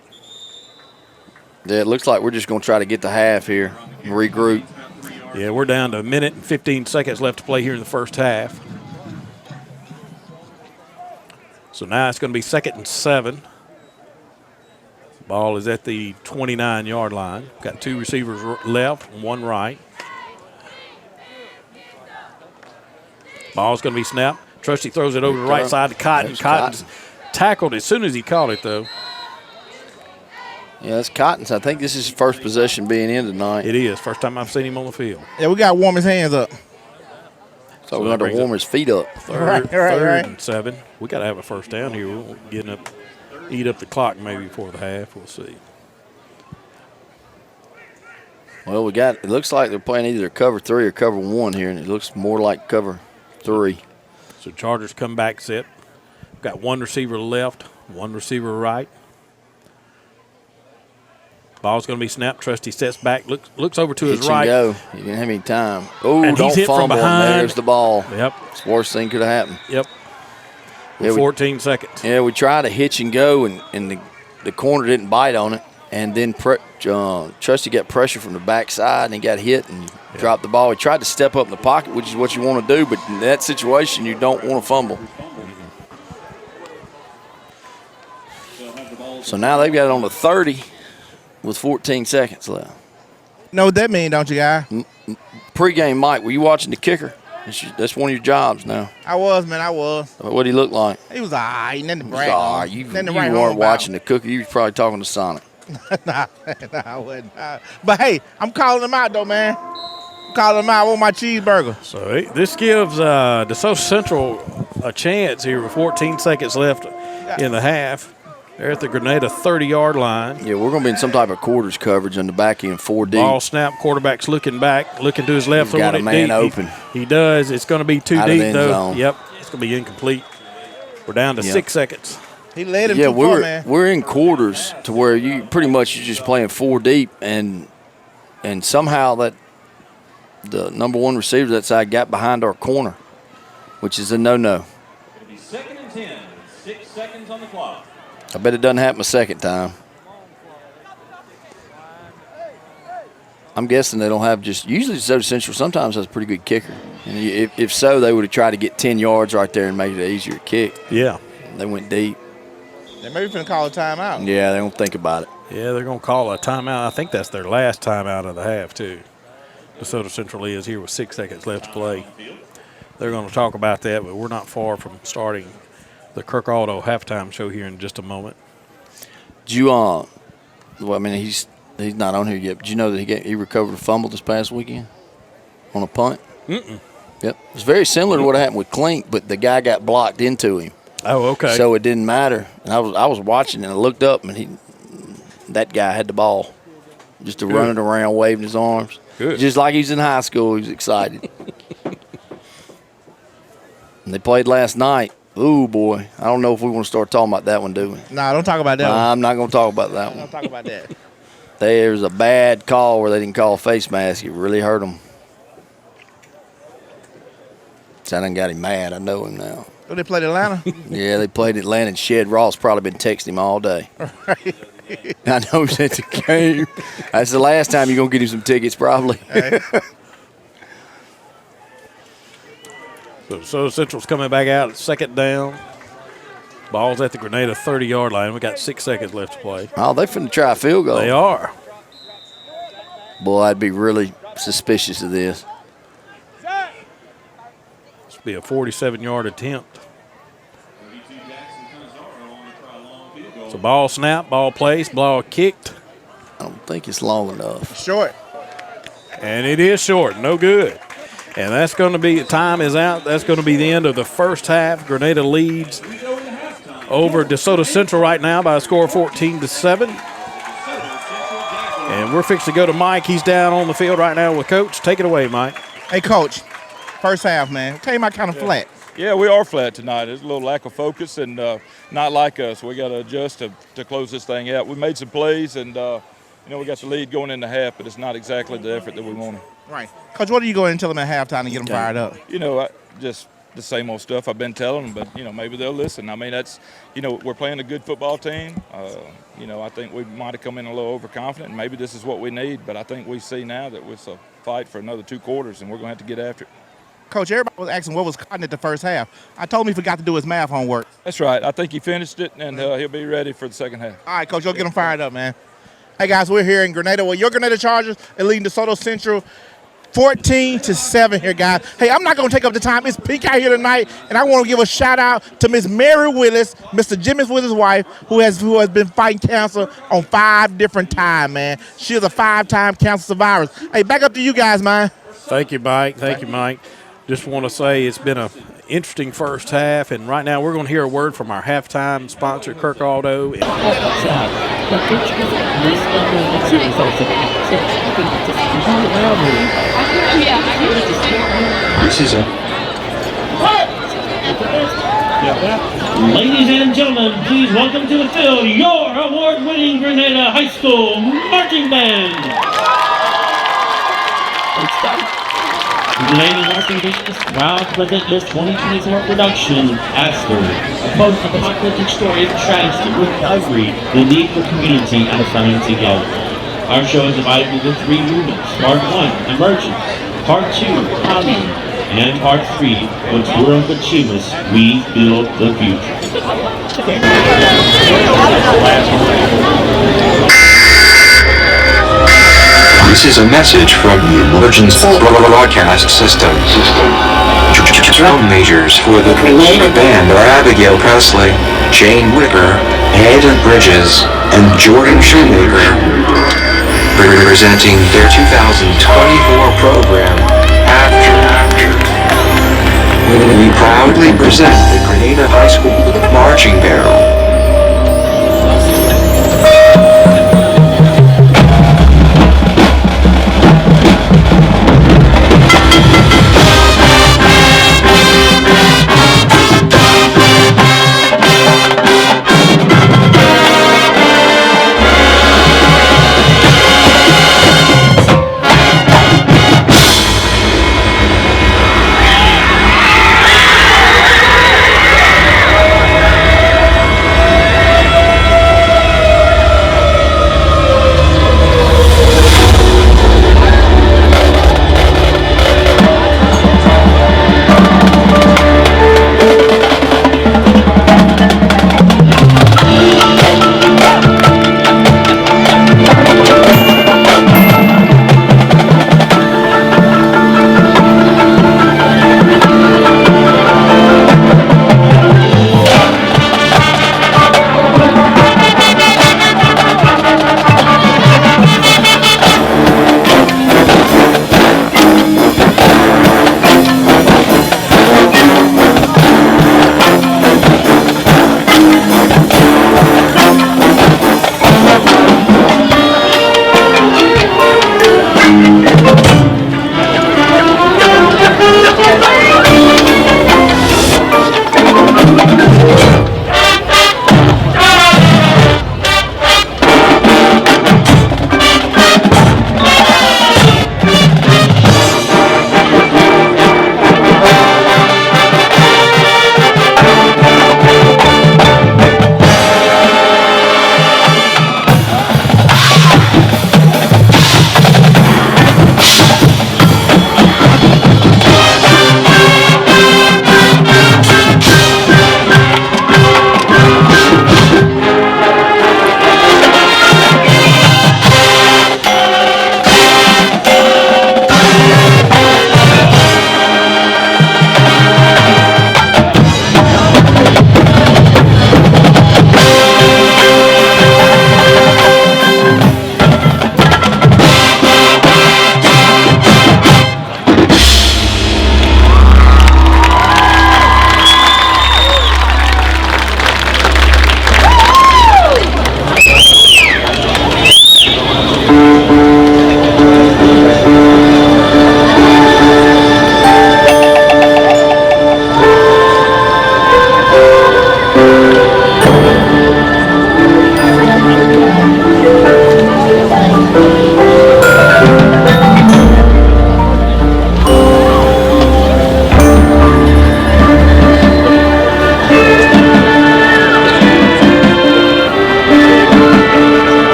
Yeah, it looks like we're just going to try to get to half here and regroup. Yeah, we're down to 1 minute and 15 seconds left to play here in the first half. So now it's going to be 2nd and 7. Ball is at the 29-yard line. Got 2 receivers left, 1 right. Ball's going to be snapped. Trusty throws it over the right side to Cotton. Cotton's tackled as soon as he caught it, though. Yeah, it's Cotton's. I think this is his first possession being in tonight. It is. First time I've seen him on the field. Yeah, we got to warm his hands up. So we're going to warm his feet up. Third and 7. We got to have a first down here. We're getting up, eat up the clock maybe before the half. We'll see. Well, it looks like they're playing either cover 3 or cover 1 here, and it looks more like cover 3. So Chargers come back set. Got 1 receiver left, 1 receiver right. Ball's going to be snapped. Trusty steps back, looks over to his right. Go. He didn't have any time. Oh, and don't hit fumble. From behind. There's the ball. Yep. It's the worst thing could have happened. Yep. Yeah, 14 seconds. Yeah, we tried to hitch and go, and the corner didn't bite on it. And then Trusty got pressure from the backside, and he got hit and dropped the ball. He tried to step up in the pocket, which is what you want to do, but in that situation, you don't want to fumble. So now they've got it on the 30 with 14 seconds left. Know what that means, don't you, guy? Pre-game, Mike, were you watching the kicker? That's one of your jobs now. I was, man. I was. What did he look like? He was all right. Nothing to brag on. on. You weren't watching the cooker. You was probably talking to Sonic. nah, I wasn't. But, hey, I'm calling him out, though, man. I'm calling him out. I want my cheeseburger. So this gives DeSoto Central a chance here with 14 seconds left in the half. They're at the Grenada 30-yard line. Yeah, we're going to be in some type of quarters coverage on the back end, 4 deep. Ball snap, quarterback's looking back, looking to his left. He's got a man open. He does. It's going to be too Out deep, of the end though. zone. Yep, it's going to be incomplete. We're down to 6 seconds. He led him too far, man. We're in quarters to where you're just playing 4 deep, and somehow that the number 1 receiver that side got behind our corner, which is a no-no. It'll be 2nd and 10. 6 seconds on the clock. I bet it doesn't happen a second time. I'm guessing they don't have usually DeSoto Central sometimes has a pretty good kicker. And if so, they would have tried to get 10 yards right there and make it an easier kick. Yeah. They went deep. They maybe finna call a timeout. Yeah, they don't think about it. Yeah, they're going to call a timeout. I think that's their last timeout of the half, too. DeSoto Central is here with 6 seconds left to play. They're going to talk about that, but we're not far from starting the Kirk Aldo halftime show here in just a moment. Well, I mean, he's not on here yet, but you know that he recovered a fumble this past weekend on a punt? Mm-mm. Yep. It's very similar to what happened with Klink, but the guy got blocked into him. Oh, okay. So it didn't matter. And I was watching, and I looked up, and that guy had the ball, just running around, waving his arms. Good. Just like he's in high school, he was excited. And they played last night. Ooh, boy. I don't know if we want to start talking about that one, do we? Nah, don't talk about that one. I'm not going to talk about that one. Don't talk about that. There's a bad call where they didn't call a face mask. It really hurt them. So I done got him mad. I know him now. Oh, they played Atlanta? Yeah, they played Atlanta, and Shed Ross probably been texting him all day. I know he's at the game. That's the last time you're going to get him some tickets, probably. Hey. So Central's coming back out at 2nd down. Ball's at the Grenada 30-yard line. We got 6 seconds left to play. Oh, they finna try a field goal. They are. Boy, I'd be really suspicious of this. This will be a 47-yard attempt. So ball snap, ball placed, ball kicked. I don't think it's long enough. Short. And it is short. No good. And that's going to be, time is out. That's going to be the end of the first half. Grenada leads over DeSoto Central right now by a score of 14-7. And we're fixing to go to Mike. He's down on the field right now with Coach. Take it away, Mike. Hey, Coach, first half, man, came out kind of flat. Yeah, we are flat tonight. There's a little lack of focus and not like us. We got to adjust to close this thing out. We made some plays and, we got the lead going in the half, but it's not exactly the effort that we wanted. Right. Coach, what are you going to tell them at halftime to get them fired up? Just the same old stuff I've been telling them, but, maybe they'll listen. I mean, that's, we're playing a good football team. I think we might have come in a little overconfident, and maybe this is what we need, but I think we see now that it's a fight for another 2 quarters, and we're going to have to get after it. Coach, everybody was asking what was caught at the first half. I told him he forgot to do his math homework. That's right. I think he finished it, and he'll be ready for the second half. All right, Coach, you'll get him fired up, man. Hey, guys, we're here in Grenada. Well, your Grenada Chargers are leading DeSoto Central 14-7 here, guys. Hey, I'm not going to take up the time. It's pink out here tonight, and I want to give a shout-out to Miss Mary Willis, Mr. Jimmy Willis' wife, who has been fighting cancer on 5 different times, man. She is a 5-time cancer survivor. Hey, back up to you guys, man. Thank you, Mike. Thank you, Mike. Just want to say it's been an interesting first half, and right now we're going to hear a word from our halftime sponsor, Kirk Aldo. This is Ladies and gentlemen, please welcome to the field your award-winning Grenada High School marching band. Grenada marching business proud to present this 2024 production, Astor, a post-apocalyptic story of tragedy, recovery, the need for community, and coming together. Our show is divided into 3 movements. Part 1, Emergence. Part 2, Commune. And Part 3, the Tour of Achievements, We Build the Future. This is a message from the Emergence Broadcast System. Drum majors for the Grenada Band are Abigail Presley, Jane Wicker, Hayden Bridges, and Jordan Shoemaker. Presenting their 2024 program, After. We proudly present the Grenada High School Marching Barrel.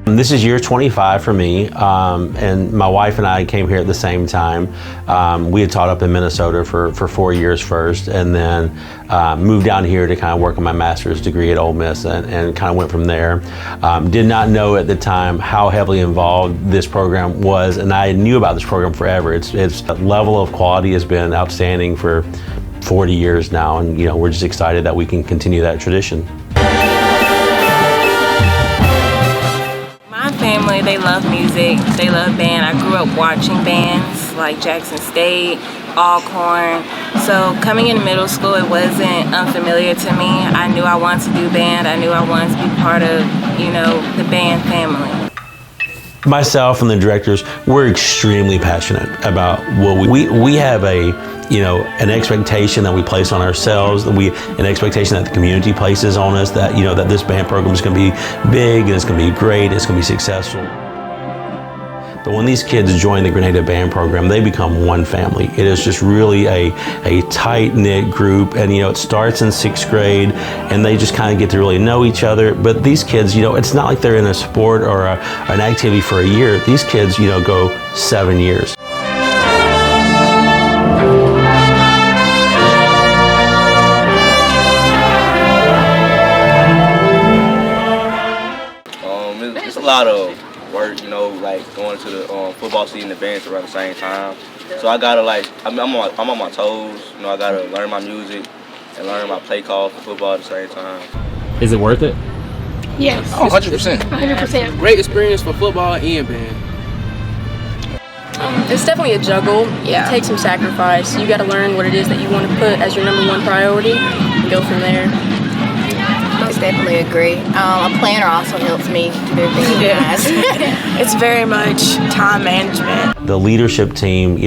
This is year 25 for me, and my wife and I came here at the same time. We had taught up in Minnesota for 4 years first, and then moved down here to kind of work on my master's degree at Ole Miss, and kind of went from there. Did not know at the time how heavily involved this program was, and I knew about this program forever. Its level of quality has been outstanding for 40 years now, and we're just excited that we can continue that tradition. My family, they love music, they love band. I grew up watching bands like Jackson State, Alcorn. So coming into middle school, it wasn't unfamiliar to me. I knew I wanted to do band. I knew I wanted to be part of, the band family. Myself and the directors, we're extremely passionate about what we have an expectation that we place on ourselves, an expectation that the community places on us, that that this band program is going to be big and it's going to be great, it's going to be successful. But when these kids join the Grenada band program, they become one family. It is just really a tight-knit group, and it starts in 6th grade, and they just kind of get to really know each other. But these kids, it's not like they're in a sport or an activity for a year. These kids, go 7 years. It's a lot of work, like going to the football season events around the same time. So I gotta I'm on my toes. I gotta learn my music and learn my play call for football at the same time. Is it worth it? Yes. Oh, 100%. 100%. Great experience for football and band. It's definitely a juggle. Yeah. It takes some sacrifice. You got to learn what it is that you want to put as your #1 priority and go from there. Most definitely agree. A planner also helps me do things. It's very much time management. The leadership team,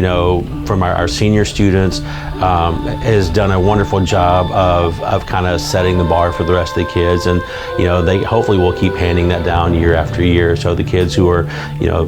from our senior students, has done a wonderful job of kind of setting the bar for the rest of the kids, and they hopefully will keep handing that down year after year. So the kids who are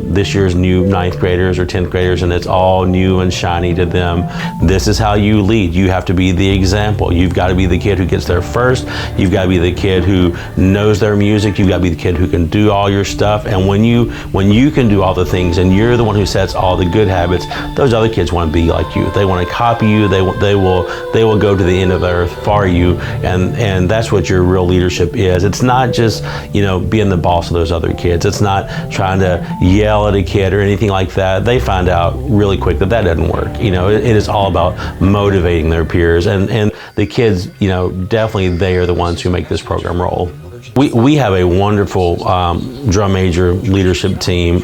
this year's new 9th graders or 10th graders, and it's all new and shiny to them, this is how you lead. You have to be the example. You've got to be the kid who gets there first. You've got to be the kid who knows their music. You've got to be the kid who can do all your stuff. And when you can do all the things and you're the one who sets all the good habits, those other kids want to be like you. They want to copy you. They will go to the end of the earth for you, and that's what your real leadership is. It's not just being the boss of those other kids. It's not trying to yell at a kid or anything like that. They find out really quick that doesn't work. It is all about motivating their peers, and the kids, definitely they are the ones who make this program roll. We have a wonderful drum major leadership team.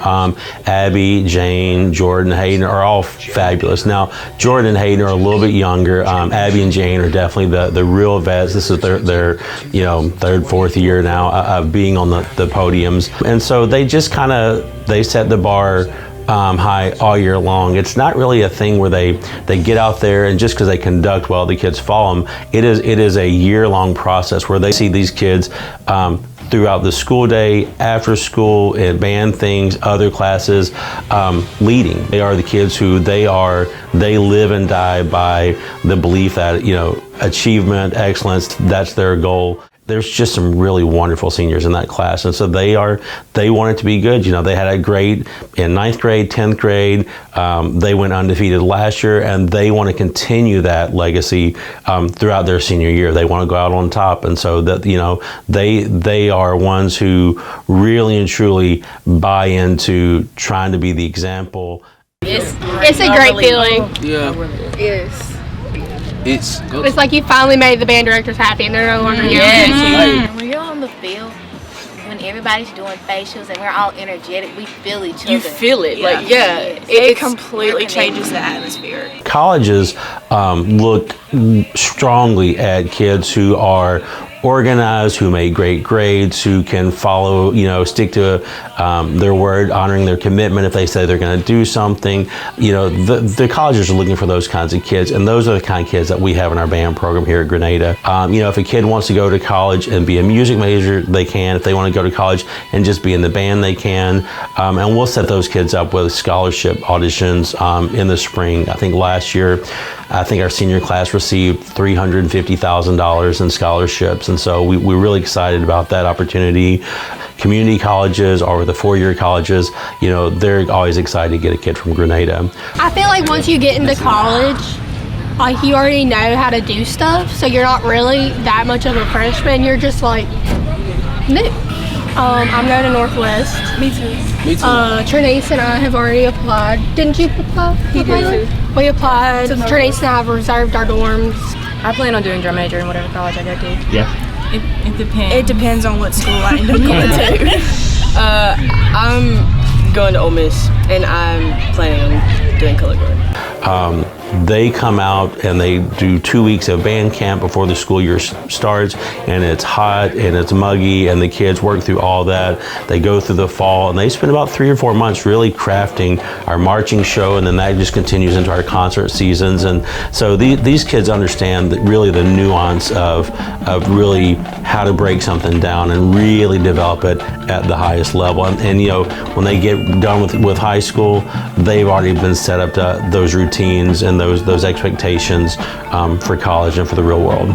Abby, Jane, Jordan, Hayden are all fabulous. Now, Jordan and Hayden are a little bit younger. Abby and Jane are definitely the real vets. This is their 3rd, 4th year now of being on the podiums. And so they just they set the bar high all year long. It's not really a thing where they get out there and just because they conduct well, the kids follow them. It is a year-long process where they see these kids throughout the school day, after school, in band things, other classes, leading. They are the kids who they live and die by the belief that achievement, excellence, that's their goal. There's just some really wonderful seniors in that class, and so they want it to be good. They had a grade in 9th grade, 10th grade. They went undefeated last year, and they want to continue that legacy throughout their senior year. They want to go out on top, and so that they are ones who really and truly buy into trying to be the example. It's a great feeling. Yeah. Yes. It's like you finally made the band directors happy and they're no longer yelling at you. When you're on the field, when everybody's doing facials and we're all energetic, we feel each other. You feel it. It completely changes the atmosphere. Colleges look strongly at kids who are organized, who make great grades, who can follow, stick to their word, honoring their commitment if they say they're going to do something. The colleges are looking for those kinds of kids, and those are the kind of kids that we have in our band program here at Grenada. If a kid wants to go to college and be a music major, they can. If they want to go to college and just be in the band, they can. And we'll set those kids up with scholarship auditions in the spring. I think last year, our senior class received $350,000 in scholarships. And so we're really excited about that opportunity. Community colleges or the four-year colleges, you know, they're always excited to get a kid from Grenada. I feel like once you get into college, like you already know how to do stuff, so you're not really that much of a freshman. You're just like new. I'm going to Northwest. Me too. Trinace and I have already applied. Didn't you apply? He did. We applied. Trinace and I have reserved our dorms. I plan on doing drum major in whatever college I go to. Yeah. It depends. It depends on what school I end up going to. I'm going to Ole Miss, and I'm planning on doing color guard. They come out and they do 2 weeks of band camp before the school year starts, and it's hot and it's muggy, and the kids work through all that. They go through the fall, and they spend about 3 or 4 months really crafting our marching show, and then that just continues into our concert seasons. And so these kids understand that really the nuance of really how to break something down and really develop it at the highest level. And you know, when they get done with high school, they've already been set up to those routines and those expectations for college and for the real world.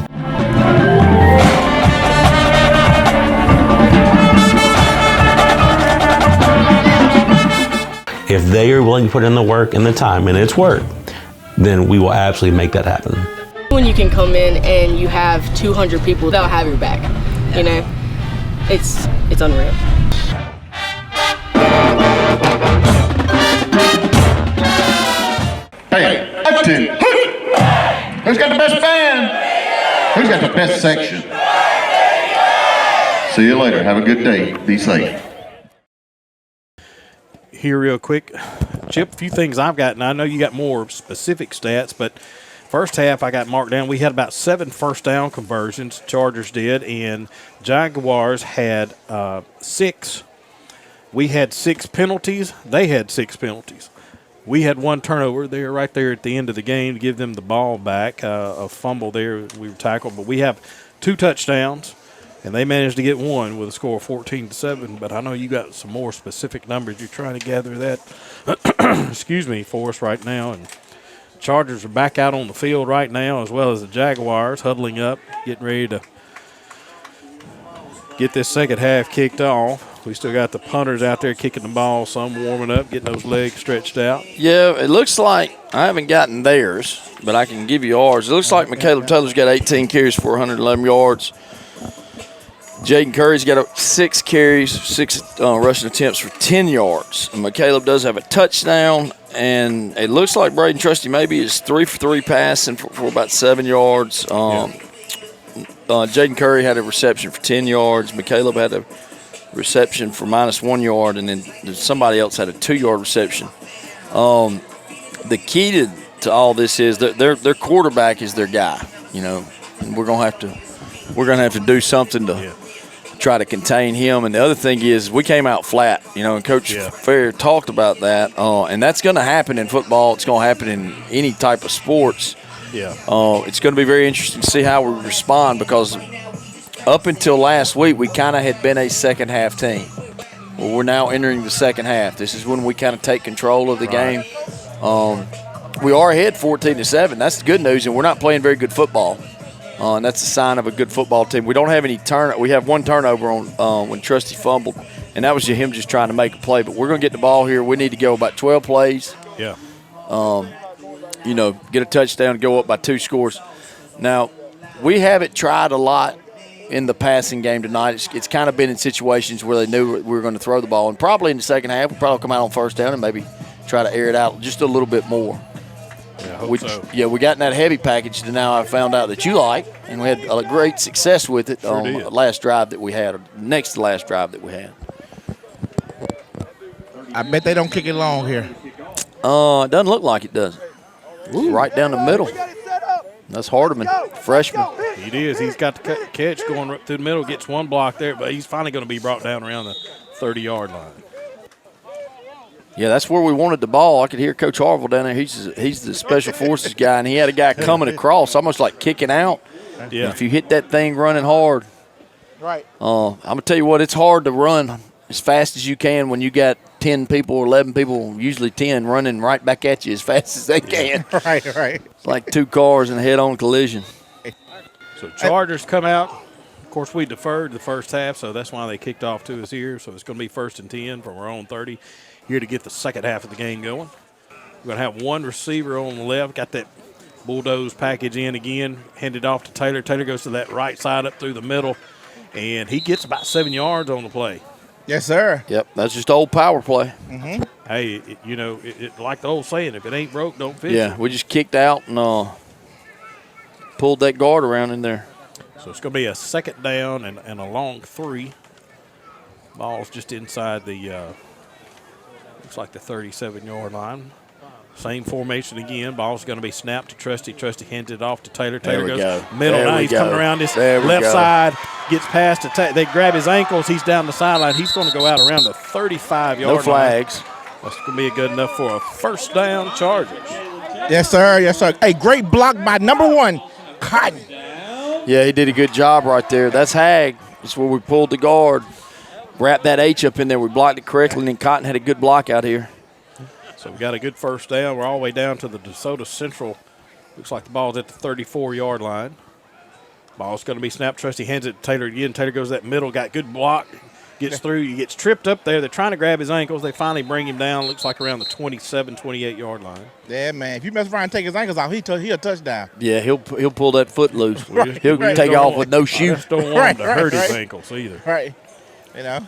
If they are willing to put in the work and the time, and it's work, then we will absolutely make that happen. When you can come in and you have 200 people that'll have your back, you know, it's unreal. Hey, up to who's got the best band? Who's got the best section? See you later. Have a good day. Be safe. Here real quick, Chip, a few things I've got, and I know you got more specific stats, but first half I got marked down. We had about 7 first down conversions, Chargers did, and Jaguars had 6. We had 6 penalties. They had 6 penalties. We had 1 turnover there, right there at the end of the game to give them the ball back, a fumble there. We were tackled, but we have 2 touchdowns, and they managed to get 1 with a score of 14-7. But I know you got some more specific numbers. You're trying to gather that, excuse me, for us right now. And Chargers are back out on the field right now, as well as the Jaguars huddling up, getting ready to get this second half kicked off. We still got the punters out there kicking the ball, some warming up, getting those legs stretched out. Yeah, it looks like I haven't gotten theirs, but I can give you ours. It looks like McCaleb Taylor's got 18 carries for 111 yards. Jaden Curry's got 6 carries, 6 rushing attempts for 10 yards. And McCaleb does have a touchdown, and it looks like Braden Trusty maybe is 3 for 3 passing for about 7 yards. Jaden Curry had a reception for 10 yards. McCaleb had a reception for -1 yard, and then somebody else had a 2-yard reception. The key to all this is that their quarterback is their guy, you know, and we're gonna have to do something to try to contain him. And the other thing is we came out flat, you know, and Coach Fair talked about that, and that's going to happen in football. It's going to happen in any type of sports. It's going to be very interesting to see how we respond, because up until last week, we kind of had been a second-half team. Well, we're now entering the second half. This is when we kind of take control of the game. We are ahead 14-7. That's the good news, and we're not playing very good football. And that's a sign of a good football team. We don't have any We have 1 turnover on when Trusty fumbled, and that was him just trying to make a play. But we're going to get the ball here. We need to go about 12 plays. You know, get a touchdown, go up by 2 scores. Now, we haven't tried a lot in the passing game tonight. It's kind of been in situations where they knew we were going to throw the ball. And probably in the second half, we'll probably come out on first down and maybe try to air it out just a little bit more. I hope so. Yeah, we got in that heavy package that now I found out that you like, and we had a great success with it on the last drive that we had, or next to the last drive that we had. I bet they don't kick it long here. It doesn't look like it, does it? Right down the middle. That's Hardeman, freshman. It is. He's got the catch going right through the middle, gets 1 block there, but he's finally going to be brought down around the 30-yard line. Yeah, that's where we wanted the ball. I could hear Coach Harville down there. He's the special forces guy, and he had a guy coming across, almost like kicking out. Yeah. And if you hit that thing running hard, right. I'm going to tell you what, it's hard to run as fast as you can when you got 10 people or 11 people, usually 10, running right back at you as fast as they can. Right. It's like 2 cars in a head-on collision. So Chargers come out. Of course, we deferred the first half, so that's why they kicked off to us here. So it's going to be 1st and 10 from our own 30 here to get the second half of the game going. We're going to have one receiver on the left, got that bulldoze package in again, handed off to Taylor. Taylor goes to that right side up through the middle, and he gets about 7 yards on the play. Yes, sir. Yep, that's just old power play. Mm-hmm. Hey, like the old saying, if it ain't broke, don't fix it. Yeah, we just kicked out and pulled that guard around in there. So it's going to be a second down and a long 3. Ball's just inside the, looks like the 37-yard line. Same formation again. Ball's going to be snapped to Trusty. Trusty hands it off to Taylor. Taylor goes middle. Now he's coming around this left side. Gets past the they grab his ankles. He's down the sideline. He's going to go out around the 35-yard line. No flags. That's going to be good enough for a first down, Chargers. Yes, sir. Yes, sir. Hey, great block by number 1, Cotton. Yeah, he did a good job right there. That's Hag. That's where we pulled the guard. Wrapped that H up in there. We blocked it correctly, and then Cotton had a good block out here. So we got a good first down. We're all the way down to the DeSoto Central. Looks like the ball's at the 34-yard line. Ball's going to be snapped. Trusty hands it to Taylor again. Taylor goes that middle, got good block, gets through. He gets tripped up there. They're trying to grab his ankles. They finally bring him down. Looks like around the 27, 28-yard line. Yeah, man. If you mess around and take his ankles off, he'll a touchdown. Yeah, he'll pull that foot loose. Right. He'll take off with no shoe. I just don't want him to hurt his ankles either. Right. You know.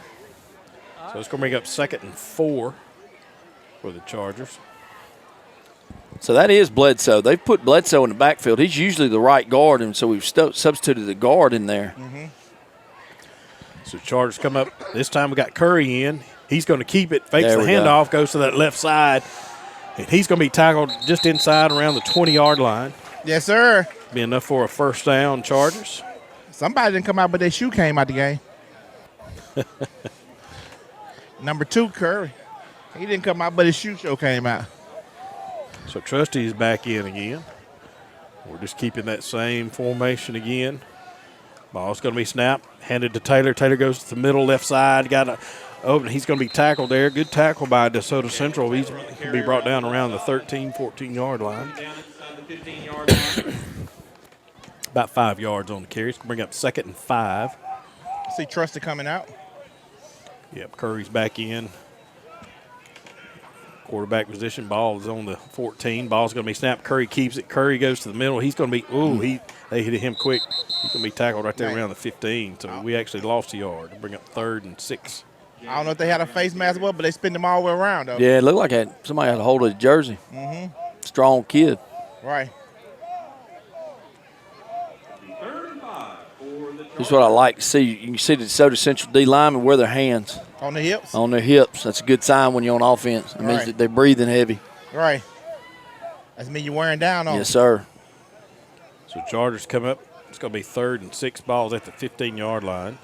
So it's going to bring up 2nd and 4 for the Chargers. So that is Bledsoe. They've put Bledsoe in the backfield. He's usually the right guard, and so we've substituted the guard in there. Mm-hmm. So Chargers come up. This time we got Curry in. He's going to keep it, fakes the handoff, goes to that left side, and he's going to be tackled just inside around the 20-yard line. Yes, sir. Be enough for a first down, Chargers. Somebody didn't come out, but their shoe came out the game. Number 2, Curry. He didn't come out, but his shoe came out. So Trusty's back in again. We're just keeping that same formation again. Ball's going to be snapped, handed to Taylor. Taylor goes to the middle left side. Got a open. He's going to be tackled there. Good tackle by DeSoto Central. He's going to be brought down around the 13, 14-yard line. About 5 yards on the carry. It's going to bring up 2nd and 5. See Trusty coming out. Yep, Curry's back in. Quarterback position. Ball is on the 14. Ball's going to be snapped. Curry keeps it. Curry goes to the middle. He's going to be, they hit him quick. He's going to be tackled right there around the 15. So we actually lost a yard. Bring up 3rd and 6. I don't know if they had a face mask up, but they spin them all the way around, though. Yeah, it looked like somebody had a hold of the jersey. Mm-hmm. Strong kid. Right. This is what I like to see. You can see the DeSoto Central D linemen wear their hands. On the hips? On their hips. That's a good sign when you're on offense. It means that they're breathing heavy. Right. That means you're wearing down on them. Yes, sir. So Chargers come up. It's going to be 3rd and 6. Ball's at the 15-yard line.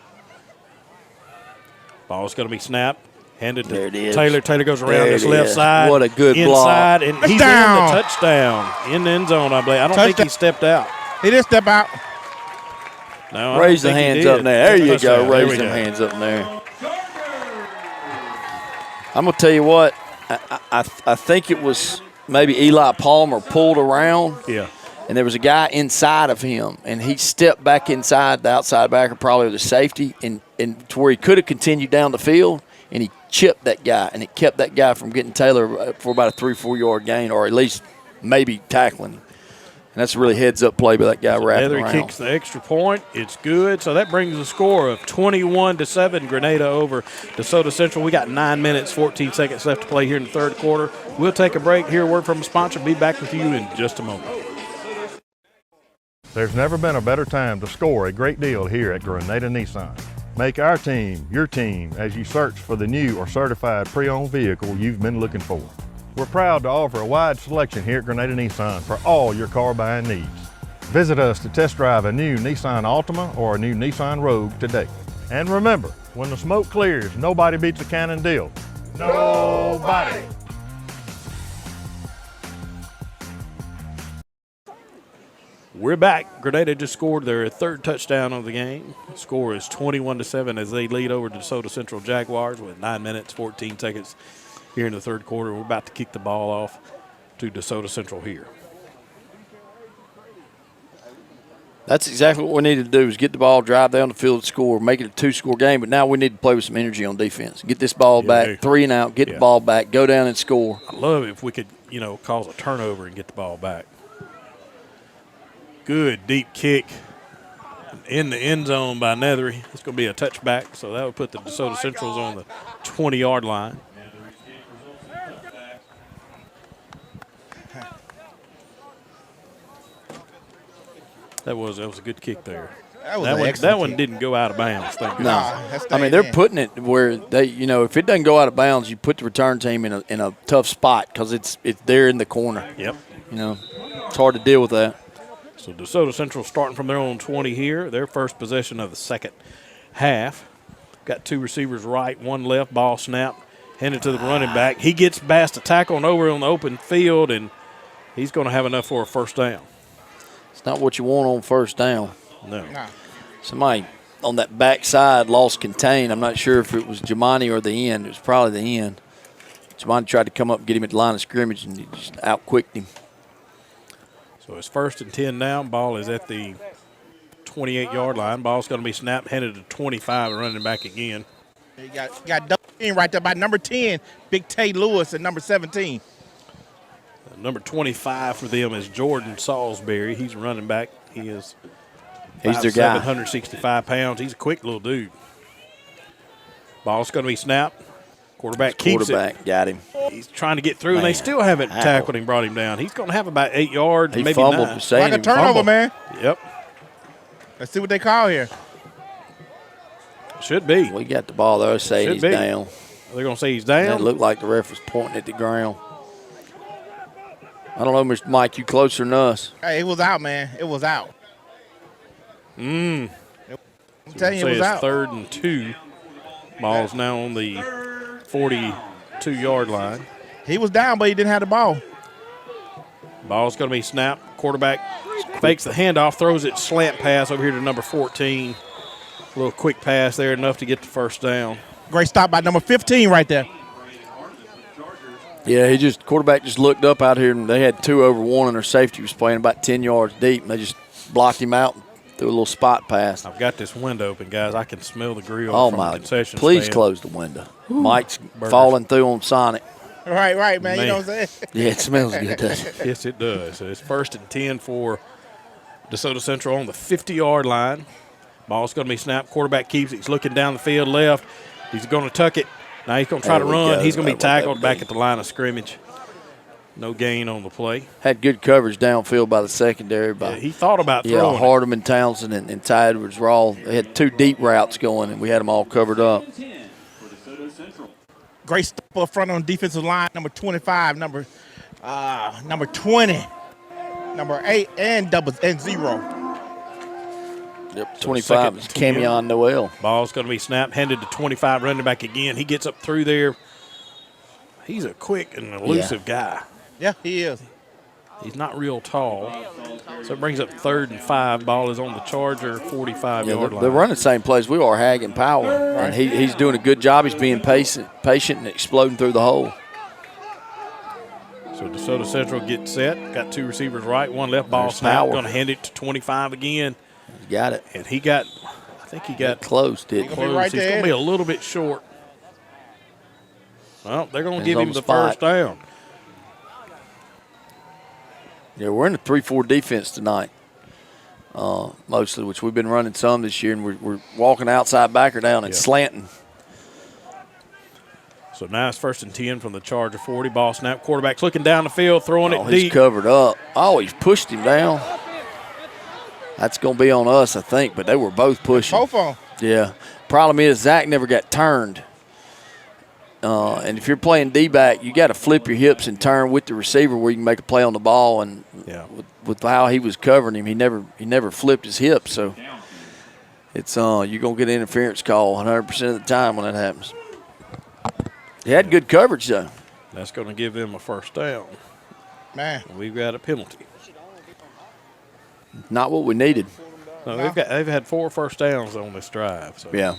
Ball's going to be snapped. Handed to Taylor. Taylor goes around this left side. What a good inside, block. And he's in the touchdown. In the end zone, I believe. I don't think he stepped out. He didn't step out. No, raise the hands up there. There you go. Raise them hands up there. I'm going to tell you what. I think it was maybe Eli Palmer pulled around. Yeah. And there was a guy inside of him, and he stepped back inside the outside backer, probably the safety, and to where he could have continued down the field, and he chipped that guy, and it kept that guy from getting Taylor for about a 3-4 yard gain, or at least maybe tackling him. And that's a really heads-up play by that guy wrapping around. Heather kicks the extra point. It's good. So that brings the score of 21-7, Grenada over DeSoto Central. We got 9 minutes, 14 seconds left to play here in the third quarter. We'll take a break, hear a word from a sponsor. Be back with you in just a moment. There's never been a better time to score a great deal here at Grenada Nissan. Make our team your team as you search for the new or certified pre-owned vehicle you've been looking for. We're proud to offer a wide selection here at Grenada Nissan for all your car buying needs. Visit us to test drive a new Nissan Altima or a new Nissan Rogue today. And remember, when the smoke clears, nobody beats a Cannon deal. Nobody! We're back. Grenada just scored their 3rd touchdown of the game. The score is 21-7 as they lead over DeSoto Central Jaguars with 9 minutes, 14 seconds here in the third quarter. We're about to kick the ball off to DeSoto Central here. That's exactly what we need to do is get the ball, drive down the field, score, make it a 2-score game. But now we need to play with some energy on defense. Get this ball back, 3 and out, get the ball back, go down and score. I love it if we could, cause a turnover and get the ball back. Good deep kick in the end zone by Nethery. It's going to be a touchback, so that would put the DeSoto Centrals on the 20-yard line. That was a good kick there. That one didn't go out of bounds. I mean, they're putting it where they, if it doesn't go out of bounds, you put the return team in a tough spot because it's there in the corner. Yep. It's hard to deal with that. So DeSoto Central starting from their own 20 here. Their first possession of the second half. Got 2 receivers right, 1 left. Ball snap, handed to the running back. He gets past the tackle and over on the open field, and he's going to have enough for a first down. It's not what you want on first down. No. Somebody on that backside lost contain. I'm not sure if it was Jamani or the end. It was probably the end. Jamani tried to come up and get him at the line of scrimmage, and he just out-quicked him. So it's 1st and 10 now. Ball is at the 28-yard line. Ball's going to be snapped, handed to 25, and running back again. You got double team right there by number 10, Big Tay Lewis, and number 17. Number 25 for them is Jordan Salisbury. He's running back. He's their guy. 165 pounds. He's a quick little dude. Ball's going to be snapped. Quarterback keeps it. Got him. He's trying to get through, and they still haven't tackled him, brought him down. He's going to have about 8 yards, maybe fumbled 9. Like a turnover, man. Yep. Let's see what they call here. Should be. We got the ball there. Say he's down. They're going to say he's down? It looked like the ref was pointing at the ground. I don't know, Mr. Mike, you closer than us. Hey, it was out, man. It was out. I'm telling you, it was out. 3rd and 2. Ball's now on the 42-yard line. He was down, but he didn't have the ball. Ball's going to be snapped. Quarterback fakes the handoff, throws it slant pass over here to number 14. A little quick pass there, enough to get the first down. Great stop by number 15 right there. Yeah, quarterback just looked up out here, and they had 2 over 1, and their safety was playing about 10 yards deep, and they just blocked him out and threw a little spot pass. I've got this window open, guys. I can smell the grill from the concession Please stand. close the window. Mike's falling through on Sonic. Right, man. You know what I'm saying? Yeah, it smells good, doesn't it? Yes, it does. So it's 1st and 10 for DeSoto Central on the 50-yard line. Ball's going to be snapped. Quarterback keeps it. He's looking down the field left. He's going to tuck it. Now he's going to try to run. He's going to be tackled back at the line of scrimmage. No gain on the play. Had good coverage downfield by the secondary. He thought about throwing. Yeah, Hardeman, Townsend, and Ty Edwards were all. They had 2 deep routes going, and we had them all covered up. Great step up front on defensive line, number 25, number 20, number 8, and 0. Yep, 25 is Camion Noel. Ball's going to be snapped, handed to 25, running back again. He gets up through there. He's a quick and elusive guy. Yeah, he is. He's not real tall. So it brings up 3rd and 5. Ball is on the Charger 45-yard line. They're running the same plays we are, Hag and Power. And he's doing a good job. He's being patient and exploding through the hole. So DeSoto Central gets set. Got 2 receivers right, 1 left. Ball snap. Going to hand it to 25 again. He got it. And I think he got close, He's going to be a little bit short. Well, they're going to give him the first down. Yeah, we're in a 3-4 defense tonight, mostly, which we've been running some this year, and we're walking outside backer down and slanting. So now it's 1st and 10 from the Charger 40. Ball snap. Quarterback's looking down the field, throwing it deep. He's covered up. Oh, he's pushed him down. That's going to be on us, I think, but they were both pushing. Both of them. Yeah. Problem is, Zach never got turned. And if you're playing D-back, you got to flip your hips and turn with the receiver where you can make a play on the ball. And with how he was covering him, he never flipped his hips. So it's you're gonna get an interference call 100% of the time when that happens. He had good coverage though. That's going to give them a first down. Man, we've got a penalty. Not what we needed. No, they've had 4 first downs on this drive. So yeah.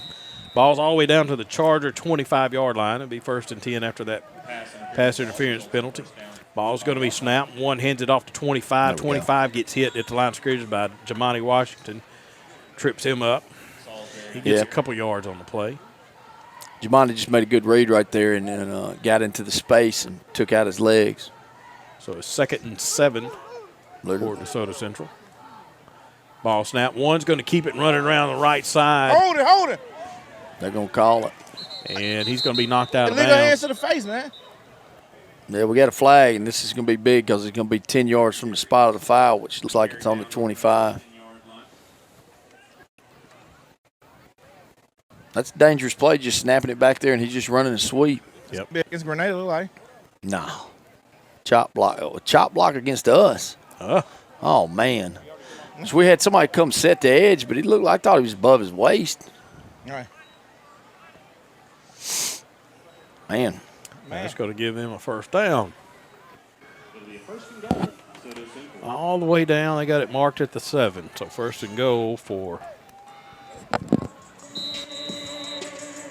Ball's all the way down to the Charger 25-yard line. It'll be 1st and 10 after that pass interference penalty. Ball's going to be snapped. One hands it off to 25. 25 gets hit at the line of scrimmage by Jamani Washington. Trips him up. He gets a couple yards on the play. Jamani just made a good read right there and got into the space and took out his legs. So it's 2nd and 7 for DeSoto Central. Ball snap. One's going to keep it running around the right side. Hold it. They're going to call it. And he's going to be knocked out of Illegal hands bounds. to the face, man. Yeah, we got a flag, and this is going to be big because it's going to be 10 yards from the spot of the foul, which looks like it's on the 25. That's a dangerous play, just snapping it back there, and he's just running a sweep. Yep. Against Grenada, look like. No. Chop block against us. Oh, man. So we had somebody come set the edge, but he looked like I thought he was above his waist. All right. Man. That's going to give them a 1st down. All the way down, they got it marked at the 7. So 1st and goal for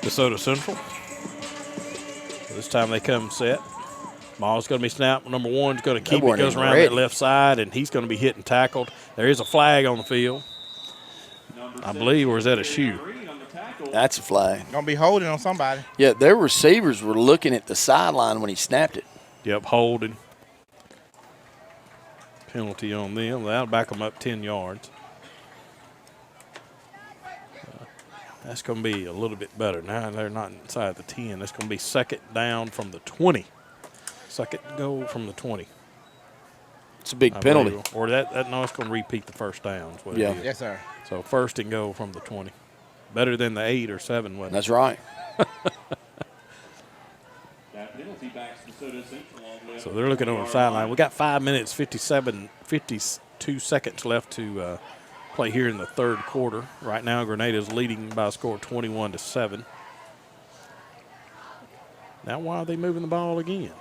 DeSoto Central. This time they come set. Ball's going to be snapped. Number 1's going to keep it. Goes around that left side, and he's going to be hit and tackled. There is a flag on the field, I believe, or is that a shoe? That's a flag. Going to be holding on somebody. Yeah, their receivers were looking at the sideline when he snapped it. Yep, holding. Penalty on them. That'll back them up 10 yards. That's going to be a little bit better. Now they're not inside the 10. That's going to be 2nd down from the 20. 2nd goal from the 20. It's a big penalty. Or no, it's going to repeat the 1st down. Yeah. Yes, sir. So 1st and goal from the 20. Better than the 8 or 7, wasn't it? That's right. So they're looking over the sideline. We got 5 minutes, 52 seconds left to play here in the 3rd quarter. Right now, Grenada's leading by a score of 21-7. Now, why are they moving the ball again?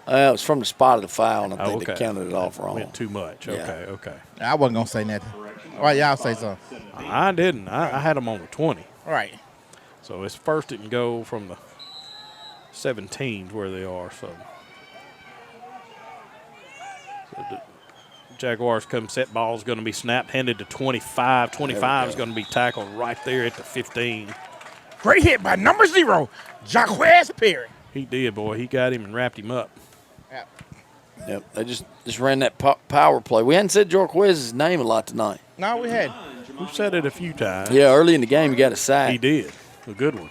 It was from the spot of the foul, and I think they counted it off wrong. Went too much. Yeah. Okay. I wasn't going to say nothing. Why y'all say something? I didn't. I had them on the 20. Right. So it's 1st and goal from the 17 where they are. So the Jaguars come set. Ball's going to be snapped, handed to 25. 25 is going to be tackled right there at the 15. Great hit by number 0, Jaguars Perry. He did, boy. He got him and wrapped him up. Yep, they just ran that power play. We hadn't said Jorquez's name a lot tonight. No, we had. We've said it a few times. Yeah, early in the game, he got a sack. He did. A good one.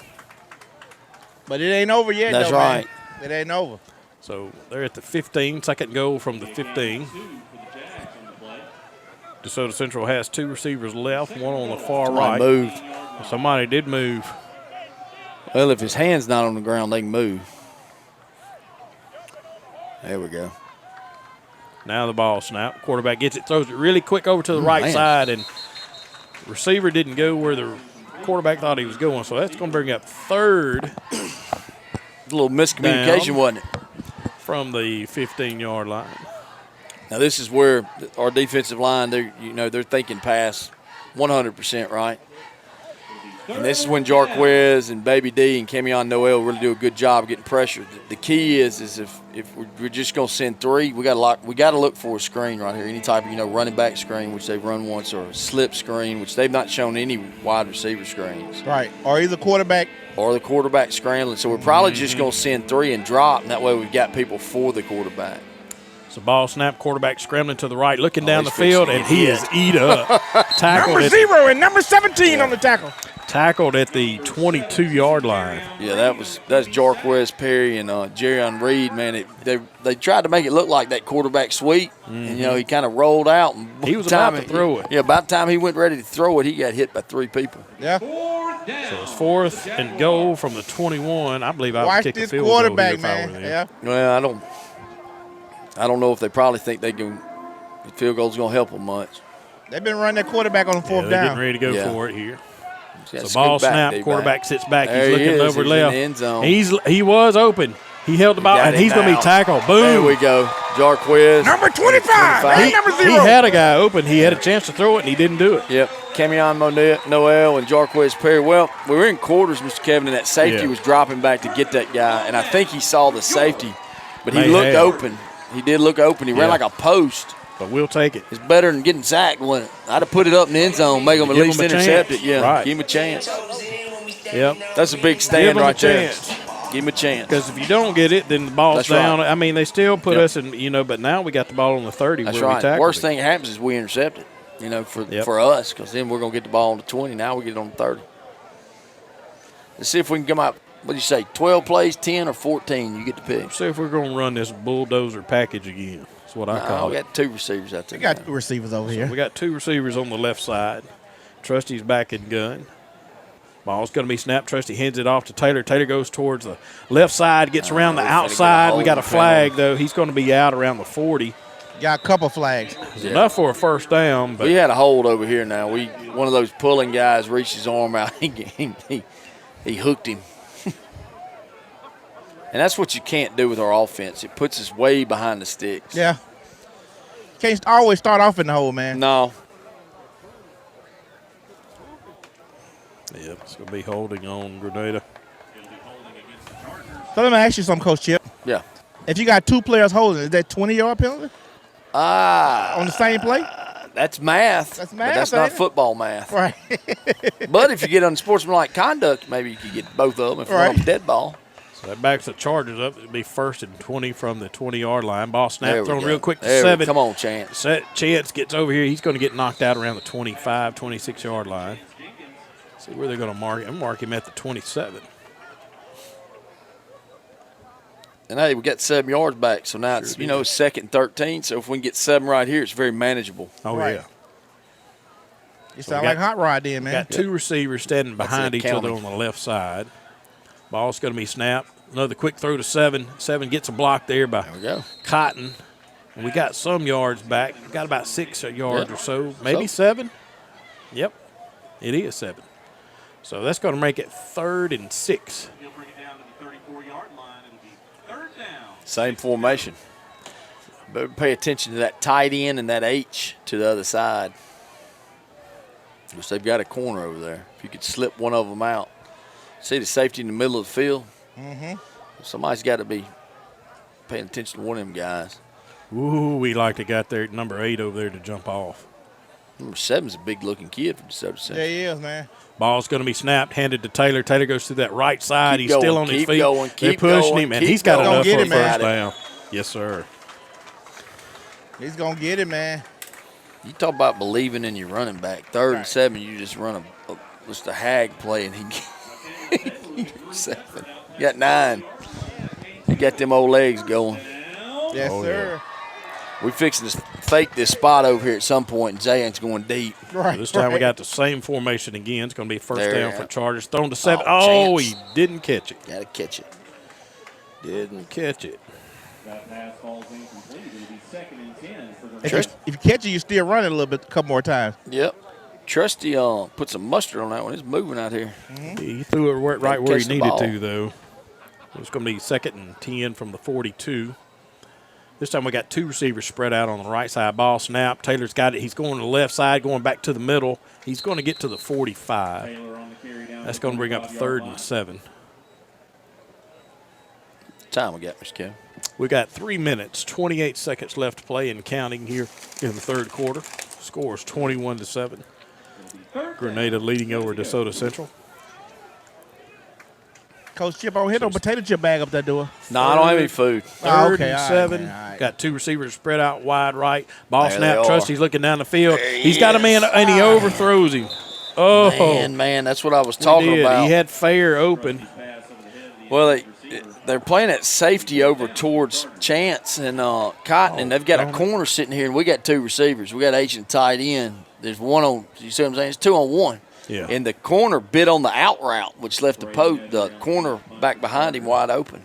But it ain't over yet, That's though, right. Man. It ain't over. So they're at the 15, 2nd goal from the 15. DeSoto Central has 2 receivers left, one on the far right. Moved. Somebody did move. Well, if his hand's not on the ground, they can move. There we go. Now the ball snap. Quarterback gets it, throws it really quick over to the right side, and receiver didn't go where the quarterback thought he was going. So that's going to bring up 3rd. A little miscommunication, wasn't it? From the 15-yard line. Now this is where our defensive line, they're thinking pass 100%, right? And this is when Jarquez and Baby D and Camion Noel really do a good job of getting pressure. The key is if we're just going to send 3, we got to look for a screen right here, any type of running back screen, which they've run once, or a slip screen, which they've not shown any wide receiver screens. Right, or either quarterback. Or the quarterback scrambling. So we're probably just going to send 3 and drop, and that way we've got people for the quarterback. So ball snap, quarterback scrambling to the right, looking down the field, and he is eat up. Number 0 and number 17 on the tackle. Tackled at the 22-yard line. Yeah, that's Jarquez Perry and Jerrion Reed, man. They tried to make it look like that quarterback sweep, and he kind of rolled out. And he was about to throw it. Yeah, by the time he went ready to throw it, he got hit by 3 people. Yeah. So it's 4th and goal from the 21. I believe I would kick the field goal here if I were there. Yeah. Well, I don't know if they probably think the field goal's going to help them much. They've been running that quarterback on the 4th down. They're getting ready to go for it here. So ball snap, quarterback sits back. He's looking over left. In the end zone. He was open. He held the ball, and he's going to be tackled. Boom. There we go. Jarquez. Number 25. He had a guy open. He had a chance to throw it, and he didn't do it. Yep. Camion Noel and Jarquez Perry. Well, we were in quarters, Mr. Kevin, and that safety was dropping back to get that guy, and I think he saw the safety, but he looked open. He did look open. He ran like a post. But we'll take it. It's better than getting sacked, wouldn't it? I'd have put it up in the end zone, make them at least intercept it. Yeah, right. Give him a chance. Yep. That's a big stand right there. Give him a chance. Because if you don't get it, then the ball's That's down. right. I mean, they still put us in, but now we got the ball on the 30 That's where we right. tackled Worst it. thing that happens is we intercept it, for us, because then we're going to get the ball on the 20. Now we get it on the 30. Let's see if we can come out, what do you say, 12 plays, 10 or 14? You get to pick. See if we're going to run this bulldozer package again. That's what I call it. We got 2 receivers out there. We got 2 receivers over here. So we got 2 receivers on the left side. Trusty's back in gun. Ball's going to be snapped. Trusty hands it off to Taylor. Taylor goes towards the left side, gets around the outside. We got a flag, though. He's going to be out around the 40. Got a couple flags. It's enough for a first down. But we had a hold over here now. One of those pulling guys reached his arm out. He hooked him. And that's what you can't do with our offense. It puts us way behind the sticks. Yeah. Can't always start off in the hole, man. No. Yep, it's going to be holding on Grenada. So let me ask you something, Coach Chip. Yeah. If you got 2 players holding, is that 20-yard penalty? On the same play? That's math. That's math, But that's not football math. Right. But if you get unsportsmanlike conduct, maybe you could get both of them if one of them dead ball. So that backs the Chargers up. It'll be 1st and 20 from the 20-yard line. Ball There snap we thrown go. real quick to There we- 7. come on, Chance. Chance gets over here. He's going to get knocked out around the 25, 26-yard line. See where they're going to mark him. I'm mark him at the 27. And, hey, we got 7 yards back, so now it's, 2nd and 13. So if we can get 7 right here, it's very manageable. Oh, Right. yeah. You So sound we like got- Hot Rod then, man. Got 2 receivers standing behind That's each an other on accounting. the left side. Ball's going to be snapped. Another quick throw to 7. 7 gets a block there by Cotton. And we got some yards back. We got about 6 yards or so. Maybe 7. Yep. It is 7. So that's going to make it 3rd and 6. Same formation. But pay attention to that tight end and that H to the other side. Because they've got a corner over there. If you could slip one of them out. See the safety in the middle of the field? Mm-hmm. Somebody's got to be paying attention to one of them guys. Ooh, we like to got there number 8 over there to jump off. Number 7's a big-looking kid from Desoto Central. Yeah, he is, man. Ball's going to be snapped, handed to Taylor. Taylor goes through that right side. Keep He's still going, on his keep feet. going, They're keep pushing going, him, and keep he's got going. enough Get for a him, man. first down. Yes, sir. He's going to get it, man. You talk about believing in your running back. 3rd and 7, you just run just a hag play, and he gets 7. You got 9. You got them old legs going. Yes, sir. We fixing to fake this spot over here at some point, and Zayon's going deep. Right. So this time we got the same formation again. It's going to be first There, down yeah. for Chargers. Thrown to 7. Oh, He didn't catch it. Got to catch it. Didn't catch it. That pass falls incomplete. It'll be 2nd and 10 for the If you catch it, you still run it a little bit, a couple more times. Yep. Trusty put some mustard on that one. It's moving out here. He threw it right where he catch the needed ball. to, though. It's going to be 2nd and 10 from the 42. This time we got 2 receivers spread out on the right side. Ball snap. Taylor's got it. He's going to the left side, going back to the middle. He's going to get to the 45. That's going to bring up 3rd and 7. Time we got, Mr. Kevin. We got 3 minutes, 28 seconds left to play and counting here in the 3rd quarter. Score is 21-7. Grenada leading over DeSoto Central. Coach Chip, hit no potato chip bag up that door. No, I don't have any food. 3rd okay, and all right, 7. man, all right. Got 2 receivers spread out wide right. Ball There snap. they are. Trusty's looking down the field. There he He's got a man, is. and he overthrows him. Oh, Man, that's what I was he talking did. about. He had fair open. Well, they're playing at safety over towards Chance and Cotton, and they've got a corner sitting here, and we got 2 receivers. We got H and tight end. There's one on, you see what I'm saying? It's 2 on 1. Yeah. And the corner bit on the out route, which left the corner back behind him wide open.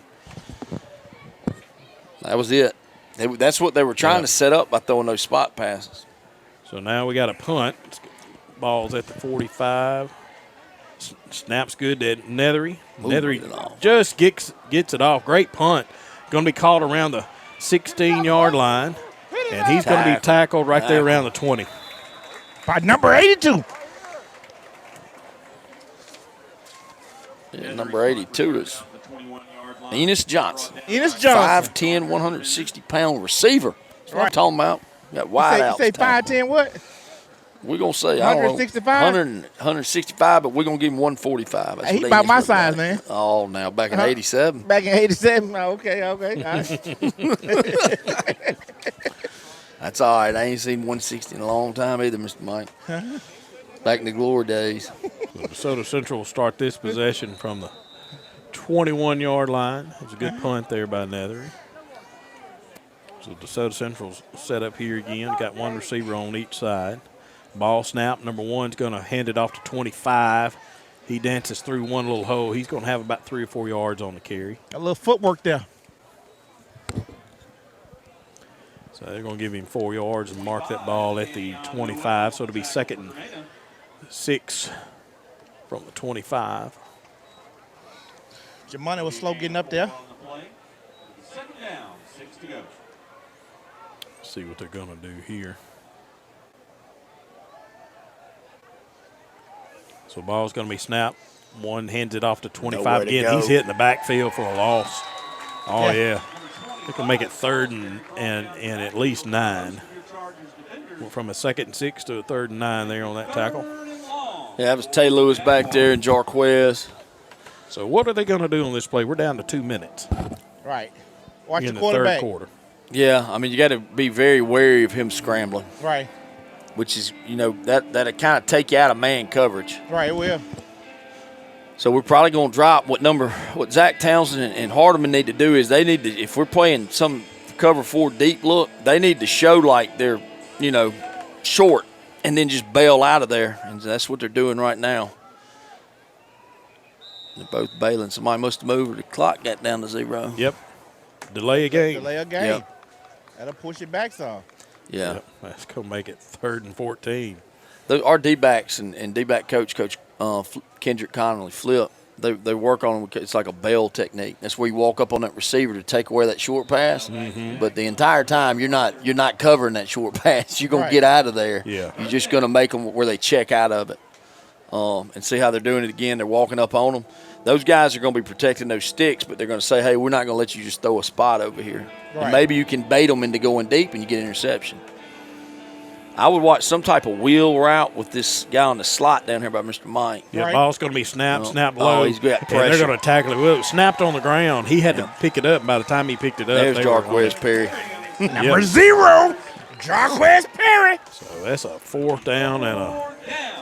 That was it. That's what they were trying to set up by throwing those spot passes. So now we got a punt. Ball's at the 45. Snaps good to Nethery. Nethery just gets it off. Great punt. Going to be called around the 16-yard line. And he's going to be tackled right there around the 20. By number 82. Yeah, number 82 is Enos Johnson. Enos Johnson. 5'10", 160-pound receiver. That's what I'm talking about. Got wide out. You say 5'10" what? We're going to say, 165? 165, but we're going to give him 145. That's Hey, he about my size, man. Oh, now, back in 87. Back in 87? Oh, okay. All right. That's all right. I ain't seen 160 in a long time either, Mr. Mike. Back in the glory days. So DeSoto Central will start this possession from the 21-yard line. It was a good punt there by Nethery. So DeSoto Central's set up here again. Got one receiver on each side. Ball snap. Number one's going to hand it off to 25. He dances through one little hole. He's going to have about 3 or 4 yards on the carry. A little footwork there. So they're going to give him 4 yards and mark that ball at the 25. So it'll be 2nd and 6 from the 25. Jamani was slow getting up there. 2nd down, 6 to go. See what they're going to do here. So the ball's going to be snapped. One hands it off to 25 again. He's hitting the backfield for a loss. Oh, yeah. They can make it 3rd and at least 9. From a 2nd and 6 to a 3rd and 9 there on that tackle. Yeah, that was Tay Lewis back there and Jarquez. So what are they going to do on this play? We're down to 2 minutes. Right. Watch in the quarterback. 3rd quarter. Yeah, I mean, you got to be very wary of him scrambling. Right. Which is, that'll kind of take you out of man coverage. Right, it will. So we're probably going to drop what Zach Townsend and Hardeman need to do is they need to, if we're playing some cover 4 deep look, they need to show like they're, short and then just bail out of there. And that's what they're doing right now. They're both bailing. Somebody must have moved. The clock got down to 0. Yep. Delay a game. Delay a game. Yep. That'll push it back some. Yeah. Yep. That's going to make it 3rd and 14. Our D-backs and D-back coach Kendrick Connolly, Flip, they work on – it's like a bail technique. That's where you walk up on that receiver to take away that short pass. Mm-hmm. But the entire time you're not covering that short pass. You're going to get out of there. Yeah. You're just going to make them where they check out of it. And see how they're doing it again. They're walking up on them. Those guys are going to be protecting those sticks, but they're going to say, hey, we're not going to let you just throw a spot over here. Right. And maybe you can bait them into going deep and you get an interception. I would watch some type of wheel route with this guy on the slot down here by Mr. Mike. Yeah, right. Ball's going to be snapped low. Oh, he's got pressure. And they're going to tackle it. Well, it was snapped on the ground. He had to pick it up. By the time he picked it up, there's Jarquez Perry. Number 0, Jarquez Perry. So that's a 4th down and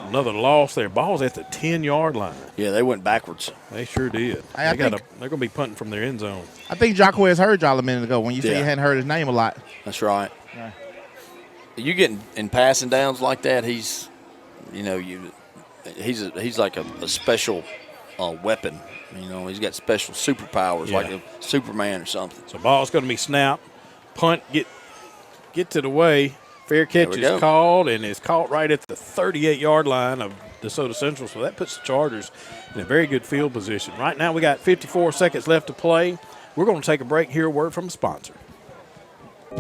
another loss there. Ball's at the 10-yard line. Yeah, they went backwards. They sure did. They're going to be punting from their end zone. I think Jarquez heard y'all a minute ago when you said you hadn't heard his name a lot. That's right. Yeah. You get in passing downs like that, he's like a special weapon. He's got special superpowers like a Superman or something. So ball's going to be snapped. Punt gets it away. Fair catch is called, and it's caught right at the 38-yard line of DeSoto Central. So that puts the Chargers in a very good field position. Right now we got 54 seconds left to play. We're going to take a break, hear a word from a sponsor.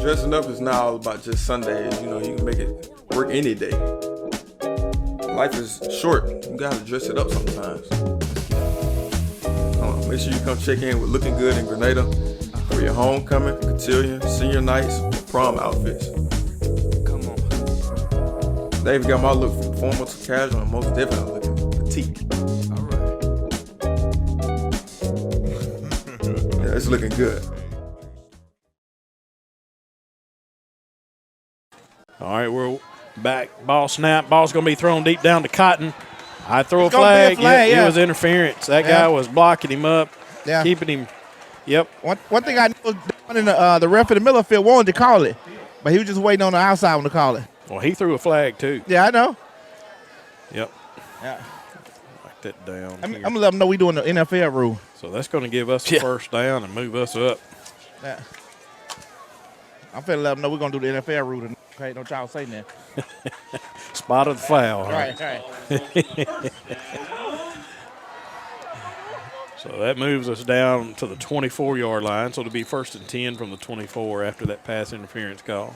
Dressing up is not all about just Sundays. You can make it work any day. Life is short. You got to dress it up sometimes. Make sure you come check in with Looking Good in Grenada for your homecoming, cotillion, senior nights, prom outfits. Come on. They've got my look from formal to casual and most definitely looking petite. All right. Yeah, it's looking good. All right, we're back. Ball snap. Ball's going to be thrown deep down to Cotton. I throw a flag. It was interference. That guy was blocking him up, keeping him. Yep. One thing I know, the ref in the middle of the field wanted to call it, but he was just waiting on the outside one to call it. Well, he threw a flag too. Yeah, I know. Yep. Yeah. Write that down. I'm going to let them know we're doing the NFL rule. So that's going to give us a first down and move us up. Yeah. I'm finna let them know we're going to do the NFL rule tonight. Okay, don't y'all say that. Spot of the foul. Right. So that moves us down to the 24-yard line. So it'll be 1st and 10 from the 24 after that pass interference call.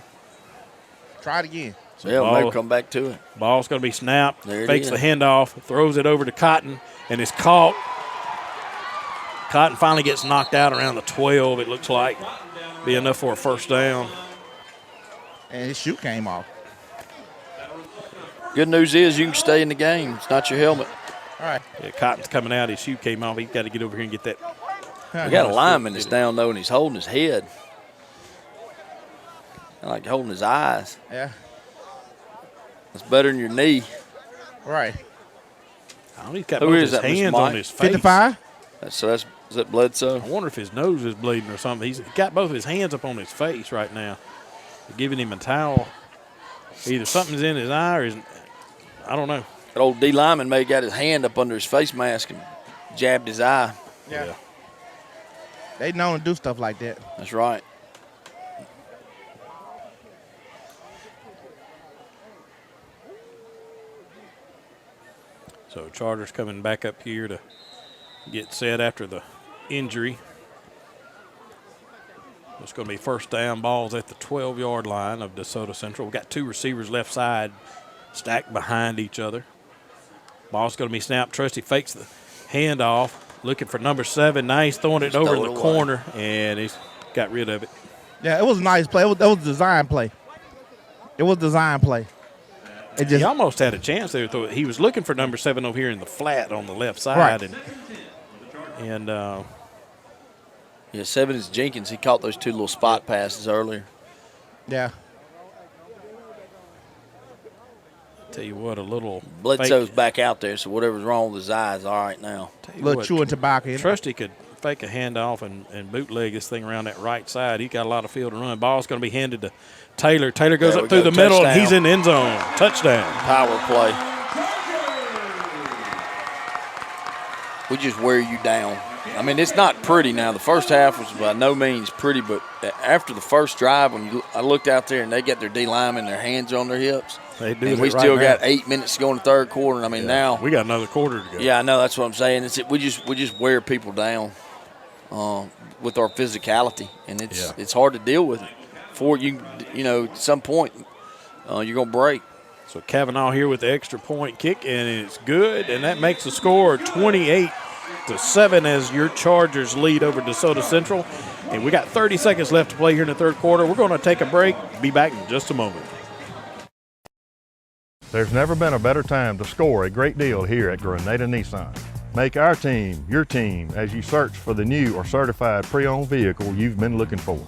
Try it again. So maybe come back to it. Ball's going to be snapped. Fakes the handoff, throws it over to Cotton, and it's caught Cotton finally gets knocked out around the 12, it looks like. Be enough for a first down. And his shoe came off. Good news is you can stay in the game. It's not your helmet. All right. Yeah, Cotton's coming out. His shoe came off. He's got to get over here and get that. We got a lineman that's down, though, and he's holding his head. Like holding his eyes. Yeah. That's better than your knee. Right. Oh, he's got Who both is his that, Mr. hands Mike? on his face. 55? Is that Bledsoe? I wonder if his nose is bleeding or something. He's got both his hands up on his face right now. They're giving him a towel. Either something's in his eye or I don't know. That old D lineman may have got his hand up under his face mask and jabbed his eye. Yeah. They known to do stuff like that. That's right. So Charters coming back up here to get set after the injury. It's going to be first down, balls at the 12-yard line of DeSoto Central. We've got two receivers left side stacked behind each other. Ball's going to be snapped. Trusty fakes the handoff, looking for number 7. Now he's throwing it over the corner, and he's got rid of it. Yeah, it was a nice play. That was a design play. It was a design play. He almost had a chance there. He was looking for number 7 over here in the flat on the left side. Right. Yeah, 7 is Jenkins. He caught those 2 little spot passes earlier. Yeah. Tell you what, a little Bledsoe's back out there, so whatever's wrong with his eyes, all right now. Little chewing tobacco. Trusty could fake a handoff and bootleg this thing around that right side. He got a lot of field to run. Ball's going to be handed to Taylor. Taylor goes up through the middle, and he's in the end zone. Touchdown. Power play. We just wear you down. I mean, it's not pretty now. The first half was by no means pretty, but after the first drive, I looked out there and they got their D linemen, their hands on their hips. They do. And we still got 8 minutes to go in the third quarter. I mean, now we got another quarter to go. Yeah, I know. That's what I'm saying. We just wear people down with our physicality, and it's hard to deal with it. Before at some point, you're gonna break. So Kavanaugh here with the extra point kick, and it's good, and that makes the score 28-7 as your Chargers lead over DeSoto Central. And we got 30 seconds left to play here in the third quarter. We're going to take a break. Be back in just a moment. There's never been a better time to score a great deal here at Grenada Nissan. Make our team your team as you search for the new or certified pre-owned vehicle you've been looking for.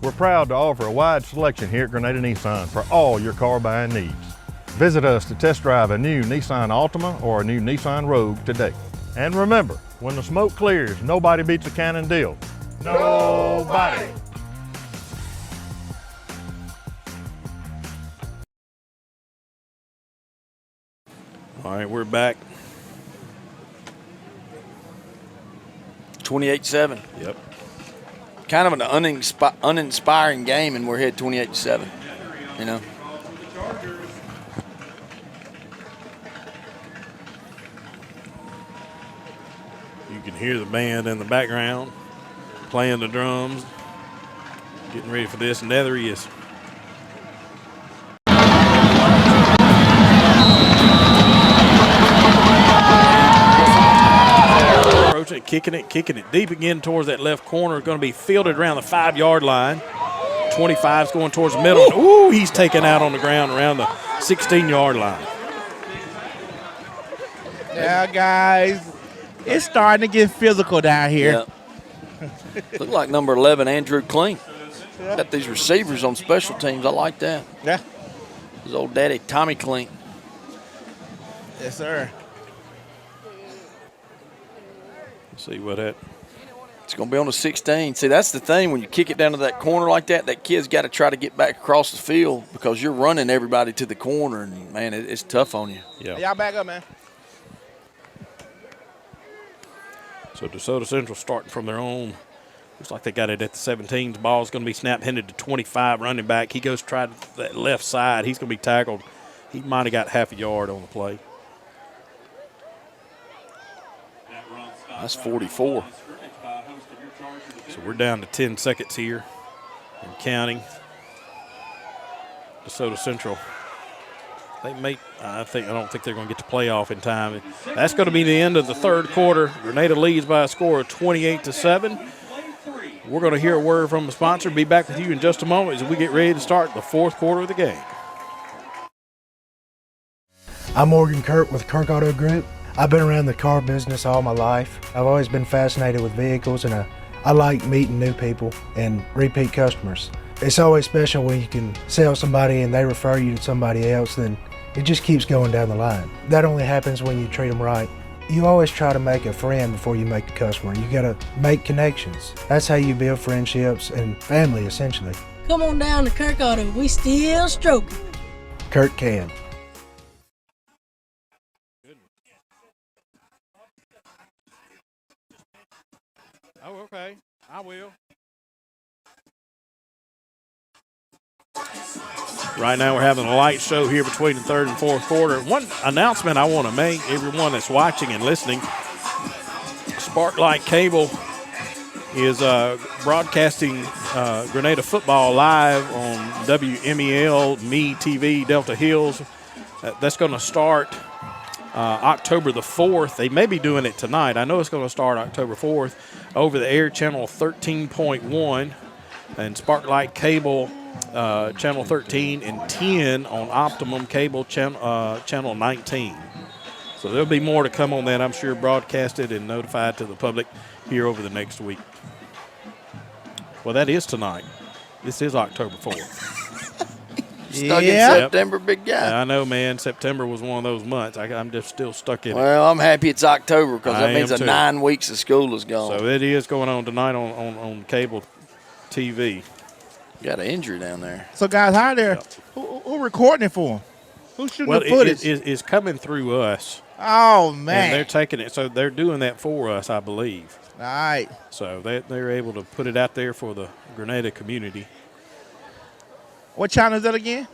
We're proud to offer a wide selection here at Grenada Nissan for all your car buying needs. Visit us to test drive a new Nissan Altima or a new Nissan Rogue today. And remember, when the smoke clears, nobody beats a Cannon deal. Nobody. All right, we're back. 28-7. Yep. Kind of an uninspiring game, and we're ahead 28-7. You know. You can hear the band in the background playing the drums, getting ready for this, and there he is. Approaching it, kicking it deep again towards that left corner. Going to be fielded around the 5-yard line. 25's going towards the middle. Ooh, he's taken out on the ground around the 16-yard line. Yeah, guys, it's starting to get physical down here. Yeah. Look like number 11, Andrew Klink. Got these receivers on special teams. I like that. Yeah. His old daddy, Tommy Klink. Yes, sir. Let's see what that. It's going to be on the 16. See, that's the thing. When you kick it down to that corner like that kid's got to try to get back across the field because you're running everybody to the corner, and, man, it's tough on you. Yeah. Y'all back up, man. So DeSoto Central starting from their own. Looks like they got it at the 17. The ball's going to be snapped, handed to 25, running back. He goes to try that left side. He's going to be tackled. He might have got half a yard on the play. That's 44. So we're down to 10 seconds here and counting. DeSoto Central I don't think they're going to get to playoff in time. That's going to be the end of the third quarter. Grenada leads by a score of 28-7. We're going to hear a word from the sponsor. Be back with you in just a moment as we get ready to start the fourth quarter of the game. I'm Morgan Kurt with Kirk Auto Group. I've been around the car business all my life. I've always been fascinated with vehicles, and I like meeting new people and repeat customers. It's always special when you can sell somebody and they refer you to somebody else, then it just keeps going down the line. That only happens when you treat them right. You always try to make a friend before you make a customer. You gotta make connections. That's how you build friendships and family, essentially. Come on down to Kirk Auto. We still stroking. Kurt can. Oh, okay. I will. Right now we're having a light show here between the third and fourth quarter. One announcement I want to make, everyone that's watching and listening, Sparklight Cable is broadcasting Grenada football live on WMEL, Me TV, Delta Hills. That's going to start October the 4th. They may be doing it tonight. I know it's going to start October 4th over the air channel 13.1 and Sparklight Cable channel 13 and 10 on Optimum Cable channel 19. So there'll be more to come on that, I'm sure, broadcasted and notified to the public here over the next week. Well, that is tonight. This is October 4th. Stuck in September, big guy. Yeah, I know, man. September was one of those months. I'm just still stuck in it. Well, I'm happy it's October because that means 9 weeks of school is gone. So it is going on tonight on cable TV. Got an injury down there. So, guys, how there? Who recording it for them? Who's shooting the footage? It's coming through us. Oh, man. And they're taking it. So they're doing that for us, I believe. All right. So they're able to put it out there for the Grenada community. What channel is that again?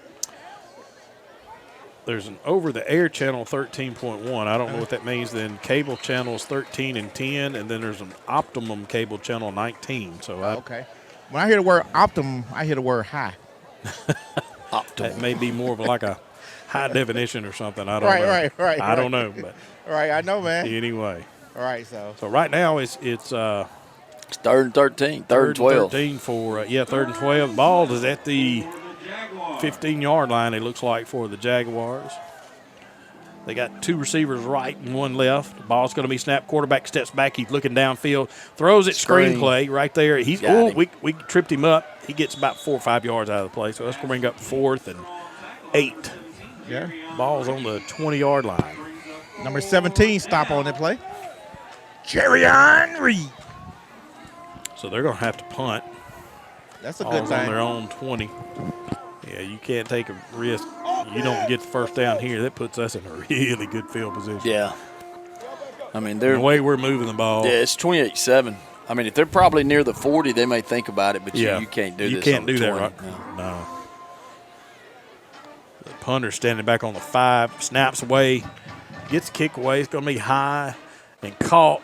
There's an over-the-air channel 13.1. I don't know what that means. Then cable channels 13 and 10, and then there's an Optimum cable channel 19. So okay. When I hear the word Optimum, I hear the word high. Optimum. That may be more of like a high definition or something. I don't know. Right. I don't know, but right. I know, man. Anyway. All right. So right now it's third and 13, third and 12. 13 for third and 12. Ball is at the 15-yard line, it looks like, for the Jaguars. They got two receivers right and one left. The ball's going to be snapped. Quarterback steps back. He's looking downfield. Throws it screenplay right there. We tripped him up. He gets about 4 or 5 yards out of the play. So that's going to bring up 4th and 8. Yeah. Ball's on the 20-yard line. Number 17 stop on that play. Jerry Henry. So they're going to have to punt. That's a good thing. On their own 20. Yeah, you can't take a risk. You don't get the first down here. That puts us in a really good field position. Yeah. I mean, the way we're moving the ball. Yeah, it's 28-7. I mean, if they're probably near the 40, they may think about it, but you can't do this. You can't do that, right? No. The punter standing back on the 5, snaps away, gets kick away. It's going to be high and caught.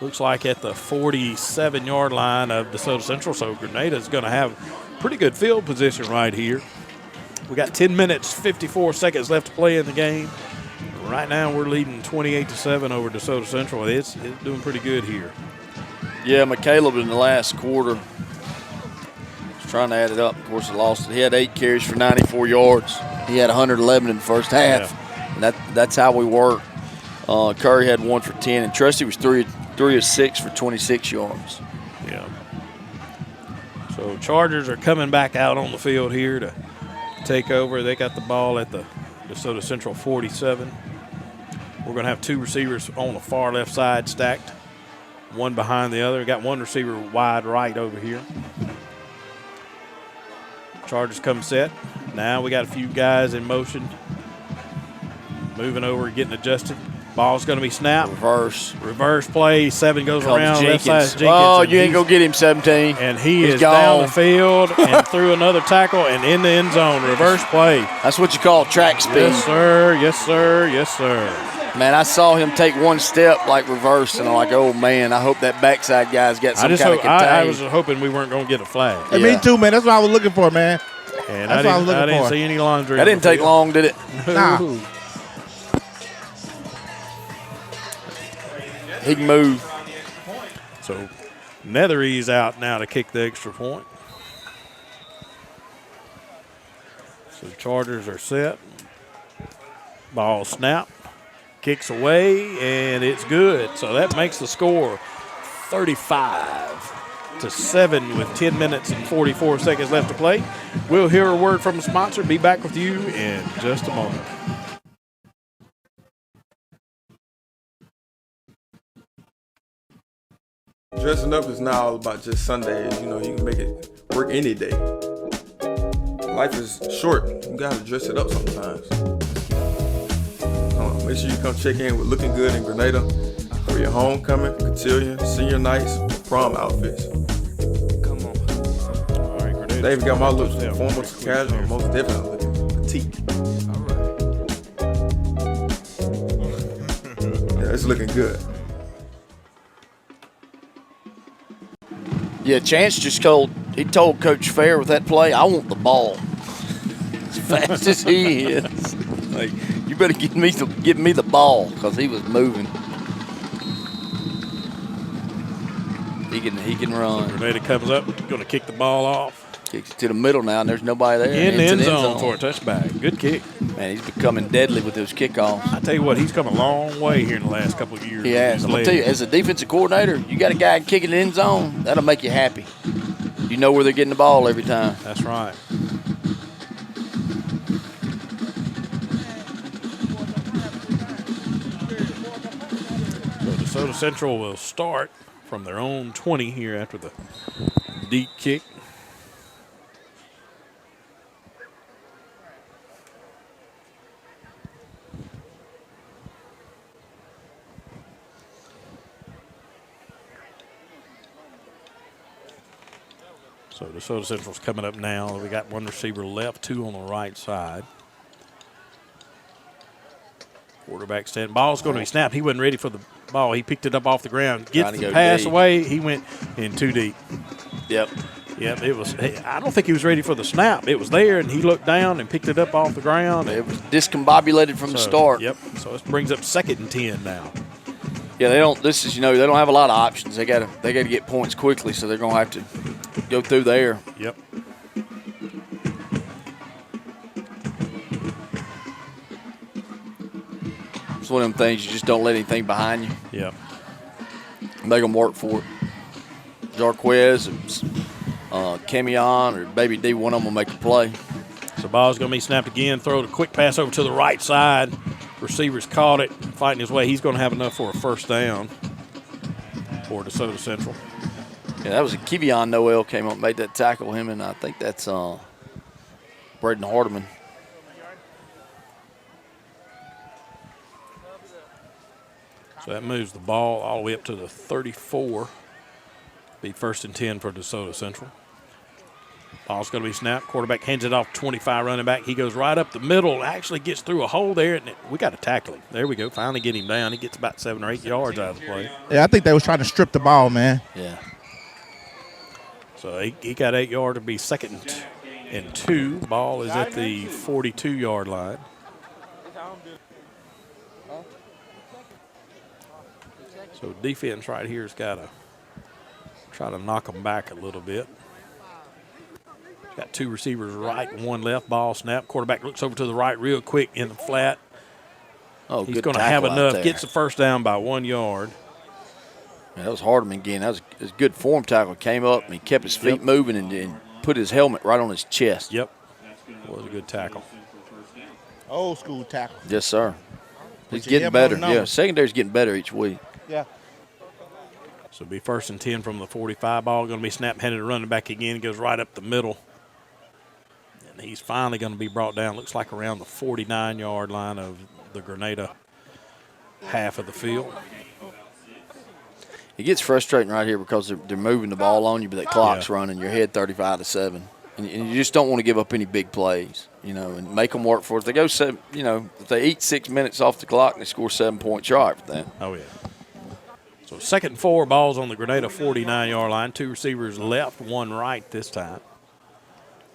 Looks like at the 47-yard line of DeSoto Central. So Grenada's going to have pretty good field position right here. We got 10 minutes, 54 seconds left to play in the game. Right now we're leading 28-7 over DeSoto Central. It's doing pretty good here. Yeah, McCaleb in the last quarter was trying to add it up. Of course, he lost it. He had 8 carries for 94 yards. He had 111 in the first half. Yeah. And that's how we work. Curry had 1 for 10, and Trusty was 3 of 6 for 26 yards. Yeah. So Chargers are coming back out on the field here to take over. They got the ball at the DeSoto Central 47. We're going to have 2 receivers on the far left side stacked, one behind the other. Got one receiver wide right over here. Chargers come set. Now we got a few guys in motion, moving over, getting adjusted. Ball's going to be snapped. Reverse play. 7 goes around. Left side Jenkins. Oh, you ain't going to get him, 17. And he is down the field and through another tackle and in the end zone. Reverse play. That's what you call track speed. Yes, sir. Yes, sir. Yes, sir. Man, I saw him take one step like reverse, and I'm like, oh, man, I hope that backside guy's got some kind of contain. I was hoping we weren't going to get a flag. Hey, me too, man. That's what I was looking for, man. And That's what I was looking I didn't for. see any laundry. That didn't take long, did it? Nah. He can move. So Nethery's out now to kick the extra point. So the Chargers are set. Ball snap. Kicks away, and it's good. So that makes the score 35-7 with 10 minutes and 44 seconds left to play. We'll hear a word from the sponsor. Be back with you in just a moment. Dressing up is not all about just Sundays. You know, you can make it work any day. Life is short. You gotta dress it up sometimes. Make sure you come check in with Looking Good in Grenada for your homecoming, cotillion, senior nights, prom outfits. Come on. All right, Grenada. They even got my look from formal to casual, and most definitely petite. Yeah, it's looking good. Yeah, Chance just told Coach Fair with that play, I want the ball. As fast as he is. Like, you better give me the ball, because he was moving. He can run. Grenada comes up, going to kick the ball off. Kicks it to the middle now, and there's nobody there. In the end zone for a touchback. Good kick. Man, he's becoming deadly with those kickoffs. I tell you what, he's come a long way here in the last couple of years. He has. I'm going to tell you, as a defensive coordinator, you got a guy kicking the end zone, that'll make you happy. You know where they're getting the ball every time. That's right. So DeSoto Central will start from their own 20 here after the deep kick. So DeSoto Central's coming up now. We got one receiver left, two on the right side. Quarterback stand. Ball's going to be snapped. He wasn't ready for the ball. He picked it up off the ground. Gets the pass deep. away. He went in too deep. Yep. Yep, it was. I don't think he was ready for the snap. It was there, and he looked down and picked it up off the ground. It was discombobulated from the start. Yep. So this brings up 2nd and 10 now. Yeah, they don't. This is, they don't have a lot of options. They got to get points quickly, so they're going to have to go through there. Yep. It's one of them things you just don't let anything behind you. Yep. Make them work for it. Jarquez, Camion, or Baby D, one of them will make a play. So ball's going to be snapped again. Throw a quick pass over to the right side. Receivers caught it, fighting his way. He's going to have enough for a first down for DeSoto Central. Yeah, that was a Kevion Noel came up, made that tackle. Him, and I think that's Braden Hardeman. So that moves the ball all the way up to the 34. Be 1st and 10 for DeSoto Central. Ball's going to be snapped. Quarterback hands it off 25 running back. He goes right up the middle, actually gets through a hole there, and we got to tackle him. There we go. Finally get him down. He gets about 7 or 8 yards out of the play. Yeah, I think they was trying to strip the ball, man. Yeah. So he got 8 yards to be 2nd and 2. Ball is at the 42-yard line. So defense right here has got to try to knock them back a little bit. Got 2 receivers right and 1 left. Ball snap. Quarterback looks over to the right real quick in the flat. Oh, he's going to have enough. Gets the first down by 1 yard. Yeah, that was Hardeman again. That was a good form tackle. Came up and he kept his feet moving and put his helmet right on his chest. Yep. Was a good tackle. Old school tackle. Yes, sir. He's getting better. Yeah, secondary's getting better each week. Yeah. So it'll be 1st and 10 from the 45. Ball going to be snapped, handed to running back again. It goes right up the middle. And he's finally going to be brought down. Looks like around the 49-yard line of the Grenada half of the field. It gets frustrating right here because they're moving the ball on you, but that clock's running. You're ahead 35-7. And you just don't want to give up any big plays, and make them work for us. They go 7, if they eat 6 minutes off the clock and they score 7 points, you're all right for that. Oh, yeah. So 2nd and 4, balls on the Grenada 49-yard line. 2 receivers left, 1 right this time.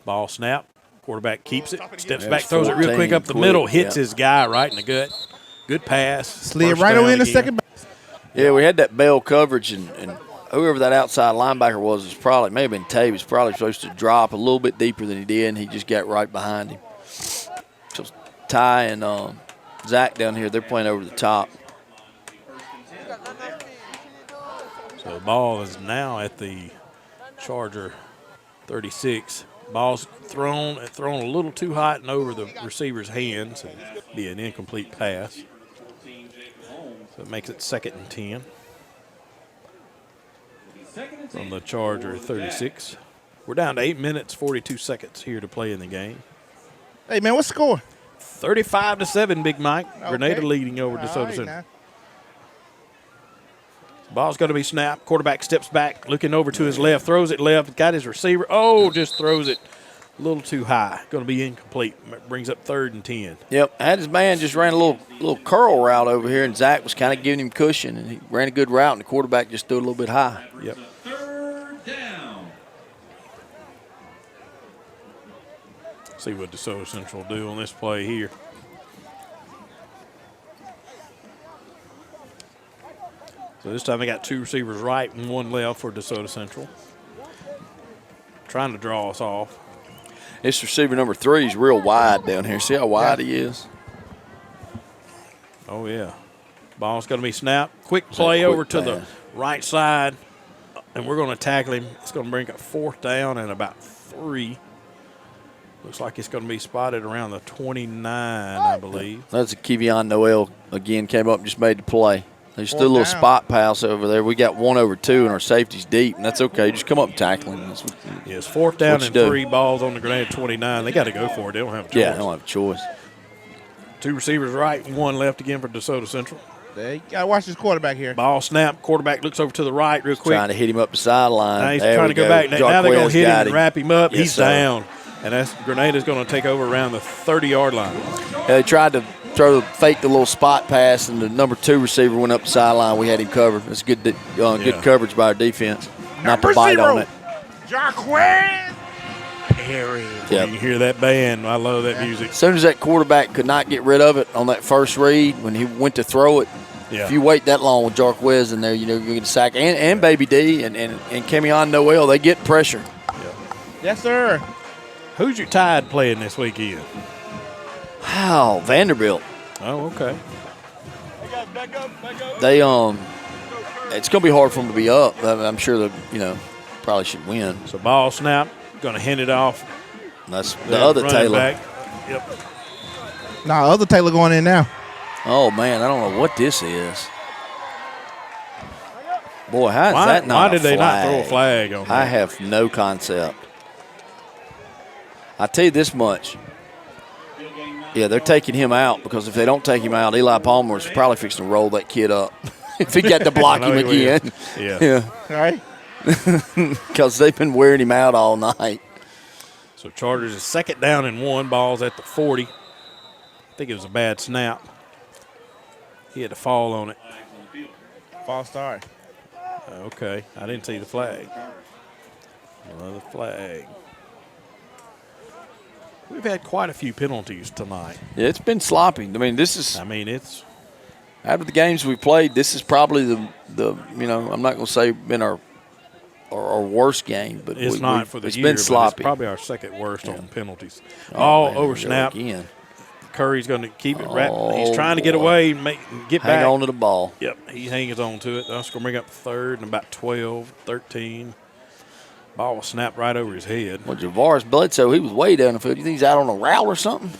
Ball snap. Quarterback keeps it, steps There's back, throws it real quick 14, up the middle, quick, hits yeah. his guy right in the gut. Good pass. Slid First right down over in the again. second base. Yeah, we had that bell coverage, and whoever that outside linebacker was probably, may have been Tay, was probably supposed to drop a little bit deeper than he did, and he just got right behind him. So Ty and Zach down here, they're playing over the top. So the ball is now at the Charger 36. Ball's thrown a little too hot and over the receiver's hands. And be an incomplete pass. So it makes it 2nd and 10 from the Charger 36. We're down to 8 minutes, 42 seconds here to play in the game. Hey, man, what's the score? 35-7, Big Mike. Okay. Grenada leading over DeSoto right, Central. now. Ball's going to be snapped. Quarterback steps back, looking over to his left, throws it left, got his receiver. Oh, just throws it a little too high. Going to be incomplete. Brings up 3rd and 10. Yep, had his man just ran a little curl route over here, and Zach was kind of giving him cushion, and he ran a good route, and the quarterback just threw it a little bit high. Yep. 3rd down. See what DeSoto Central do on this play here. So this time they got 2 receivers right and 1 left for DeSoto Central. Trying to draw us off. This receiver number 3 is real wide down here. See how wide he is? Oh, yeah. Ball's going to be snapped. Quick play over to the right side, and we're going to tackle him. It's going to bring up 4th down and about 3. Looks like it's going to be spotted around the 29, I believe. That's a Kevion Noel again, came up and just made the play. They just threw a little spot pass over there. We got 1 over 2, and our safety's deep, and that's okay. Just come up and tackle him. Yes, 4th down and 3 balls on the Grenada 29. They got to go for it. They don't have a choice. Yeah, they don't have a choice. 2 receivers right and 1 left again for DeSoto Central. You got to watch this quarterback here. Ball snap. Quarterback looks over to the right real quick. Trying to hit him up the sideline. Now he's trying to go back. Now they're going to hit him and wrap him up. Yes, He's sir. down. And that's Grenada's going to take over around the 30-yard line. They tried to fake the little spot pass, and the number 2 receiver went up the sideline. We had him covered. That's good good coverage by our defense. Not to bite on it. Jaguars. Perry. Yep. You hear that band. I love that music. As soon as that quarterback could not get rid of it on that first read, when he went to throw it, if you wait that long with Jarquez in there, you're going to sack. And Baby D and Kevion Noel, they get pressure. Yes, sir. Who's your Tide playing this weekend? Wow, Vanderbilt. Oh, okay. They it's going to be hard for them to be up. I'm sure that probably should win. So ball snap, going to hand it off. That's the other Taylor. Back. Yep. Nah, other Taylor going in now. Oh man, I don't know what this is. Boy, how is that not? Why did they not throw a flag on that? I have no concept. I tell you this much. Yeah, they're taking him out because if they don't take him out, Eli Palmer is probably fixing to roll that kid up if he got to block him again. Yeah. Right. Because they've been wearing him out all night. So Chargers is 2nd down and 1. Ball's at the 40. I think it was a bad snap. He had to fall on it. False start. Okay. I didn't see the flag. Another flag. We've had quite a few penalties tonight. Yeah, it's been sloppy. it's out of the games we played, this is probably the I'm not going to say been our worst game, but it's not for the it's year, been but sloppy. It's probably our 2nd worst on penalties. Man, over snap. Again. Curry's going to keep it wrapped. He's trying to get away and get back. Hang on to the ball. Yep, he hangs on to it. That's going to bring up 3rd and about 12, 13. Ball was snapped right over his head. Well, Jaguars Bledsoe, he was way down the field. You think he's out on a route or something?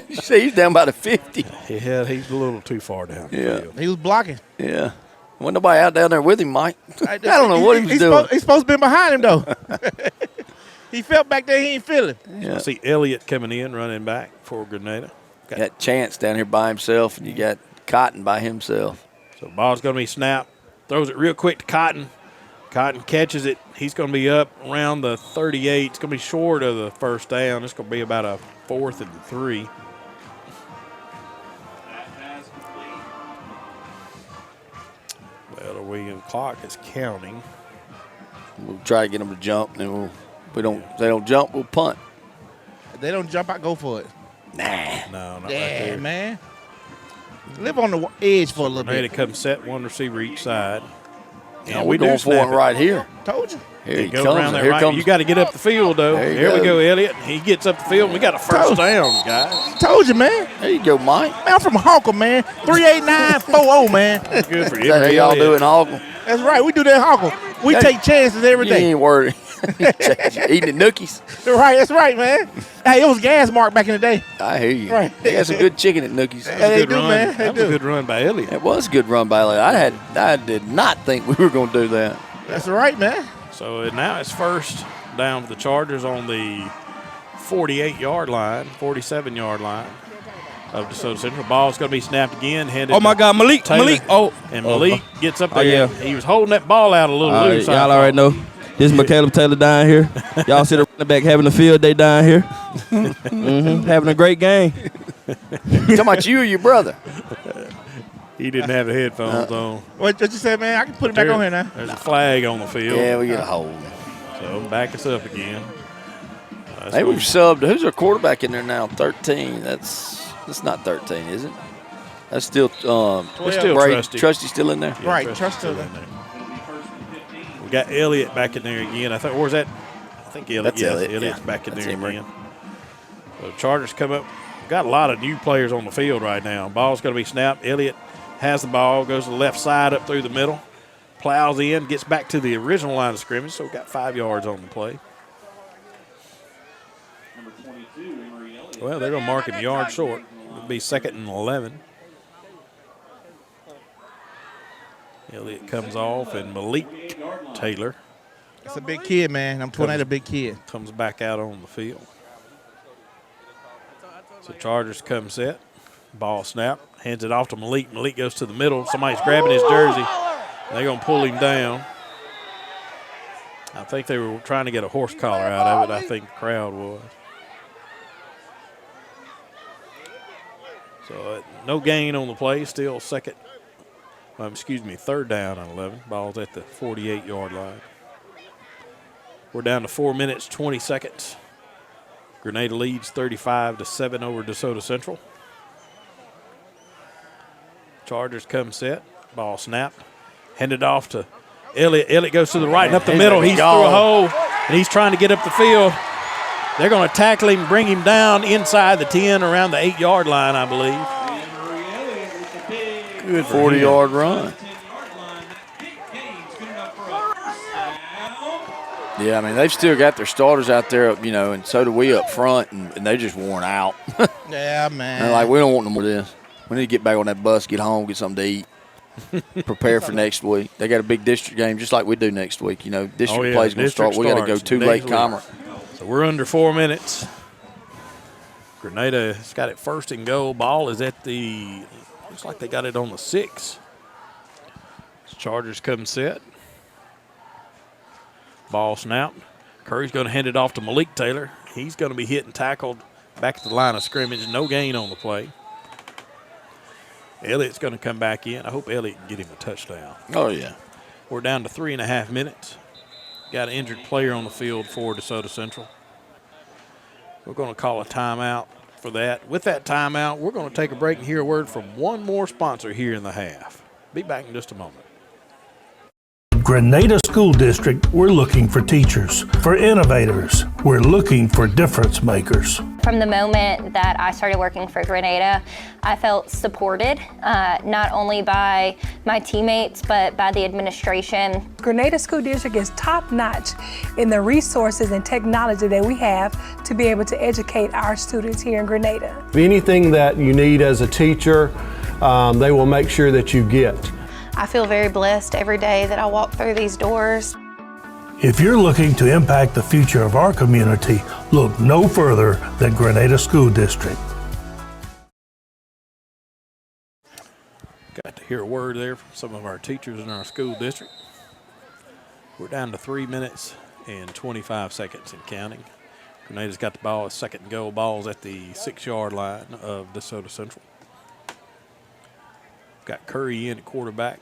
He's down by the 50. Yeah, he's a little too far down the field. He was blocking. Yeah. Wasn't nobody out down there with him, Mike. I don't know what he was doing. He's supposed to be behind him, though. He felt back there. He ain't feeling. Yeah. I see Elliott coming in, running back for Grenada. Got Chance down here by himself, and you got Cotton by himself. So ball's going to be snapped. Throws it real quick to Cotton. Cotton catches it. He's going to be up around the 38. It's going to be short of the 1st down. It's going to be about a 4th and 3. Well, the clock is counting. We'll try to get them to jump, and if they don't jump, we'll punt. They don't jump out, go for it. No, not right Yeah, there. man. Live on the edge for a little Grenada bit. comes set, one receiver each side. And we're going for it right here. Told you. Here he Go comes. around there, Here right. comes. You got to get up the field, though. There you Here we go. go, Elliott. He gets up the field, and we got a first down, guys. Told you, man. There you go, Mike. Man, I'm from Hawker, man. 38940, man. Good for Is you. that how y'all do it in Hoggle? That's right. We do that in Hawker. We take chances every You day. ain't worried. Eating the nookies. That's right, man. Hey, it was gas mark back in the day. I hear you. Right. They got some good chicken at Nookies. That was a good run. man. They That was a do. good run by Elliott. It was a good run by Elliott. I did not think we were going to do that. That's right, man. So now it's first down for the Chargers on the 48-yard line, 47-yard line of DeSoto Central. Ball's going to be snapped again. Handed Oh, my to God, Malik. Taylor. Malik. Oh. And Malik gets up there. Oh, yeah. He was holding that ball out a little loose. Y'all already know. This is McCaleb Taylor down here. Y'all see the running back having a field day down here. Having a great game. Talking about you or your brother? He didn't have the headphones on. What you said, man? I can put it back on here now. There's a flag on the field. Yeah, we get a hold. So back us up again. Hey, we've subbed. Who's our quarterback in there now? 13. That's not 13, is it? That's still It's still Brady. Trusty. Trusty's still in there. Yeah, Right, Trusty's trust still her. in there. We got Elliott back in there again. I think, or was that? I think Elliott. That's Yes, Elliott, Elliott's yeah. back in That's there him, again. So Chargers come up. Got a lot of new players on the field right now. Ball's going to be snapped. Elliott has the ball, goes to the left side up through the middle, plows in, gets back to the original line of scrimmage. So we got 5 yards on the play. Well, they're going to mark him a yard short. It'll be 2nd and 11. Elliott comes off, and Malik Taylor That's a big kid, man. I'm 28, a big kid. comes back out on the field. So Chargers come set. Ball snap. Hands it off to Malik. Malik goes to the middle. Somebody's grabbing his jersey. They're going to pull him down. I think they were trying to get a horse collar out of it. I think the crowd was. So no gain on the play. Still third down on 11. Ball's at the 48-yard line. We're down to 4 minutes, 20 seconds. Grenada leads 35-7 over DeSoto Central. Chargers come set. Ball snap. Handed off to Elliott. Elliott goes to the right and up the middle. He's through a hole, and he's trying to get up the field. They're going to tackle him, bring him down inside the 10, around the 8-yard line, I believe. Good 40-yard run. Yeah, I mean, they've still got their starters out there, and so do we up front, and they're just worn out. Yeah, man. They're like, we don't want no more of this. We need to get back on that bus, get home, get something to eat, prepare for next week. They got a big district game just like we do next week. District play's going to start. We got to go to Lake Commer. So we're under 4 minutes. Grenada has got it first and goal. Ball is at the, looks like they got it on the 6. Chargers come set. Ball snap. Curry's going to hand it off to Malik Taylor. He's going to be hit and tackled back at the line of scrimmage. No gain on the play. Elliott's going to come back in. I hope Elliott can get him a touchdown. Oh, yeah. We're down to 3.5 minutes. Got an injured player on the field for DeSoto Central. We're going to call a timeout for that. With that timeout, we're going to take a break and hear a word from one more sponsor here in the half. Be back in just a moment. Grenada School District, we're looking for teachers. For innovators, we're looking for difference makers. From the moment that I started working for Grenada, I felt supported, not only by my teammates, but by the administration. Grenada School District is top-notch in the resources and technology that we have to be able to educate our students here in Grenada. Anything that you need as a teacher, they will make sure that you get. I feel very blessed every day that I walk through these doors. If you're looking to impact the future of our community, look no further than Grenada School District. Got to hear a word there from some of our teachers in our school district. We're down to 3 minutes and 25 seconds and counting. Grenada's got the ball, second and goal. Ball's at the 6-yard line of DeSoto Central. Got Curry in at quarterback.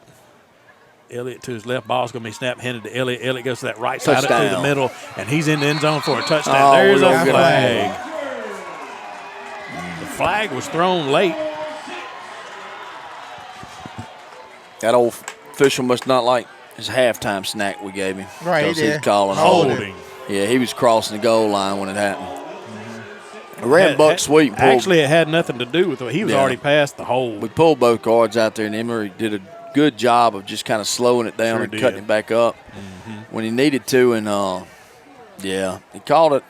Elliott to his left. Ball's going to be snapped, handed to Elliott. Elliott goes to that right side up through the middle, and he's in the end zone for a touchdown. There's a flag. flag was thrown late. That old official must not like his halftime snack we gave him. Right, Because he he's did. calling Holding. Yeah, he was crossing the goal line when it happened. A ran buck sweep. Actually, it had nothing to do with it. He was already past the hole. We pulled both guards out there, and Emery did a good job of just kind of slowing it down and cutting it back up when he needed to. And, yeah, he called it.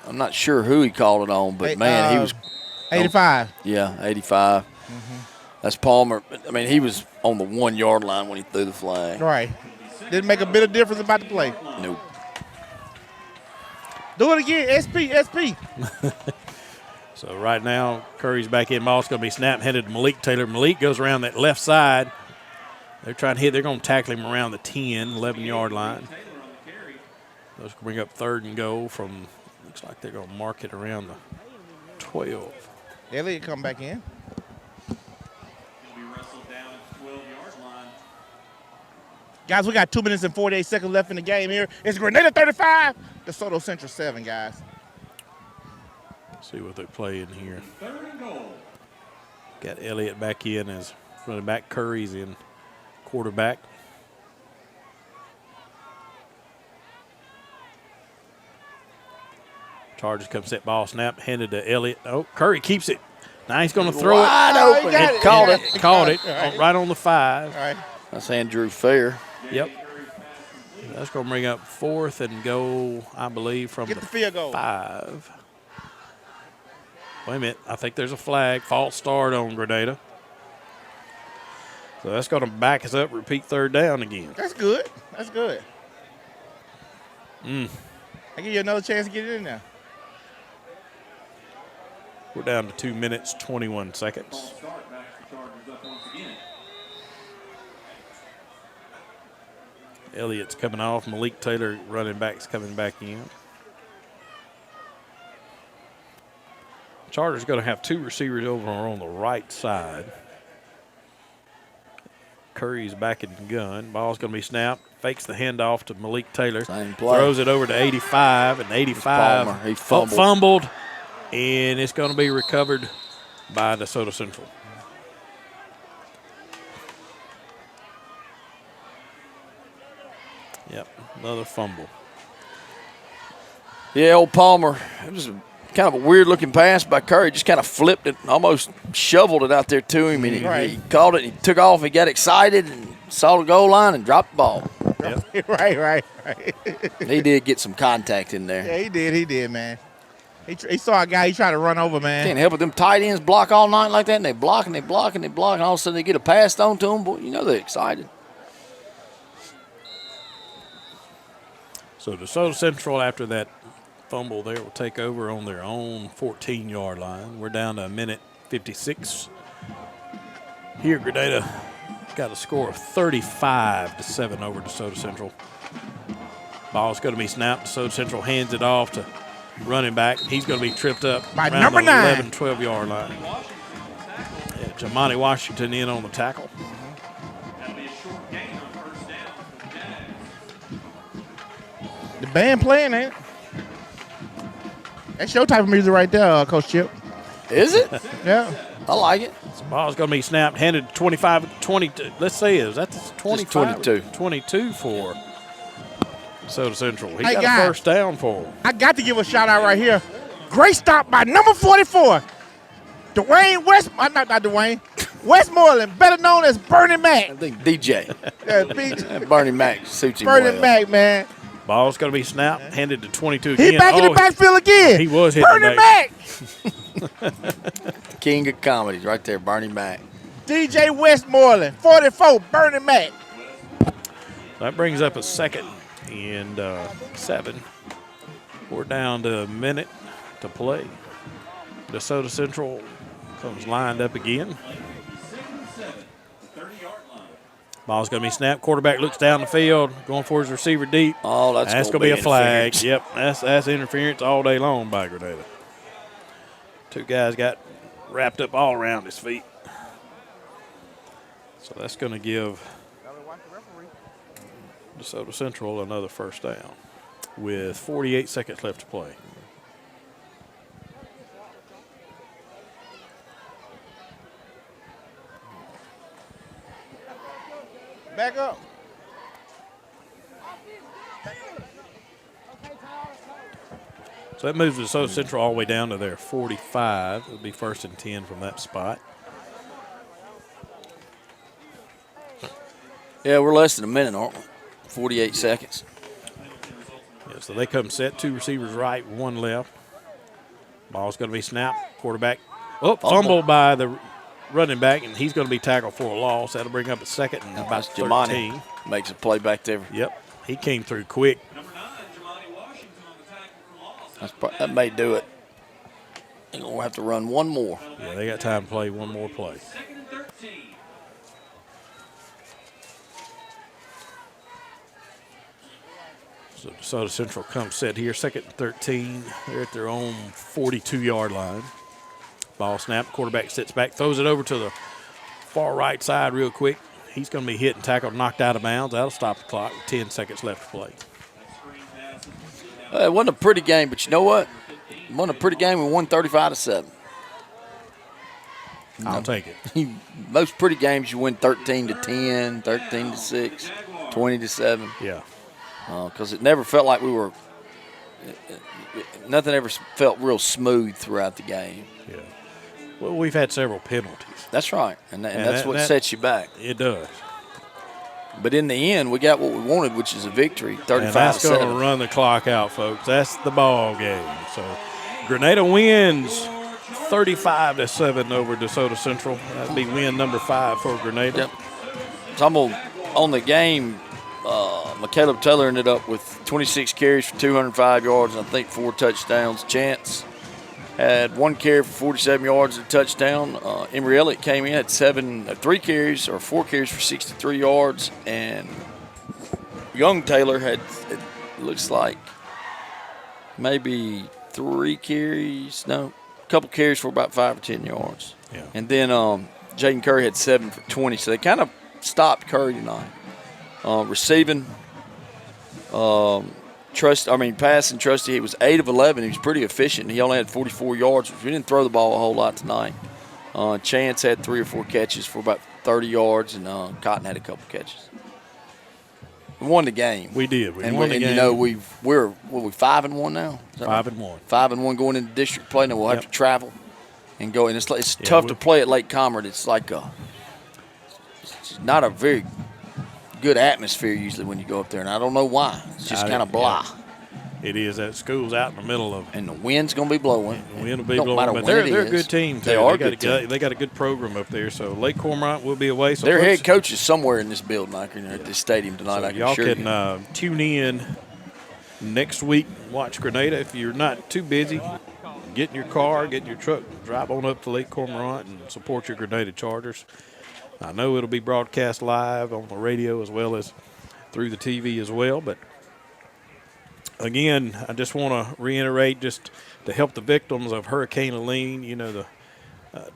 I'm not sure who he called it on, but, man, he was 85. Yeah, 85. That's Palmer. I mean, he was on the 1 yard line when he threw the flag. Right. Didn't make a bit of difference about the play. Nope. Do it again. SP. So right now, Curry's back in. Ball's going to be snapped, headed to Malik Taylor. Malik goes around that left side. They're trying to hit. They're going to tackle him around the 10, 11-yard line. Those will bring up 3rd and goal from, looks like they're going to mark it around the 12. Elliott come back in. Guys, we got 2 minutes and 48 seconds left in the game here. It's Grenada 35, DeSoto Central 7, guys. See what they're playing here. Got Elliott back in as running back. Curry's in quarterback. Chargers come set ball snap, handed to Elliott. Oh, Curry keeps it. Now he's going to throw Wide it. open. He caught it. Caught it right on the 5. All right. That's Andrew Fair. Yep. That's going to bring up 4th and goal, I believe, from the field goal. 5. Wait a minute. I think there's a flag. False start on Grenada. So that's going to back us up, repeat 3rd down again. That's good. That's good. I give you another chance to get it in there. We're down to 2 minutes, 21 seconds. Elliott's coming off. Malik Taylor, running back's coming back in. Charter's going to have 2 receivers over on the right side. Curry's back in gun. Ball's going to be snapped. Fakes the handoff to Malik Taylor. Throws it over to 85, and 85 Palmer. He fumbled. fumbled, and it's going to be recovered by DeSoto Central. Yep, another fumble. Yeah, old Palmer. It was kind of a weird-looking pass by Curry. Just kind of flipped it, almost shoveled it out there to him, and he caught it. He took off. He got excited and saw the goal line and dropped the ball. Yep. right. He did get some contact in there. Yeah, he did, man. He saw a guy he tried to run over, man. Can't help it. Them tight ends block all night like that, and they block and they block and they block, and all of a sudden they get a pass thrown to them. Boy, you know they're excited. So DeSoto Central, after that fumble there, will take over on their own 14-yard line. We're down to 1:56. Here, Grenada got a score of 35-7 over DeSoto Central. Ball's going to be snapped. DeSoto Central hands it off to running back. He's going to be tripped up by around number the 9. 11, 12-yard line. Yeah, Jamani Washington in on the tackle. The band playing, ain't it? That's your type of music right there, Coach Chip. Is it? Yeah. I like it. So ball's going to be snapped, handed to 25, 22. Let's see, is that 25? 22. 22 for DeSoto Central. He Hey, got guys. a first down for him. I got to give a shout out right here. Great stop by number 44, Dwayne West. Not Dwayne. Westmoreland, better known as Bernie Mac. I think DJ. Yeah, Bernie Mac suits him Bernie well. Mac, man. Ball's going to be snapped, handed to 22 again. He back in the backfield again. He was hitting Bernie the back. Mac. King of comedies right there, Bernie Mac. DJ Westmoreland, 44, Bernie Mac. That brings up a 2nd and 7. We're down to a minute to play. DeSoto Central comes lined up again. Ball's going to be snapped. Quarterback looks down the field, going for his receiver deep. Oh, that's going to be a flag. Yep, that's interference all day long by Grenada. 2 guys got wrapped up all around his feet. So that's going to give DeSoto Central another first down with 48 seconds left to play. Back up. So that moves DeSoto Central all the way down to their 45. It'll be 1st and 10 from that spot. Yeah, we're less than a minute, aren't we? 48 seconds. Yeah, so they come set, 2 receivers right, 1 left. Ball's going to be snapped. Quarterback, fumbled by the running back, and he's going to be tackled for a loss. That'll bring up a 2nd and about 13. Makes a play back there. Yep, he came through quick. That may do it. They're going to have to run one more. Yeah, they got time to play one more play. So DeSoto Central comes set here, 2nd and 13. They're at their own 42-yard line. Ball snap, quarterback sits back, throws it over to the far right side real quick. He's going to be hit and tackled, knocked out of bounds. That'll stop the clock with 10 seconds left to play. It wasn't a pretty game, but you know what? It wasn't a pretty game. We won 35-7. I'll take it. Most pretty games you win 13-10, 13-6, 20-7. Yeah. Because it never felt like we were. Nothing ever felt real smooth throughout the game. Yeah. Well, we've had several penalties. That's right, and that's what sets you back. It does. But in the end, we got what we wanted, which is a victory, 35-7. And that's going to run the clock out, folks. That's the ball game. So Grenada wins 35-7 over DeSoto Central. That'd be win number 5 for Grenada. Yep. So on the game, McCaleb Taylor ended up with 26 carries for 205 yards and I think 4 touchdowns. Chance had 1 carry for 47 yards and a touchdown. Emory Elliott came in at 4 carries for 63 yards. And young Taylor had, it looks like, maybe 3 carries. No, a couple carries for about 5 or 10 yards. Yeah. And then Jaden Curry had 7 for 20. So they kind of stopped Curry tonight. Receiving, passing, Trusty, he was 8 of 11. He was pretty efficient. He only had 44 yards. We didn't throw the ball a whole lot tonight. Chance had 3 or 4 catches for about 30 yards, and Cotton had a couple catches. We won the game. We did. We won the game. And you know, we're 5-1 now. 5-1. 5-1 going into district play. Now we'll have to travel and go. And it's tough to play at Lake Comrade. It's like it's not a very good atmosphere usually when you go up there, and I don't know why. It's just kind of blah. Yeah. It is. That school's out in the middle of. And the wind's going to be blowing. The wind will be blowing, but they're a good team. They are good. They got a good program up there. So Lake Cormorant will be away. So their head coach is somewhere in this building, at this stadium tonight. So y'all can tune in next week. Watch Grenada if you're not too busy. Get in your car, get in your truck, drive on up to Lake Cormorant and support your Grenada Chargers. I know it'll be broadcast live on the radio as well as through the TV as well. But, again, I just want to reiterate just to help the victims of Hurricane Helene,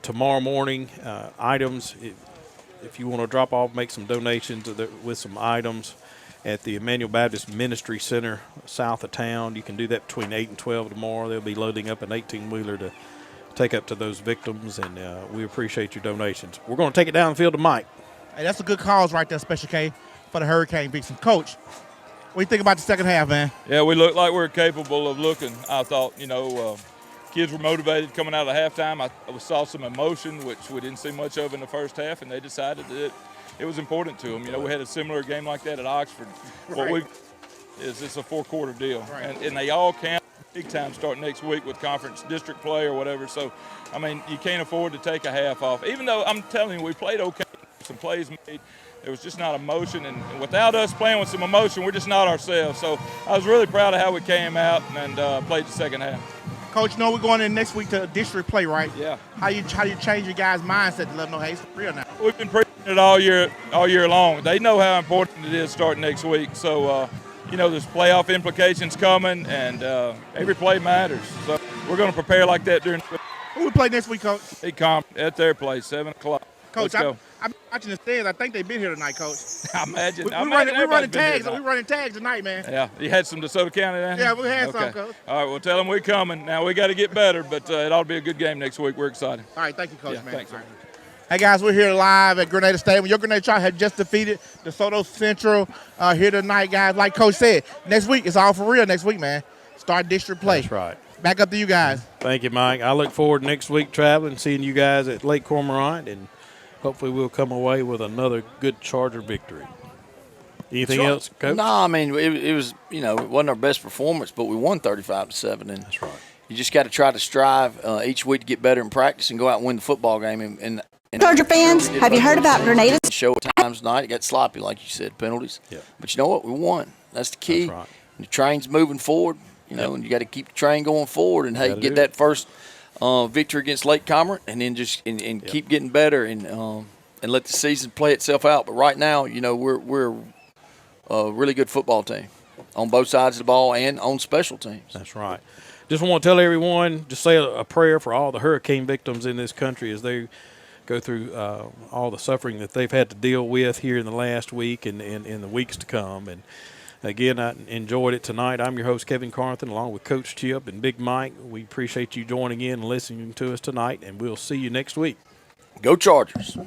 tomorrow morning items, if you want to drop off, make some donations with some items at the Emmanuel Baptist Ministry Center south of town. You can do that between 8 and 12 tomorrow. They'll be loading up an 18-wheeler to take up to those victims, and we appreciate your donations. We're going to take it down the field to Mike. Hey, that's a good cause right there, Special K, for the Hurricane victims. Coach, what do you think about the second half, man? Yeah, we looked like we were capable of looking. I thought, kids were motivated coming out of halftime. I saw some emotion, which we didn't see much of in the first half, and they decided that it was important to them. We had a similar game like that at Oxford. Right. It's a 4-quarter deal, right. and they all count big time starting next week with conference district play or whatever. So, you can't afford to take a half off. Even though I'm telling you, we played okay, some plays made. There was just not emotion, and without us playing with some emotion, we're just not ourselves. So I was really proud of how we came out and played the second half. Coach, we're going in next week to district play, right? Yeah. How you change your guys' mindset to let them know, hey, it's for real now? We've been preaching it all year long. They know how important it is starting next week. So, there's playoff implications coming, and every play matters. So we're going to prepare like that during the week. Who we play next week, Coach? At their place, 7 o'clock. Coach, I'm watching the stands. I think they've been here tonight, Coach. I imagine. We're running tags. We're running tags tonight, man. Yeah, you had some DeSoto County there? Yeah, we had some, Coach. All right, well, tell them we're coming. Now, we got to get better, but it ought to be a good game next week. We're excited. All right, thank you, Coach, man. Thanks. Right. Hey, guys, we're here live at Grenada Stadium. Your Grenada Chargers have just defeated DeSoto Central here tonight, guys. Like Coach said, next week, it's all for real next week, man. Start district play. That's right. Back up to you guys. Thank you, Mike. I look forward next week traveling, seeing you guys at Lake Cormorant, and hopefully we'll come away with another good Charger victory. Anything else, Coach? No, I mean, it was, it wasn't our best performance, but we won 35-7. And that's right. You just got to try to strive each week to get better in practice and go out and win the football game. And Charger fans, have you heard about Grenada? Show at times tonight. It got sloppy, like you said, penalties. Yeah. But you know what? We won. That's the key. That's right. The train's moving forward, and you got to keep the train going forward and, hey, get that first victory against Lake Cormorant and then just keep getting better and let the season play itself out. But right now, we're a really good football team on both sides of the ball and on special teams. That's right. Just want to tell everyone, just say a prayer for all the hurricane victims in this country as they go through all the suffering that they've had to deal with here in the last week and in the weeks to come. And again, I enjoyed it tonight. I'm your host, Kevin Carthen, along with Coach Chip and Big Mike. We appreciate you joining in and listening to us tonight, and we'll see you next week. Go Chargers.